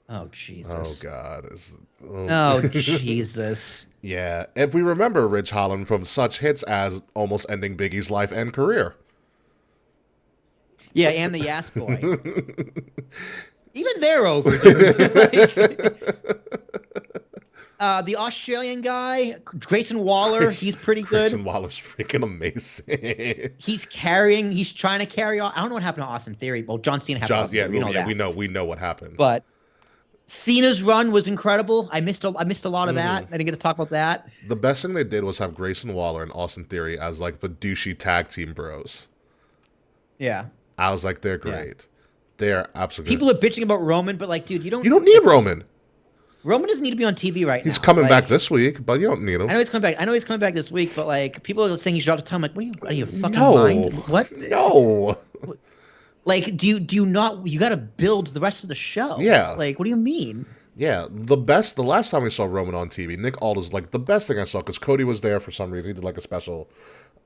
Oh, Jesus. Oh, God. Oh, Jesus. Yeah. If we remember Ridge Holland from such hits as almost ending Big E's life and career. Yeah, and the Yas Boy. Even they're over, dude. The Australian guy, Grayson Waller, he's pretty good. Grayson Waller's freaking amazing. He's trying to carry on. I don't know what happened to Austin Theory. Well, John Cena happened to Austin Theory. We know what happened. But Cena's run was incredible. I missed a lot of that. I didn't get to talk about that. The best thing they did was have Grayson Waller and Austin Theory as like the douchey tag team bros. Yeah. I was like, they're great. Yeah. They are absolutely People are bitching about Roman, but like, dude, you don't need Roman. Roman doesn't need to be on TV right now. He's coming back this week, but you don't need him. I know he's coming back this week, but like people are saying he's dropped a time. Like, what are you fucking mind? What? No. Like, do you not? You got to build the rest of the show. Yeah. Like, what do you mean? Yeah, the last time we saw Roman on TV, Nick Aldis like the best thing I saw because Cody was there for some reason. He did like a special,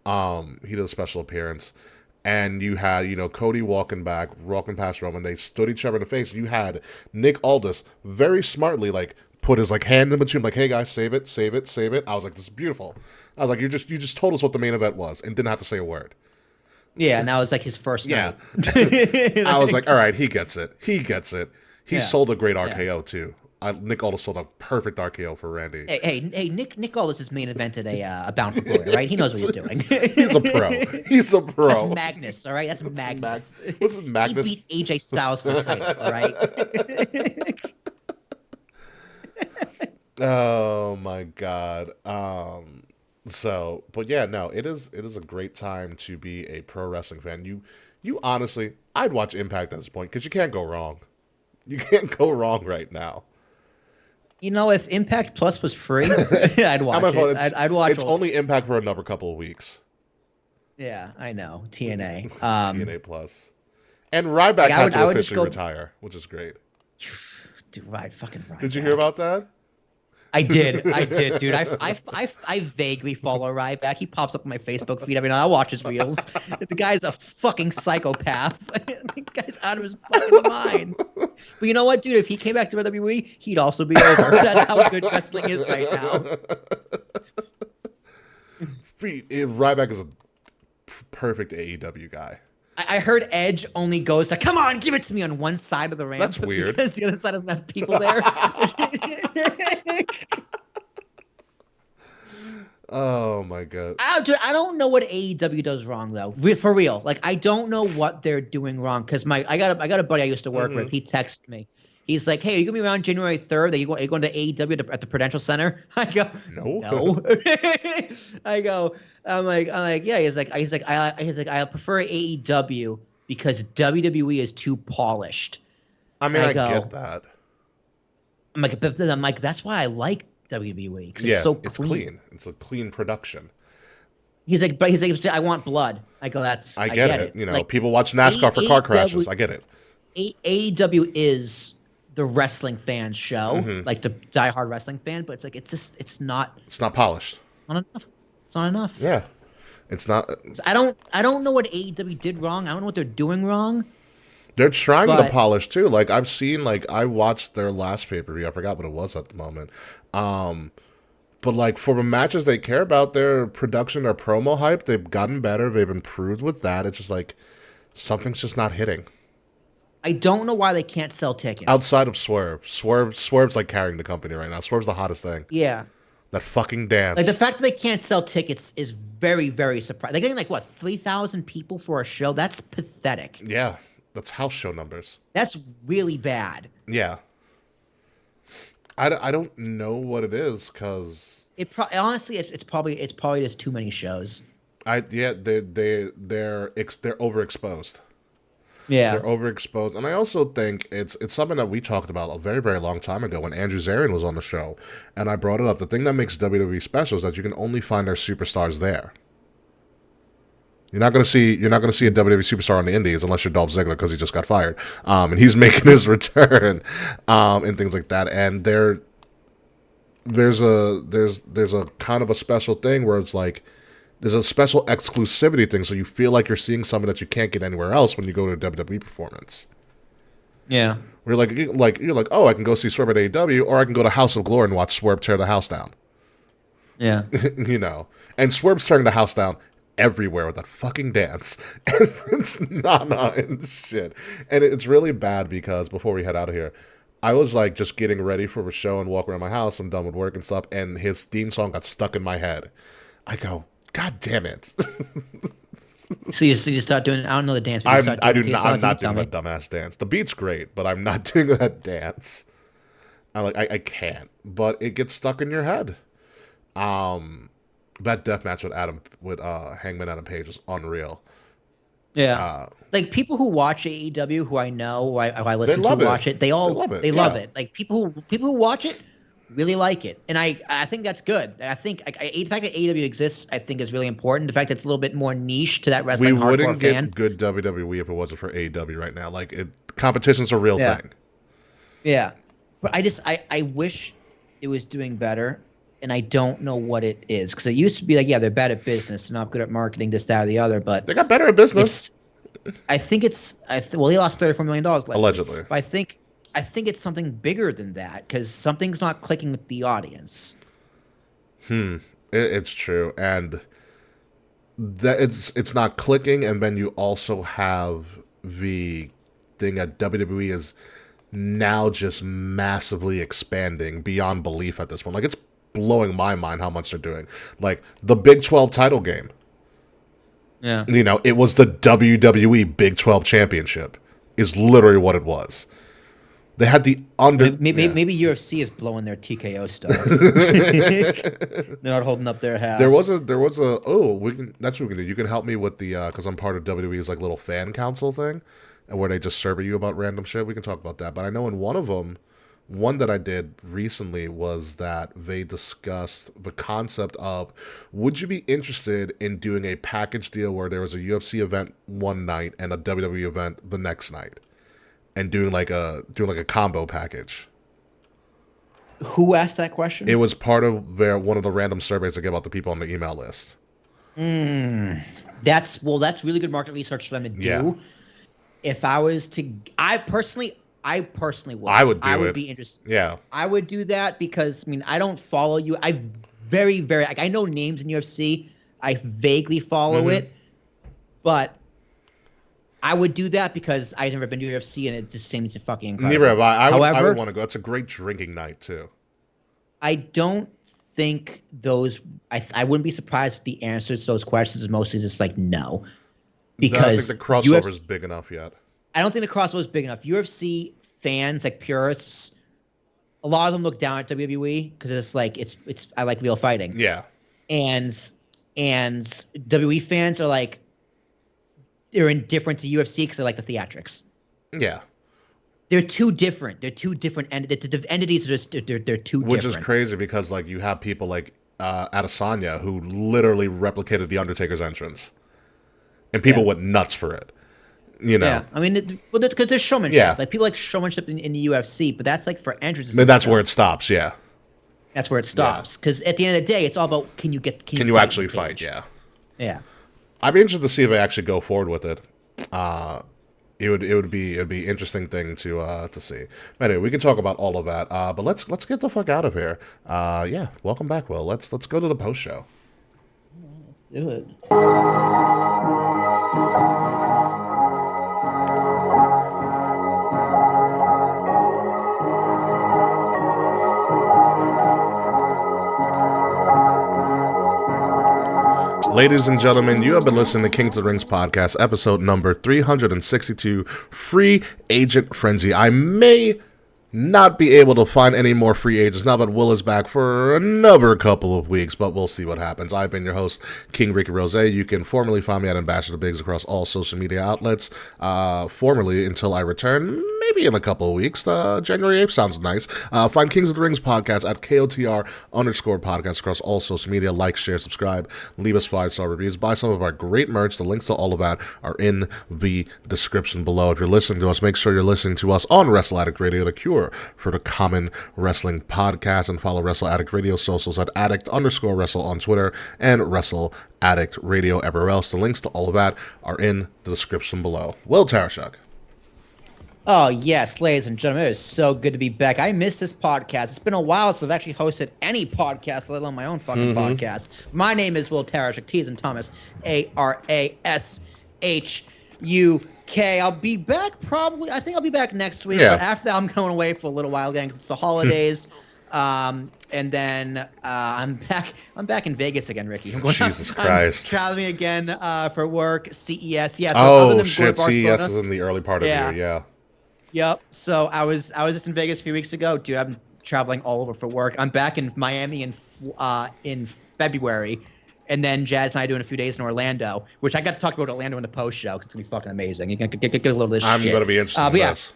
appearance, and you had Cody walking past Roman. They stood each other in the face. You had Nick Aldis very smartly like put his like hand in between, like, "Hey guys, save it." I was like, "This is beautiful." I was like, "You just told us what the main event was and didn't have to say a word." Yeah, and that was like his first night. I was like, all right, he gets it. He sold a great RKO too. Nick Aldis sold a perfect RKO for Randy. Hey, Nick Aldis main invented a Bound for Glory, right? He knows what he's doing. He's a pro. That's Magnus, all right? That's Magnus. What's Magnus? He beat AJ Styles for the title, all right? Oh my God. So, but yeah, no, it is a great time to be a pro wrestling fan. You honestly, I'd watch Impact at this point because you can't go wrong. You can't go wrong right now. You know, if Impact Plus was free, I'd watch My fault. it. I'd watch. It's only Impact for another couple of weeks. Yeah, I know TNA. TNA Plus, and Ryback like, had to I would just officially go, retire, which is great. dude. Fucking Ryback. Did you hear about that? I did, dude. I vaguely follow Ryback. He pops up on my Facebook feed every night. I watch his reels. The guy's a fucking psychopath. The guy's out of his fucking mind. But you know what, dude? If he came back to WWE, he'd also be over. That's how good wrestling is right now. Ryback is a perfect AEW guy. I heard Edge only goes to, come on, give it to me on one side of the ramp. That's weird. Because the other side doesn't have people there. Oh my god. I don't know what AEW does wrong though. For real. Like I don't know what they're doing wrong. Cause I got a buddy I used to work with. He texted me. He's like, hey, are you gonna be around January 3rd? Are you going to AEW at the Prudential Center? I go, no. I'm like, yeah. He's like, I prefer AEW because WWE is too polished. I mean, I get that. I'm like, that's why I like WWE because it's so it's clean. It's a clean production. He's like, I want blood. I go, I get it. You know, like, people watch NASCAR for car crashes. I get it. AEW is the wrestling fan show, like the diehard wrestling fan, but it's like it's not polished. Not enough. It's not enough. Yeah, it's not. I don't know what AEW did wrong. I don't know what they're doing wrong. They're trying to polish too. Like I've seen, I watched their last pay-per-view. I forgot what it was at the moment. But like for the matches they care about, their production, their promo hype, they've gotten better. They've improved with that. It's just like something's just not hitting. I don't know why they can't sell tickets. Outside of Swerve. Swerve's like carrying the company right now. Swerve's the hottest thing. Yeah. That fucking dance. Like the fact that they can't sell tickets is very, very surprising. They're getting like what, 3,000 people for a show? That's pathetic. Yeah. That's house show numbers. That's really bad. Yeah. I don't know what it is because honestly it's probably just too many shows. They're overexposed. Yeah, they're overexposed, and I also think it's something that we talked about a very, very long time ago when Andrew Zarian was on the show, and I brought it up. The thing that makes WWE special is that you can only find their superstars there. You're not gonna see a WWE superstar on the Indies unless you're Dolph Ziggler because he just got fired, and he's making his return, and things like that. And there's a kind of a special thing where it's like there's a special exclusivity thing, so you feel like you're seeing something that you can't get anywhere else when you go to a WWE performance. Yeah, where you're like, oh, I can go see Swerve at AEW, or I can go to House of Glory and watch Swerve tear the house down. Yeah, and Swerve's tearing the house down everywhere with that fucking dance, and it's Nana and shit, and it's really bad because before we head out of here, I was like just getting ready for the show and walk around my house. I'm done with work and stuff, and his theme song got stuck in my head. I go, God damn it! So you start doing? I don't know the dance. But I'm not doing that dumbass dance. The beat's great, but I'm not doing that dance. I can't. But it gets stuck in your head. That death match with Hangman Adam Page was unreal. Yeah, like people who watch AEW, who I know, who I listen to watch it, they love it. Like people who watch it really like it, and I think that's good. I think the fact that AEW exists, I think, is really important. The fact that it's a little bit more niche to that wrestling hardcore fan. We wouldn't get good WWE if it wasn't for AEW right now. Like competition's a real thing. Yeah, but I wish it was doing better. And I don't know what it is because it used to be like, yeah, they're bad at business, not good at marketing, this, that, or the other. But they got better at business. I think well, he lost $34 million allegedly. But I think it's something bigger than that because something's not clicking with the audience. It's true, and that it's not clicking. And then you also have the thing that WWE is now just massively expanding beyond belief at this point. Like it's blowing my mind how much they're doing. Like the Big 12 title game. Yeah. It was the WWE Big 12 championship is literally what it was. They had the under. Maybe UFC is blowing their TKO stuff. They're not holding up their half. There was a. Oh, we can. That's what we can do. You can help me with the because I'm part of WWE's like little fan council thing, and where they just survey you about random shit. We can talk about that. But I know in one of them, one that I did recently was that they discussed the concept of, would you be interested in doing a package deal where there was a UFC event one night and a WWE event the next night, and doing like a combo package. Who asked that question? It was part of one of the random surveys I give out to people on the email list. That's really good market research for them to do. Yeah. If I was to, I personally would. I would be interested. Yeah. I would do that because I don't follow you. I very like I know names in UFC. I vaguely follow it, but I would do that because I've never been to UFC and it just seems fucking incredible. Neither have I. I would want to go. It's a great drinking night too. I don't think those. I wouldn't be surprised if the answers to those questions is mostly just like no, because I don't think the crossover is big enough yet. I don't think the crossover is big enough. UFC fans, like purists, a lot of them look down at WWE because it's like it's I like real fighting. Yeah. And WWE fans are like, they're indifferent to UFC because they like the theatrics. Yeah. They're too different. They're two different the entities are just they're too different. Which is crazy because like you have people like Adesanya who literally replicated the Undertaker's entrance, and people went nuts for it. You know, yeah. I mean, that's because there's showmanship. Yeah. Like people like showmanship in the UFC, but that's like for entrances. But that's where it stops. Yeah, that's where it stops. Because at the end of the day, it's all about can you actually fight? Yeah, yeah. I'd be interested to see if they actually go forward with it. It would be interesting thing to see. But anyway, we can talk about all of that. But let's get the fuck out of here. Yeah, welcome back, Will. Let's go to the post show. Do it. Ladies and gentlemen, you have been listening to Kings of the Rings podcast, episode number 362, Free Agent Frenzy. I may not be able to find any more free agents now that Will is back for another couple of weeks, but we'll see what happens. I've been your host, King Rickie Rose. You can formerly find me at Ambassador Biggs across all social media outlets. Formerly, until I return, maybe in a couple of weeks. January 8th sounds nice. Find Kings of the Rings podcast at KOTR_podcast across all social media. Like, share, subscribe, leave us 5-star reviews, buy some of our great merch. The links to all of that are in the description below. If you're listening to us, make sure you're listening to us on Wrestle Addict Radio, the cure for the common wrestling podcast, and follow Wrestle Addict Radio socials at addict_wrestle on Twitter and Wrestle Addict Radio everywhere else. The links to all of that are in the description below. Will Tarashuk. Oh, yes, ladies and gentlemen, it is so good to be back. I missed this podcast. It's been a while since I've actually hosted any podcast, let alone my own fucking podcast. My name is Will Tarashuk, T as in Thomas, ARASHUK. I'll be back I think I'll be back next week, but after that I'm going away for a little while again because it's the holidays. And then I'm back in Vegas again, Ricky. Jesus Christ. I'm traveling again for work, CES. Yeah. So shit, CES is in the early part of the year, yeah. Yep. So I was just in Vegas a few weeks ago. Dude, I'm traveling all over for work. I'm back in Miami in February. And then Jazz and I doing a few days in Orlando, which I got to talk about Orlando in the post show. It's going to be fucking amazing. You can get a little of this shit. I'm going to be interested in this.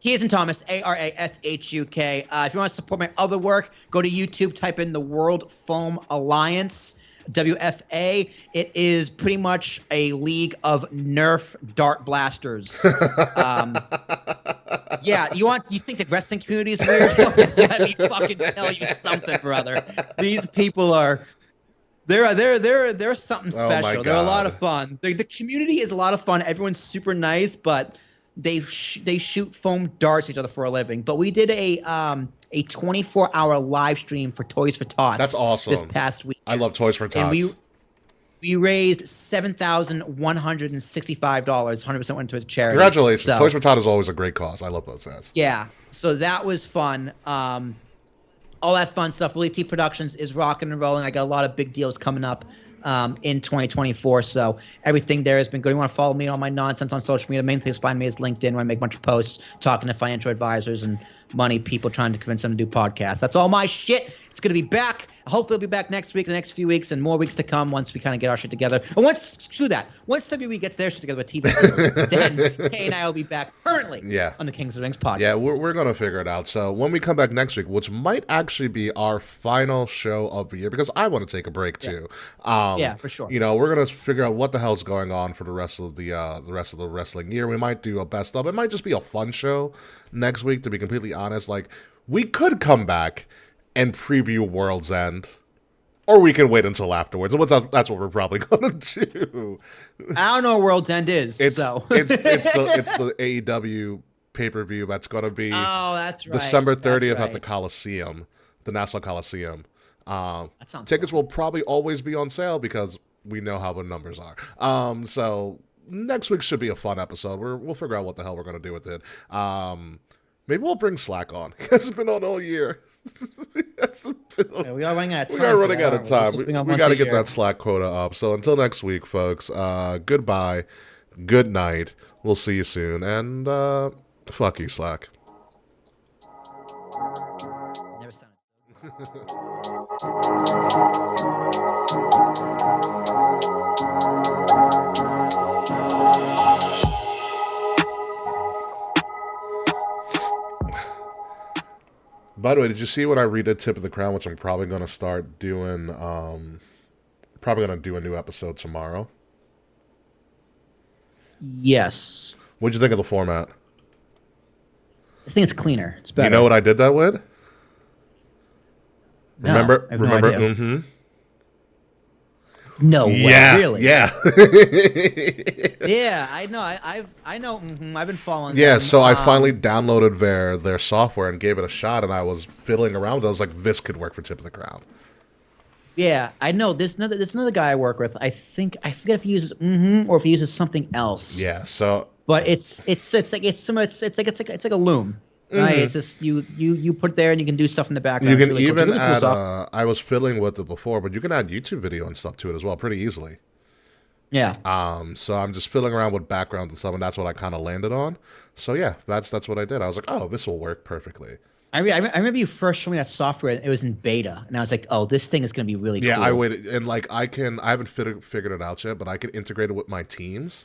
T as in Thomas, ARASHUK. If you want to support my other work, go to YouTube, type in the World Foam Alliance, WFA. It is pretty much a league of Nerf dart blasters. Yeah, you think the wrestling community is weird? Let me fucking tell you something, brother. These people are... They're something special. They're a lot of fun. The community is a lot of fun. Everyone's super nice, but they shoot foam darts at each other for a living. But we did a 24-hour live stream for Toys for Tots. That's awesome. This past week. I love Toys for Tots. And we raised $7,165. 100% went to charity. Congratulations. So, Toys for Tots is always a great cause. I love those ads. Yeah. So that was fun. All that fun stuff. Willy T Productions is rocking and rolling. I got a lot of big deals coming up in 2024. So everything there has been good. You want to follow me on all my nonsense on social media? The main thing is find me is LinkedIn, where I make a bunch of posts talking to financial advisors and money people, trying to convince them to do podcasts. That's all my shit. It's going to be back. Hopefully it'll be back next week, the next few weeks, and more weeks to come once we kind of get our shit together. And once WWE gets their shit together with TV deals, then Kay and I will be back permanently on the Kings of the Rings podcast. Yeah, we're going to figure it out. So when we come back next week, which might actually be our final show of the year, because I want to take a break too. Yeah, for sure. You know, we're going to figure out what the hell's going on for the rest of the rest of the wrestling year. We might do a best of. It might just be a fun show next week, to be completely honest. Like, we could come back and preview World's End, or we can wait until afterwards. That's what we're probably going to do. I don't know what World's End is. It's the AEW pay-per-view that's going to be that's right. December 30th at the Coliseum, the Nassau Coliseum. That sounds tickets fun. will probably always be on sale because we know how the numbers are. So next week should be a fun episode. We'll figure out what the hell we're going to do with it. Maybe we'll bring Slack on. He hasn't been on all year. We are running out of time. We are running out of time. We got to get that Slack quota up. So until next week, folks, goodbye, good night. We'll see you soon. And fuck you, Slack. Never sounded. By the way, did you see when I redid Tip of the Crown, which I'm probably going to start doing, probably going to do a new episode tomorrow? Yes. What'd you think of the format? I think it's cleaner. It's better. You know what I did that with? No, Remember? I have no idea. Mm-hmm. No way, really? Yeah. Yeah, I know. I know. I've been following. Yeah, them. so I finally downloaded their software and gave it a shot, and I was fiddling around with it. I was like, this could work for Tip of the Crown. Yeah, I know. There's another guy I work with. I forget if he uses or if he uses something else. Yeah, so But it's like a loom. Right, it's just you put it there and you can do stuff in the background. you can It's really cool. even It's really cool add. stuff. I was fiddling with it before, but you can add YouTube video and stuff to it as well, pretty easily. Yeah. So I'm just fiddling around with backgrounds and stuff, and that's what I kind of landed on. So yeah, that's what I did. I was like, oh, this will work perfectly. I remember you first showing me that software. It was in beta, and I was like, "Oh, this thing is going to be really cool." Yeah, I waited, and like I haven't figured it out yet, but I can integrate it with my Teams,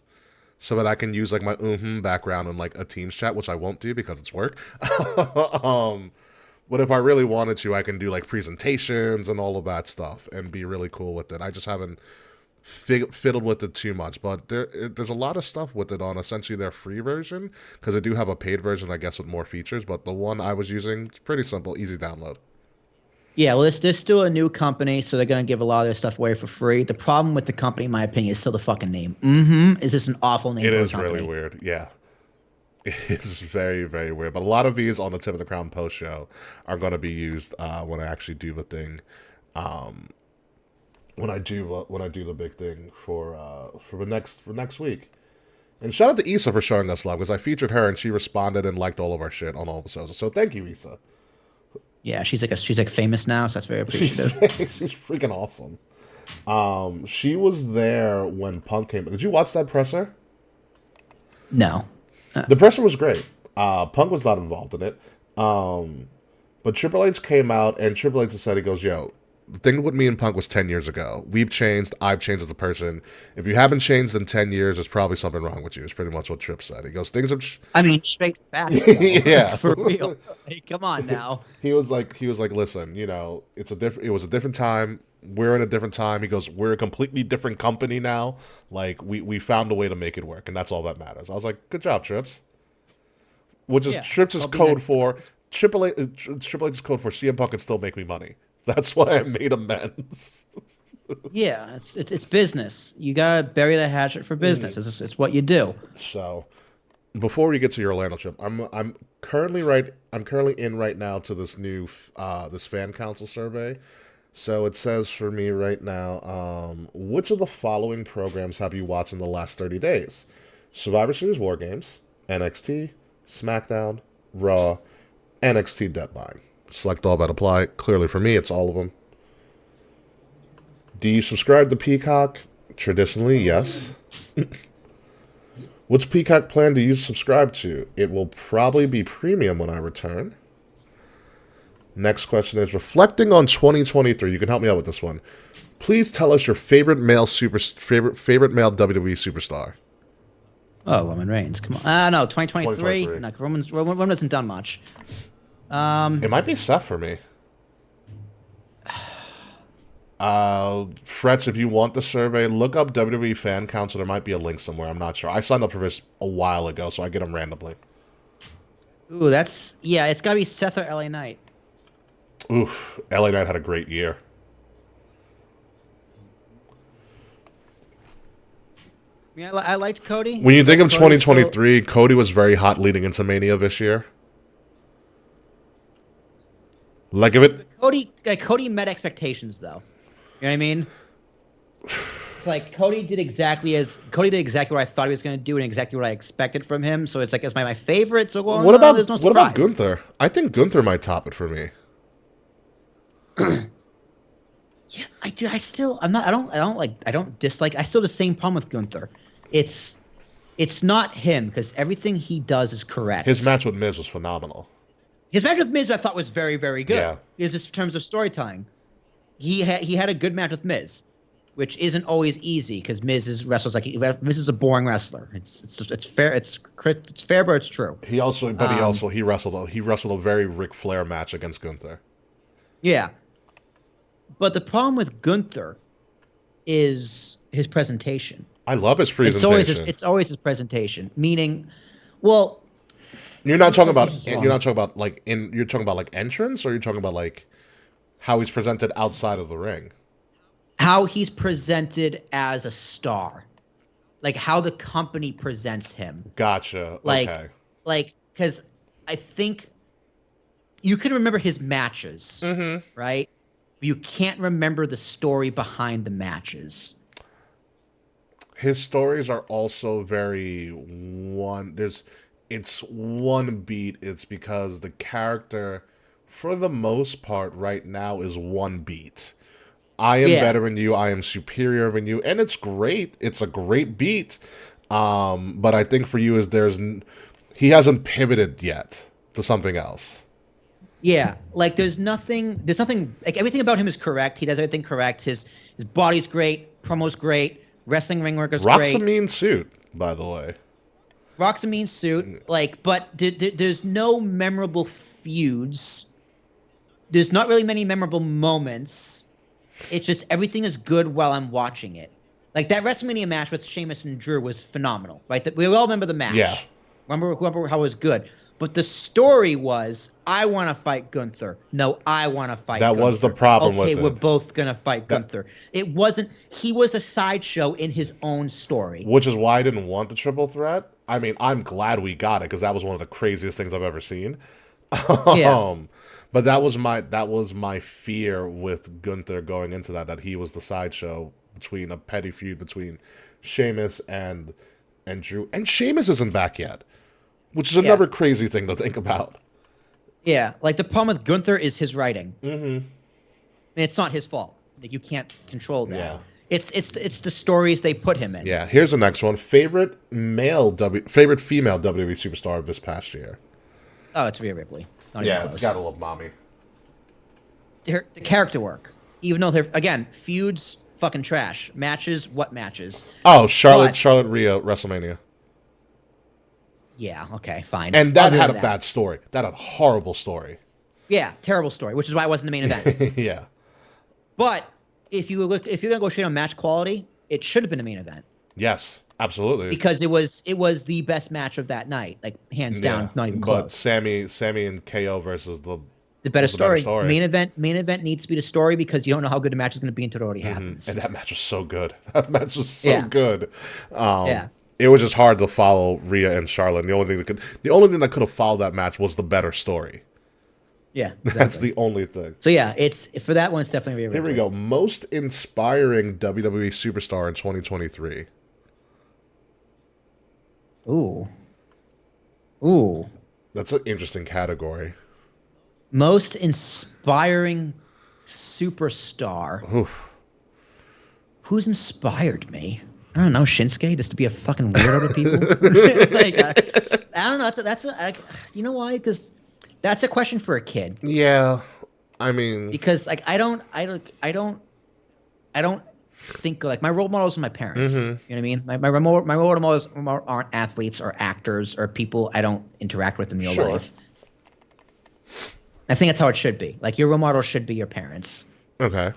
so that I can use like my background in like a Teams chat, which I won't do because it's work. But if I really wanted to, I can do like presentations and all of that stuff and be really cool with it. I just haven't fiddled with it too much, but there's a lot of stuff with it on essentially their free version, because they do have a paid version, I guess, with more features, but the one I was using is pretty simple, easy download. Yeah, well, they're still a new company, so they're going to give a lot of their stuff away for free. The problem with the company, in my opinion, is still the fucking name. Is just an awful name for a company. It is really weird, yeah. It's very, very weird. But a lot of these on the Tip of the Crown post show are going to be used when I actually do the thing. When I do the big thing for next week. And shout out to Issa for showing us love, because I featured her and she responded and liked all of our shit on all episodes. So thank you, Issa. Yeah, she's like famous now, so that's very appreciative. She's freaking awesome. She was there when Punk came. Did you watch that presser? No. The presser was great. Punk was not involved in it. But Triple H came out, and Triple H said, he goes, yo, the thing with me and Punk was 10 years ago. We've changed. I've changed as a person. If you haven't changed in 10 years, there's probably something wrong with you. It's pretty much what Tripp said. He goes, things have... I mean, straight facts. Yeah. For real. Hey, come on now. He was like, listen, you know, it was a different time. We're in a different time. He goes, we're a completely different company now. Like, we found a way to make it work, and that's all that matters. I was like, good job, Trips. Which is Trips' code for... Triple H's code for CM Punk can still make me money. That's why I made amends. Yeah, it's business. You gotta bury the hatchet for business. It's what you do. So, before we get to your Orlando trip, I'm currently in right now to this new this fan council survey. So it says for me right now, which of the following programs have you watched in the last 30 days? Survivor Series War Games, NXT, SmackDown, Raw, NXT Deadline. Select all that apply. Clearly for me, it's all of them. Do you subscribe to Peacock? Traditionally, yes. Which Peacock plan do you subscribe to? It will probably be premium when I return. Next question is, reflecting on 2023, you can help me out with this one. Please tell us your favorite male favorite male WWE superstar. Oh, Roman Reigns. Come on. No, 2023. 2023. No, Roman hasn't done much. It might be Seth for me. Frets, if you want the survey, look up WWE fan count, so there might be a link somewhere. I'm not sure. I signed up for this a while ago, so I get them randomly. Ooh, it's got to be Seth or LA Knight. Oof, LA Knight had a great year. Yeah, I liked Cody. When you think of Cody's 2023, Cody was very hot leading into Mania this year. Like if it, Cody met expectations, though. You know what I mean? It's like Cody did exactly what I thought he was going to do and exactly what I expected from him. So it's like, it's my favorite. So well, what about there's no what surprise. about Gunther? I think Gunther might top it for me. Yeah, I do. I don't dislike. I still have the same problem with Gunther. It's not him because everything he does is correct. His match with Miz was phenomenal. His match with Miz I thought was very, very good. Yeah. It's just in terms of storytelling. He had a good match with Miz, which isn't always easy because Miz is a boring wrestler. It's fair. It's fair, but it's true. He wrestled a very Ric Flair match against Gunther. Yeah. But the problem with Gunther is his presentation. I love his presentation. It's always his presentation. Meaning, well, you're talking about like entrance, or you're talking about like how he's presented outside of the ring. How he's presented as a star, like how the company presents him. Gotcha. Like, because I think you can remember his matches, right? But you can't remember the story behind the matches. His stories are also very it's one beat. It's because the character, for the most part, right now is one beat. I am better than you. I am superior than you, and it's great. It's a great beat. But I think for you he hasn't pivoted yet to something else. Yeah, like there's nothing like everything about him is correct. He does everything correct. His body's great, promo's great, wrestling ring work is Rock's great. a mean suit, by the way. Rock's a mean suit, but there's no memorable feuds. There's not really many memorable moments. It's just everything is good while I'm watching it. Like that WrestleMania match with Sheamus and Drew was phenomenal, right? We all remember the match. Yeah. Remember how it was good. But the story was, I want to fight Gunther. No, I want to fight Gunther. That was the problem with it. Okay, we're both going to fight Gunther. It wasn't, he was a sideshow in his own story. Which is why I didn't want the triple threat. I mean, I'm glad we got it because that was one of the craziest things I've ever seen. Yeah. But that was my fear with Gunther going into that he was the sideshow between a petty feud between Sheamus and Drew. And Sheamus isn't back yet, which is another crazy thing to think about. Yeah, like the problem with Gunther is his writing. Mm-hmm. And it's not his fault. Like you can't control that. Yeah. It's the stories they put him in. Yeah, here's the next one. Favorite female WWE superstar of this past year. Oh, it's Rhea Ripley. Not even close. Gotta love mommy. The character work, even though they're again feuds, fucking trash. Matches, what matches? Oh, Charlotte Rhea WrestleMania. Yeah, okay, fine. And that had a bad story. That had a horrible story. Yeah, terrible story, which is why it wasn't the main event. Yeah. But if you're gonna go straight on match quality, it should have been the main event. Yes, absolutely. Because it was the best match of that night, like hands down, not even close. But Sammy and KO versus the better story. Main event needs to be the story because you don't know how good the match is going to be until it already happens. And that match was so good. That match was so good. Yeah. It was just hard to follow Rhea and Charlotte. And the only thing that could have followed that match was the better story. Yeah, exactly. That's the only thing. So yeah, it's for that one. It's definitely Rhea Ripley. Here we go. Most inspiring WWE superstar in 2023. Ooh. That's an interesting category. Most inspiring superstar. Oof. who's inspired me? I don't know, Shinsuke, just to be a fucking weirdo to people. Like, I don't know. You know why? Because that's a question for a kid. Yeah, I mean, Because like I don't think like my role models are my parents. You know what I mean? My role models aren't athletes or actors or people I don't interact with in real Sure. life. I think that's how it should be. Like your role model should be your parents. okay.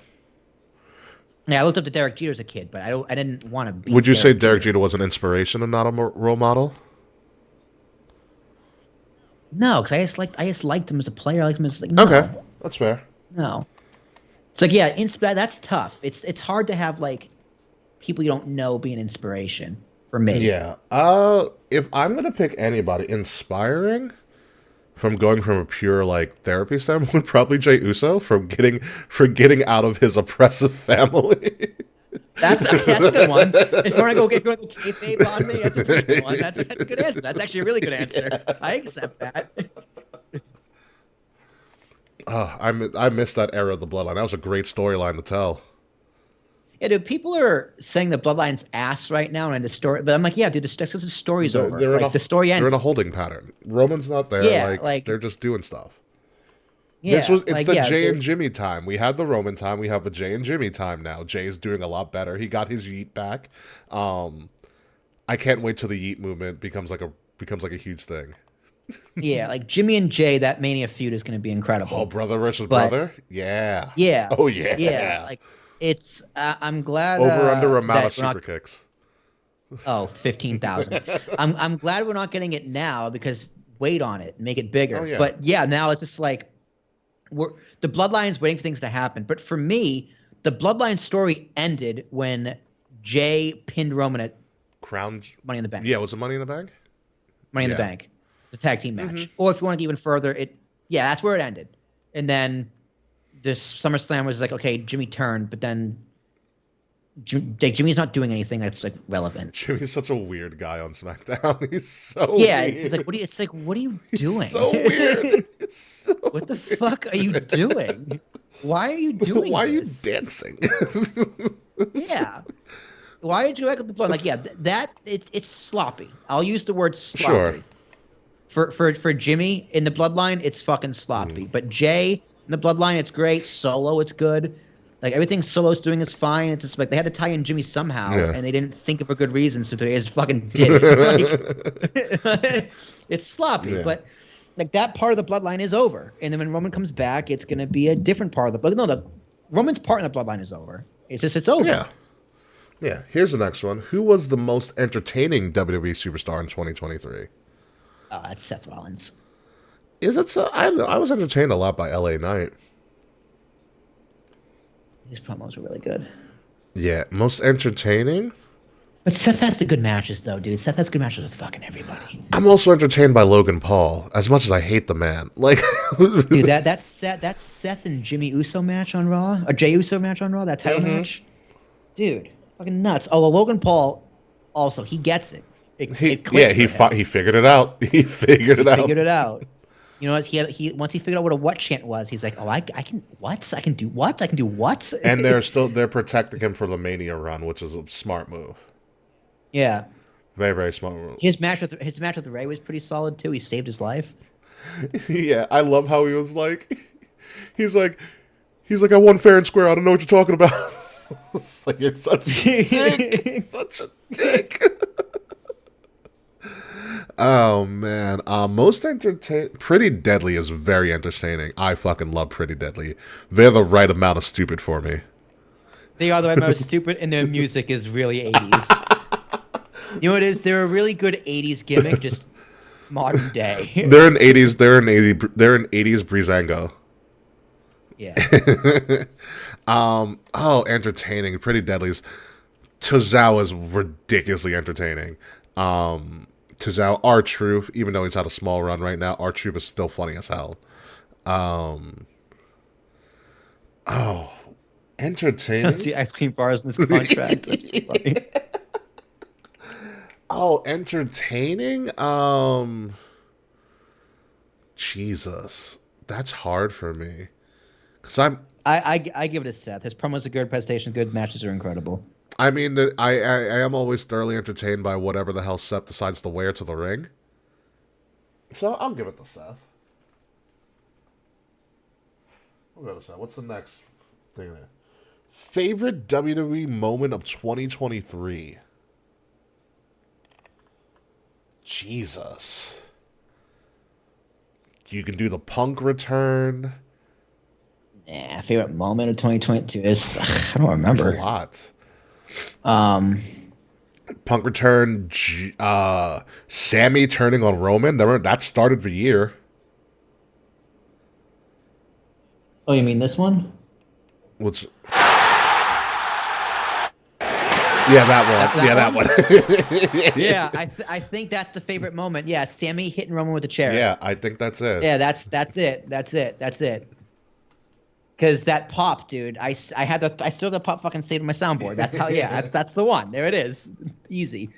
Yeah, I looked up to Derek Jeter as a kid, but I didn't want to be. Would you say Derek Jeter was an inspiration and not a role model? No, because I just liked him as a player. I liked him as like no, Okay, that's fair. no. It's like yeah, that's tough. It's hard to have like people you don't know be an inspiration for me. Yeah. If I'm gonna pick anybody inspiring, from going from a pure like therapy standpoint, probably Jey Uso for getting out of his oppressive family. That's a good one. If you want to go kayfabe on me, that's a pretty good one. That's a good answer. That's actually a really good answer. I accept that. I missed that era of the Bloodline. That was a great storyline to tell. Yeah, dude, people are saying the Bloodline's ass right now and the story, but I'm like, yeah, dude, that's because the story's over. Like, the story ends. They're in a holding pattern. Roman's not there. Yeah, like they're just doing stuff. Yeah, It's the Jay and Jimmy time. We had the Roman time. We have the Jay and Jimmy time now. Jay's doing a lot better. He got his yeet back. I can't wait till the yeet movement becomes like a huge thing. Yeah, like Jimmy and Jay, that Mania feud is going to be incredible. Oh, brother versus brother? Yeah. Yeah. Oh, yeah. Yeah. Like, it's, I'm glad. Over under amount of super kicks. Oh, 15,000. I'm glad we're not getting it now because wait on it, make it bigger. Oh, yeah. But yeah, now it's just like, the Bloodline's waiting for things to happen. But for me, the Bloodline story ended when Jay pinned Roman at Crown Money in the Bank. Yeah, was it Money in the Bank? Money in the Bank, the tag team match. Or if you want to get even further, that's where it ended. And then this SummerSlam was like, okay, Jimmy turned, but then Jimmy's not doing anything that's like relevant. Jimmy's such a weird guy on SmackDown. He's so weird. It's like what are you doing? He's so weird. What the fuck are you doing? Why are you doing Why are you this? dancing? Yeah. Why did you act with the blood? Like, yeah, that it's sloppy. I'll use the word sloppy. Sure. For Jimmy in the Bloodline, it's fucking sloppy. But Jay in the Bloodline, it's great. Solo, it's good. Like everything Solo's doing is fine. It's just like they had to tie in Jimmy somehow, and they didn't think of a good reason, so they just fucking did it. Like, it's sloppy, but like that part of the Bloodline is over. And then when Roman comes back, it's gonna be a different part of the Bloodline. No, the Roman's part in the Bloodline is over. It's over. Yeah. Yeah. Here's the next one. Who was the most entertaining WWE superstar in 2023? That's Seth Rollins. Is it so? I don't know. I was entertained a lot by LA Knight. His promos were really good. Yeah, most entertaining? But Seth has the good matches, though, dude. Seth has good matches with fucking everybody. I'm also entertained by Logan Paul, as much as I hate the man. Like, dude, that's Seth and Jimmy Uso match on Raw, or Jey Uso match on Raw, that title match, dude, fucking nuts. Oh, well, Logan Paul, also he gets it. It he figured it out. He figured it out. You know what? He once he figured out what a what chant was, he's like, oh, I can what? I can do what? I can do what? And they're protecting him for the Mania run, which is a smart move. Yeah. Very, very smart move. His match with Ray was pretty solid too. He saved his life. Yeah, I love how he was like, he's like, I won fair and square. I don't know what you're talking about. It's like, you're such a dick. Such a dick. Oh man, most Pretty Deadly is very entertaining. I fucking love Pretty Deadly. They're the right amount of stupid for me. They are the right amount of stupid, and their music is really 80s. You know what it is? They're a really good 80s gimmick, just modern day. They're an 80s. They're an 80s Breezango. Yeah. Entertaining. Pretty Deadly's Tozawa is ridiculously entertaining. Tozawa, R-Truth, even though he's had a small run right now, R-Truth is still funny as hell. Entertaining. See ice cream bars in this contract. Entertaining. Jesus, that's hard for me because I give it to Seth. His promos are good, presentation good, matches are incredible. I mean, I am always thoroughly entertained by whatever the hell Seth decides to wear to the ring. So I'll give it to Seth. I'll go to Seth. What's the next thing there? Favorite WWE moment of 2023? Jesus. You can do the Punk return. Yeah, favorite moment of 2022 is I don't remember. There's a lot. Punk return. Sammy turning on Roman. That started the year. Oh, you mean this one? Which? Yeah, that one. Yeah, I think that's the favorite moment. Yeah, Sammy hitting Roman with the chair. Yeah, I think that's it. Yeah, that's it. Because that pop, dude, I still have the pop fucking saved on my soundboard. That's how. Yeah, that's the one. There it is. Easy.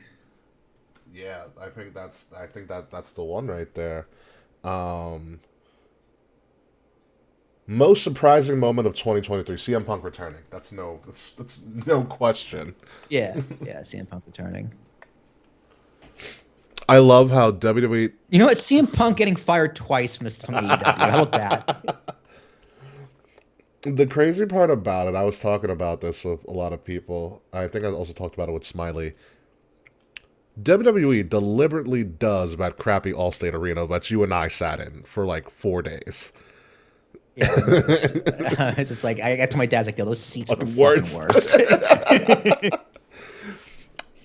Yeah, I think that's the one right there. Most surprising moment of 2023, CM Punk returning. That's no question. Yeah, CM Punk returning. I love how WWE. You know what? CM Punk getting fired twice from AEW. How about that? The crazy part about it, I was talking about this with a lot of people. I think I also talked about it with Smiley. WWE deliberately does that crappy Allstate Arena that you and I sat in for like 4 days. Yeah, it's just like I got to my dad's like, yo, those seats are the worst.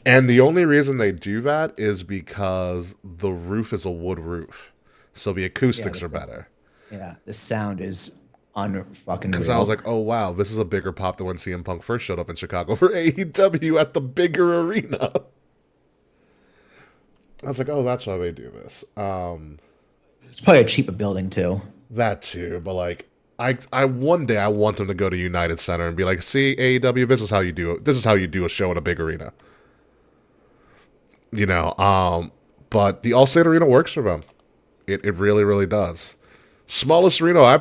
And the only reason they do that is because the roof is a wood roof, so the acoustics are better. Yeah, the sound is unfucking. Because I was like, oh wow, this is a bigger pop than when CM Punk first showed up in Chicago for AEW at the bigger arena. I was like, oh, that's why they do this. It's probably a cheaper building too. That too, but like, I one day I want them to go to United Center and be like, see, AEW, this is how you do it. This is how you do a show in a big arena. You know, but the Allstate Arena works for them. It really, really does. Smallest arena I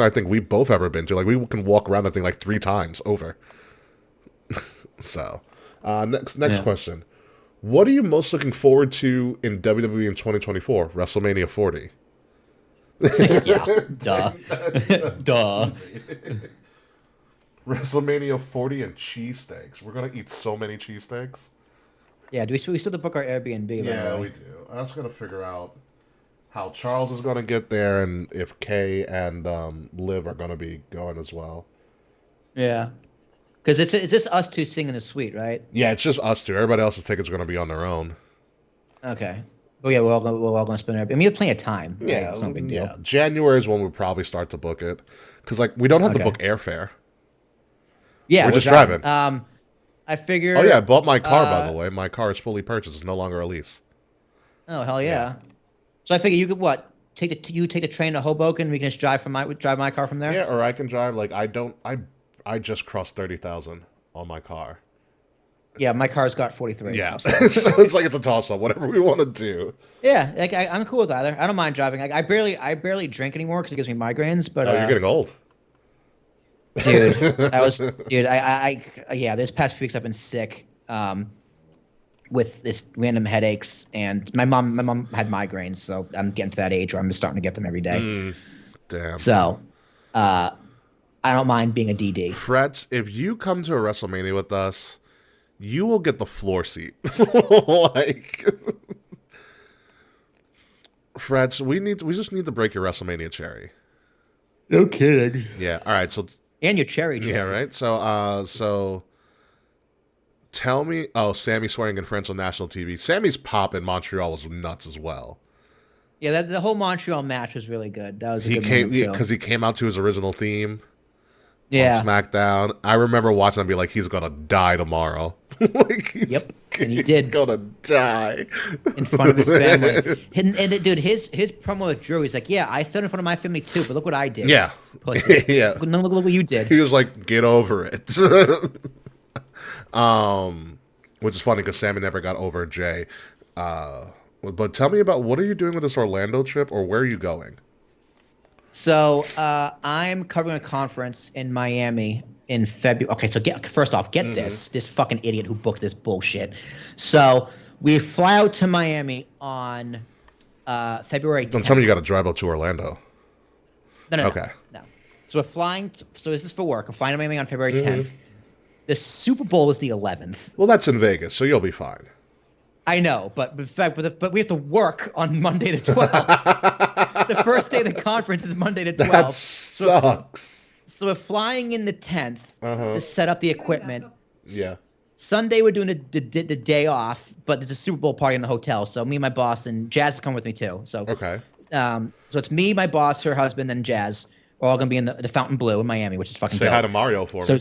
think we both ever been to. Like, we can walk around that thing like 3 times over. So, next question. What are you most looking forward to in WWE in 2024? WrestleMania 40. Yeah, duh. WrestleMania 40 and cheesesteaks. We're gonna eat so many cheesesteaks. Yeah, we still have to book our Airbnb? Yeah, we do. I was gonna figure out how Charles is gonna get there and if Kay and Liv are gonna be going as well. Yeah, because it's just us two singing the suite, right? Yeah, it's just us two. Everybody else's tickets are gonna be on their own. Okay. Oh yeah, we're all going to spend our. I mean, we have plenty of time. Right? Yeah, it's no big deal. Yeah, January is when we probably start to book it because like we don't have to book airfare. Yeah, we're just driving. I figured. Oh yeah, I bought my car by the way. My car is fully purchased. It's no longer a lease. Oh hell yeah! So I figure you could take the train to Hoboken. We can just drive my car from there. Yeah, or I can drive. Like I just crossed 30,000 on my car. Yeah, my car's got 43. Yeah, so it's like it's a toss up. Whatever we want to do. Yeah, like I'm cool with either. I don't mind driving. Like I barely drink anymore because it gives me migraines. But you're getting old, dude. Yeah. This past few weeks I've been sick, with this random headaches, and my mom had migraines, so I'm getting to that age where I'm just starting to get them every day. Damn. So, I don't mind being a DD. Frets, if you come to a WrestleMania with us, you will get the floor seat. Like, Frets, we just need to break your WrestleMania cherry. No kidding. Yeah. All right. So. And your cherry. Yeah. Right. So. Tell me. Oh, Sammy swearing in French on national TV. Sammy's pop in Montreal was nuts as well. Yeah, the whole Montreal match was really good. That was a good moment too. Because he came out to his original theme. Yeah. On SmackDown. I remember watching and be like, he's gonna die tomorrow. Like, and he did. He's gonna die in front of his family. And dude, his promo with Drew, he's like, yeah, I stood in front of my family too, but look what I did. Yeah. Yeah. Look what you did. He was like, get over it. Which is funny because Sammy never got over Jay. But tell me about, what are you doing with this Orlando trip, or where are you going? So I'm covering a conference in Miami in February. Okay, so first off, get this fucking idiot who booked this bullshit. So we fly out to Miami on February Don't tell me you 10th. got to drive up to Orlando. No. Okay. No. So we're flying. So this is for work. I'm flying to Miami on February 10th. The Super Bowl is the 11th. Well, that's in Vegas, so you'll be fine. I know, but in fact, but we have to work on Monday the 12th. The first day of the conference is Monday the 12th. That sucks. So we're flying in the 10th to set up the equipment. Yeah. Sunday we're doing the day off, but there's a Super Bowl party in the hotel. So me, my boss, and Jazz come with me too. So Okay. so it's me, my boss, her husband, and Jazz. We're all gonna be in the Fountain Blue in Miami, which is fucking Say dope. hi to Mario for me.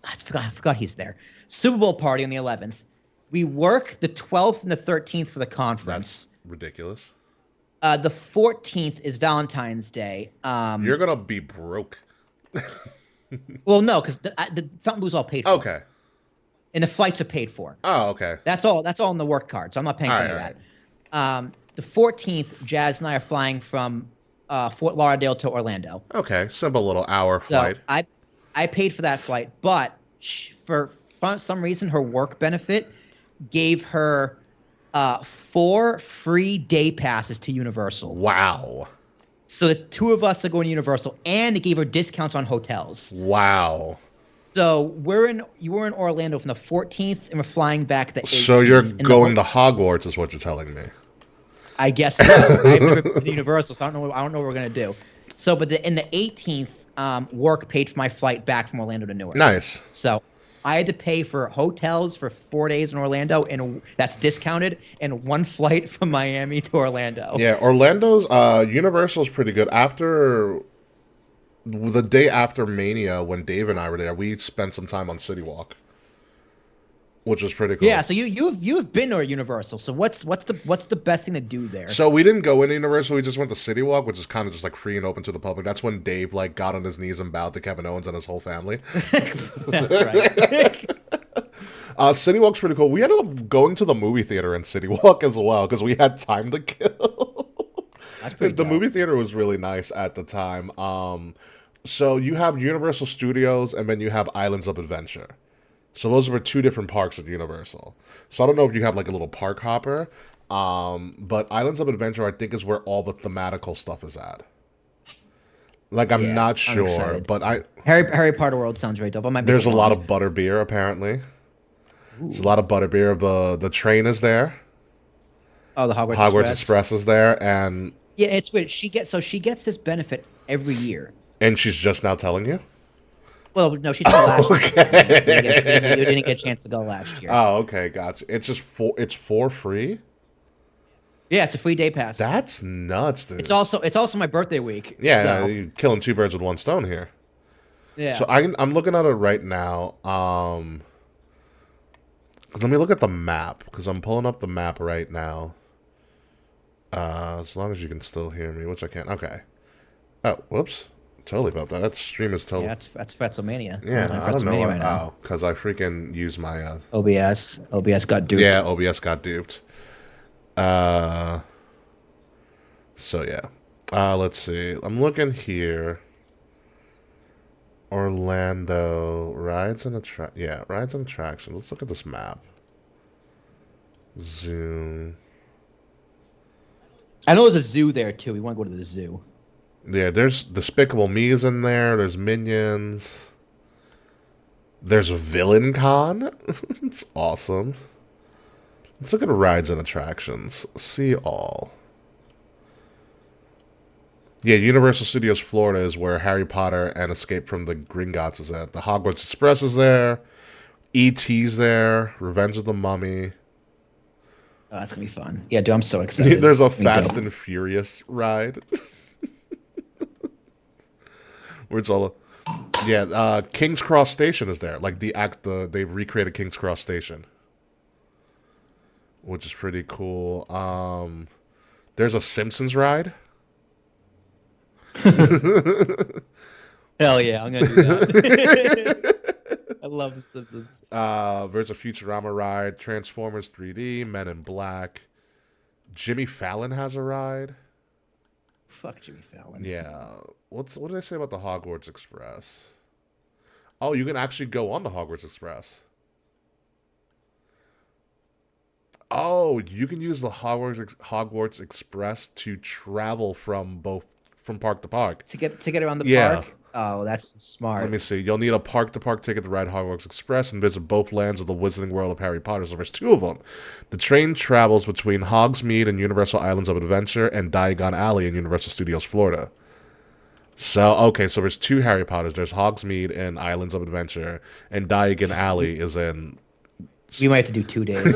I forgot he's there. Super Bowl party on the 11th. We work the 12th and the 13th for the conference. That's ridiculous. The 14th is Valentine's Day. You're gonna be broke. Well, no, because the Fountain Blue's all paid for. Okay. And the flights are paid for. Oh, okay. That's all in the work card, so I'm not paying for any of that. The 14th, Jazz and I are flying from Fort Lauderdale to Orlando. Okay. Simple little hour flight. So I paid for that flight, but for some reason, her work benefit gave her 4 free day passes to Universal. Wow. So the two of us are going to Universal, and it gave her discounts on hotels. Wow. So you were in Orlando from the 14th, and we're flying back the 18th. So you're going to Hogwarts, is what you're telling me. I guess so. I've never been to Universal, so I don't know what we're gonna do. So, but in the 18th, work paid for my flight back from Orlando to Newark. Nice. So I had to pay for hotels for 4 days in Orlando, and that's discounted, and 1 flight from Miami to Orlando. Yeah, Orlando's Universal's pretty good. After the day after Mania, when Dave and I were there, we spent some time on City Walk, which was pretty cool. Yeah, so you've been to a Universal. So what's the best thing to do there? So we didn't go into Universal. We just went to City Walk, which is kind of just like free and open to the public. That's when Dave like got on his knees and bowed to Kevin Owens and his whole family. That's right. City Walk's pretty cool. We ended up going to the movie theater in City Walk as well because we had time to kill. That's pretty The dope. movie theater was really nice at the time. So you have Universal Studios and then you have Islands of Adventure. So those were 2 different parks at Universal. So I don't know if you have like a little park hopper, but Islands of Adventure I think is where all the thematical stuff is at. Like I'm not sure, excited. but Harry Potter World sounds very dope. I might there's a lot of butterbeer apparently. There's a lot of butterbeer. The train is there. Oh, the Hogwarts Express is there, and yeah, it's weird. She gets this benefit every year. and she's just now telling you. Well, no, she's been last year. You didn't get a chance to go last year. Oh, okay, gotcha. It's just it's for free. Yeah, it's a free day pass. That's nuts, dude. It's also my birthday week. Yeah, so, you're killing 2 birds with 1 stone here. yeah. So I'm looking at it right now. 'Cause let me look at the map because I'm pulling up the map right now. As long as you can still hear me, which I can. Okay. Oh, whoops. Totally about that. That stream is totally. Yeah, that's Fretzelmania. Yeah, I don't know. Right now. Oh, because I freaking use my. OBS got duped. Yeah, OBS got duped. So yeah. Let's see. I'm looking here. Orlando rides and rides and attractions. Let's look at this map. Zoom. I know there's a zoo there too. We want to go to the zoo. Yeah, there's Despicable Me is in there. There's Minions. There's Villain Con. It's awesome. Let's look at rides and attractions. See all. Yeah, Universal Studios Florida is where Harry Potter and Escape from the Gringotts is at. The Hogwarts Express is there. E.T.'s there. Revenge of the Mummy. Oh, that's gonna be fun. Yeah, dude, I'm so excited. There's a It's gonna be Fast dope. and Furious ride. Where it's all... Yeah, King's Cross Station is there. Like they've recreated King's Cross Station. Which is pretty cool. There's a Simpsons ride. Hell yeah, I'm gonna do that. I love The Simpsons. There's a Futurama ride, Transformers 3D, Men in Black. Jimmy Fallon has a ride. Fuck Jimmy Fallon. Yeah. What did I say about the Hogwarts Express? Oh, you can actually go on the Hogwarts Express. Oh, you can use the Hogwarts Express to travel from park to park. To get around the Yeah. park. Oh, that's smart. Let me see. You'll need a park-to-park ticket to ride Hogwarts Express and visit both lands of the Wizarding World of Harry Potter. So there's two of them. The train travels between Hogsmeade and Universal Islands of Adventure and Diagon Alley in Universal Studios Florida. So, okay, so there's two Harry Potters. There's Hogsmeade and Islands of Adventure, and Diagon Alley is in... We might have to do 2 days.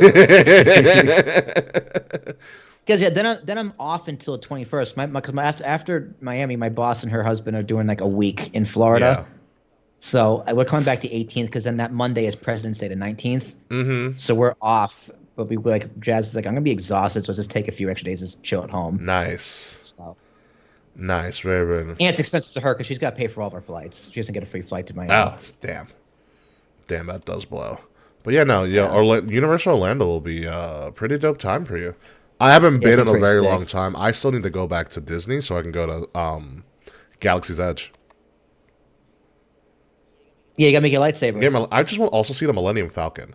Because then I'm off until the 21st. Because after Miami, my boss and her husband are doing like a week in Florida. Yeah. So we're coming back the 18th because then that Monday is President's Day, the 19th. Mm-hmm. So we're off, but we like Jazz is like, I'm gonna be exhausted, so let's just take a few extra days to chill at home. Nice. So. Nice. Very, very nice. And it's expensive to her because she's got to pay for all of our flights. She doesn't get a free flight to Miami. Oh, damn. Damn, that does blow. But yeah, no, yeah. Universal Orlando will be a pretty dope time for you. I haven't been in a very long time. I still need to go back to Disney so I can go to Galaxy's Edge. Yeah, you gotta make your lightsaber. Yeah, I just want to also see the Millennium Falcon.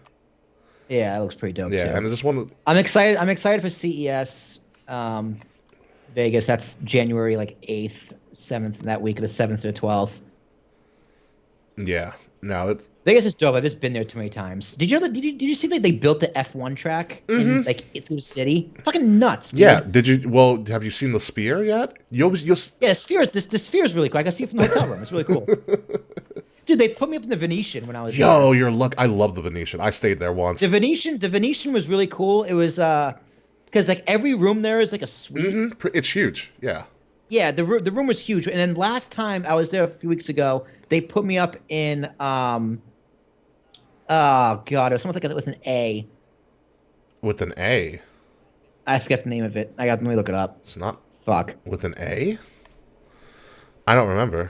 Yeah, that looks pretty dope too. Yeah, and I just want to... I'm excited for CES Vegas. That's January like 8th, 7th, that week of the 7th to the 12th. Yeah. No, it's... Vegas is dope. I've just been there too many times. Did you see that they built the F1 track in like through the city? Fucking nuts, dude. Yeah. Did you? Well, have you seen the Sphere yet? Yeah, the Sphere is really cool. I can see it from the hotel room. It's really cool. Dude, they put me up in the Venetian when I was Yo, there. you're lucky. I love the Venetian. I stayed there once. The Venetian was really cool. It was because like every room there is like a suite. Mm-hmm. It's huge. Yeah. Yeah, the room was huge. And then last time I was there a few weeks ago, they put me up in oh god, it was something like with an A. With an A. I forget the name of it. Let me look it up. It's not Fuck. with an A. I don't remember.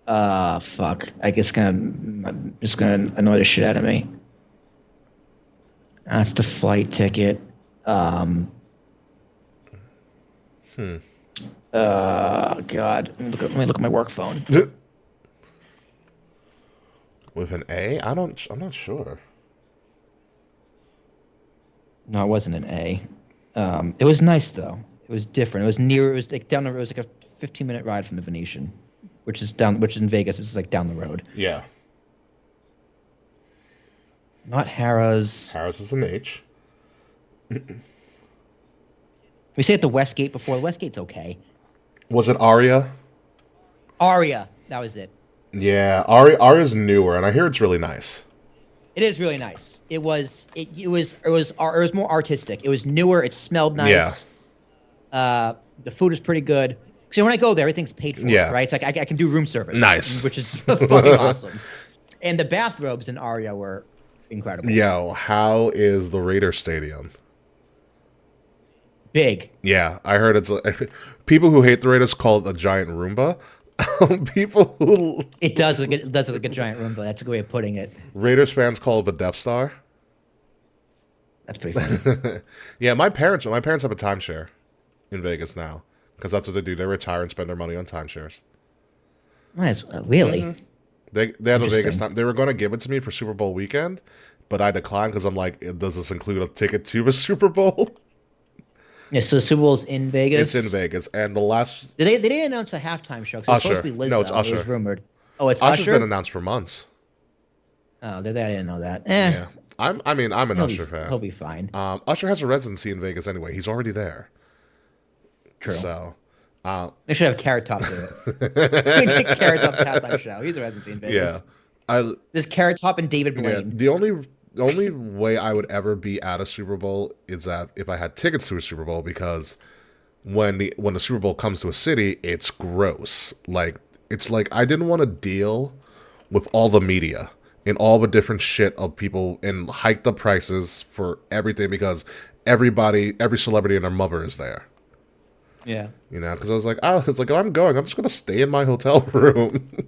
Fuck. I'm just gonna annoy the shit out of me. That's the flight ticket. God. Let me look at my work phone. With an A? I'm not sure. No, it wasn't an A. It was nice though. It was different. It was near. It was like down the road. It was like a 15-minute ride from the Venetian, which is in Vegas. It's like down the road. Yeah. Not Harrah's. Harrah's is an H. We stayed at the Westgate before. The Westgate's okay. Was it Aria? Aria. That was it. Yeah, Aria's newer, and I hear it's really nice. It is really nice. It was more artistic. It was newer. It smelled nice. Yeah. The food is pretty good. So when I go there, everything's paid for. Yeah. Right. So I can do room service. Nice. Which is fucking awesome. And the bathrobes in Aria were incredible. Yo, how is the Raider Stadium? Big. Yeah, I heard it's people who hate the Raiders call it a giant Roomba. People who it does look like a giant Roomba. That's a good way of putting it. Raiders fans call it the Death Star. That's pretty funny. Yeah, my parents have a timeshare in Vegas now because that's what they do. They retire and spend their money on timeshares. Nice. Really? Mm-hmm. They had a Vegas time. They were going to give it to me for Super Bowl weekend, but I declined because I'm like, does this include a ticket to the Super Bowl? Yeah, so the Super Bowl's in Vegas? It's in Vegas. And the last... They didn't announce a halftime show. It was supposed to be Lizzo. No, it's Usher. It was rumored. Oh, it's Usher's Usher? been announced for months. Oh, I didn't know that. Yeah. I'm an Usher fan. He'll be fine. Usher has a residency in Vegas anyway. He's already there. True. So... they should have Carrot Top do it. Carrot Top halftime show. He's a residency in Vegas. Yeah. There's Carrot Top and David Blaine. Yeah, the only way I would ever be at a Super Bowl is that if I had tickets to a Super Bowl, because when the Super Bowl comes to a city, it's gross. Like it's like I didn't want to deal with all the media and all the different shit of people and hike the prices for everything because every celebrity and their mother is there. Yeah. You know, because I was like, if I'm going, I'm just gonna stay in my hotel room.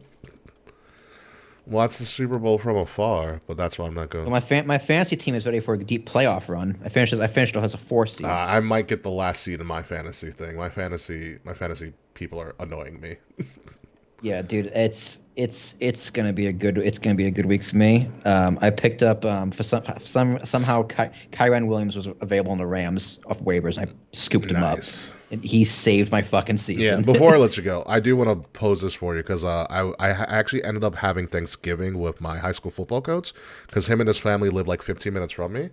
watch the Super Bowl from afar, but that's why I'm not going. Well, my fantasy team is ready for a deep playoff run. I finished as a 4 seed. I might get the last seed in my fantasy thing. My fantasy people are annoying me. Yeah, dude, it's gonna be a good week for me. I picked up for somehow Kyren Williams was available in the Rams off waivers. And I scooped him up, and he saved my fucking season. Yeah. Before I let you go, I do want to pose this for you because I actually ended up having Thanksgiving with my high school football coach because him and his family live like 15 minutes from me.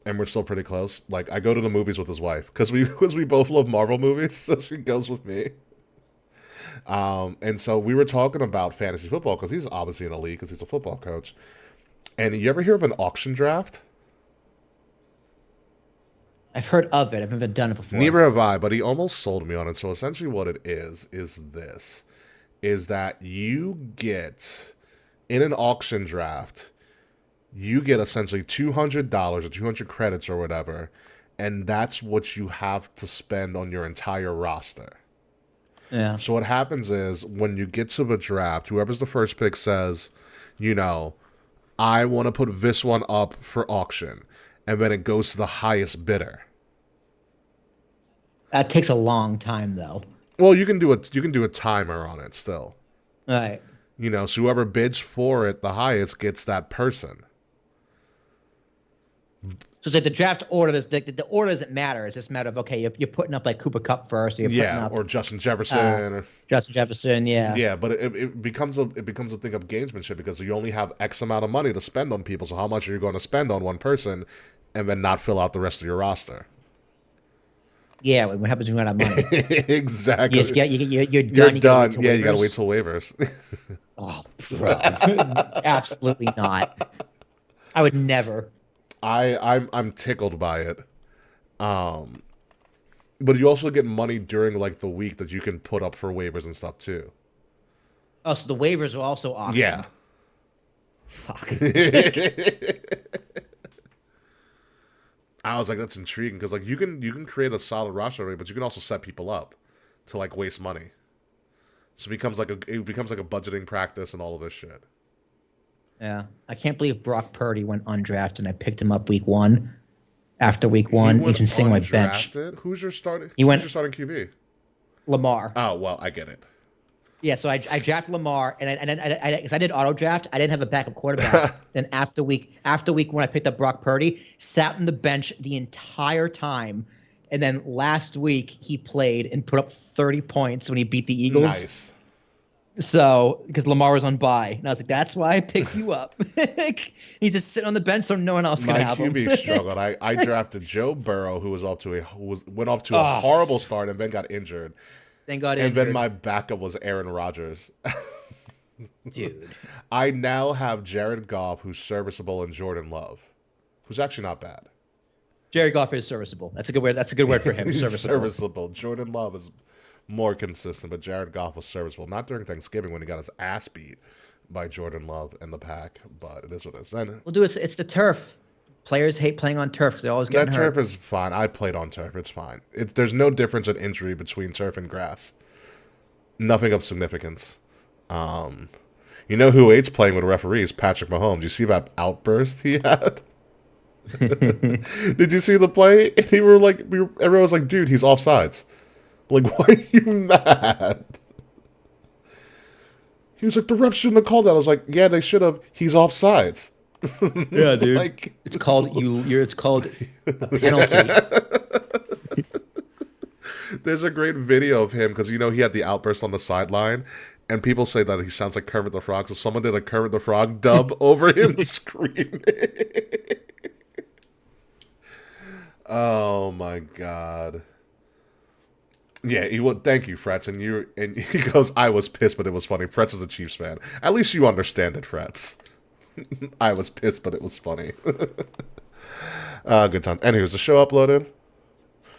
And we're still pretty close. Like I go to the movies with his wife because we both love Marvel movies, so she goes with me. And so we were talking about fantasy football because he's obviously in a league because he's a football coach. And you ever hear of an auction draft? I've heard of it. I've never done it before. Neither have I, but he almost sold me on it. So essentially what it is this, is that you get, in an auction draft, you get essentially $200 or 200 credits or whatever, and that's what you have to spend on your entire roster. Yeah. So what happens is when you get to the draft, whoever's the first pick says, I want to put this one up for auction, and then it goes to the highest bidder. That takes a long time, though. Well, you can do a timer on it still. All right. So whoever bids for it the highest gets that person. So it's like the draft order. The order doesn't matter. It's just a matter of, okay, you're putting up like Cooper Kupp first. Or you're putting up, or Justin Jefferson. Justin Jefferson, yeah. Yeah, but it becomes a thing of gamesmanship because you only have X amount of money to spend on people. So how much are you going to spend on one person and then not fill out the rest of your roster? Yeah, what happens when you run out of money? Exactly. You're done. You got to wait till waivers. Oh, bro. Absolutely not. I would never. I'm tickled by it. But you also get money during like the week that you can put up for waivers and stuff too. Oh, so the waivers are also auctioned. Yeah. Fuck. I was like, that's intriguing because like you can create a solid roster already, but you can also set people up to like waste money. So it becomes like a budgeting practice and all of this shit. Yeah, I can't believe Brock Purdy went undrafted and I picked him up week 1. After week 1, he's been sitting on my bench. Who's your starting? Who's your starting QB? Lamar. Oh well, I get it. Yeah, so I drafted Lamar, and because I did auto draft, I didn't have a backup quarterback. Then after week 1, I picked up Brock Purdy, sat on the bench the entire time, and then last week he played and put up 30 points when he beat the Eagles. Nice. So because Lamar was on bye, and I was like, "That's why I picked you up." He's just sitting on the bench, so no one else can have him. My QB struggled. I drafted Joe Burrow, who went up to a horrible start and then got injured. And then my backup was Aaron Rodgers. Dude. I now have Jared Goff, who's serviceable, and Jordan Love, who's actually not bad. Jared Goff is serviceable. That's a good word. That's a good word for him. Serviceable. Jordan Love is more consistent, but Jared Goff was serviceable. Not during Thanksgiving when he got his ass beat by Jordan Love and the pack, but it is what it is. Then, well, dude, it's the turf. Players hate playing on turf because they always get hurt. That turf is fine. I played on turf. It's fine. There's no difference in injury between turf and grass. Nothing of significance. You know who hates playing with referees? Patrick Mahomes. You see that outburst he had? Did you see the play? And everyone was like, dude, he's offsides. Like, why are you mad? He was like, the refs shouldn't have called that. I was like, yeah, they should have. He's offsides. Yeah, dude. It's called it's called a penalty. There's a great video of him because he had the outburst on the sideline, and people say that he sounds like Kermit the Frog. So someone did a Kermit the Frog dub over him screaming. Oh my god. Yeah, he would. Thank you, Frets. And he goes, I was pissed, but it was funny. Frets is a Chiefs fan. At least you understand it, Frets. I was pissed, but it was funny. Good time. Anyways, the show uploaded?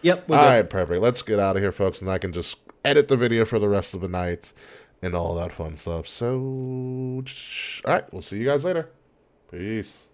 Yep. All right, perfect. Let's get out of here, folks, and I can just edit the video for the rest of the night and all that fun stuff. So, all right, we'll see you guys later. Peace.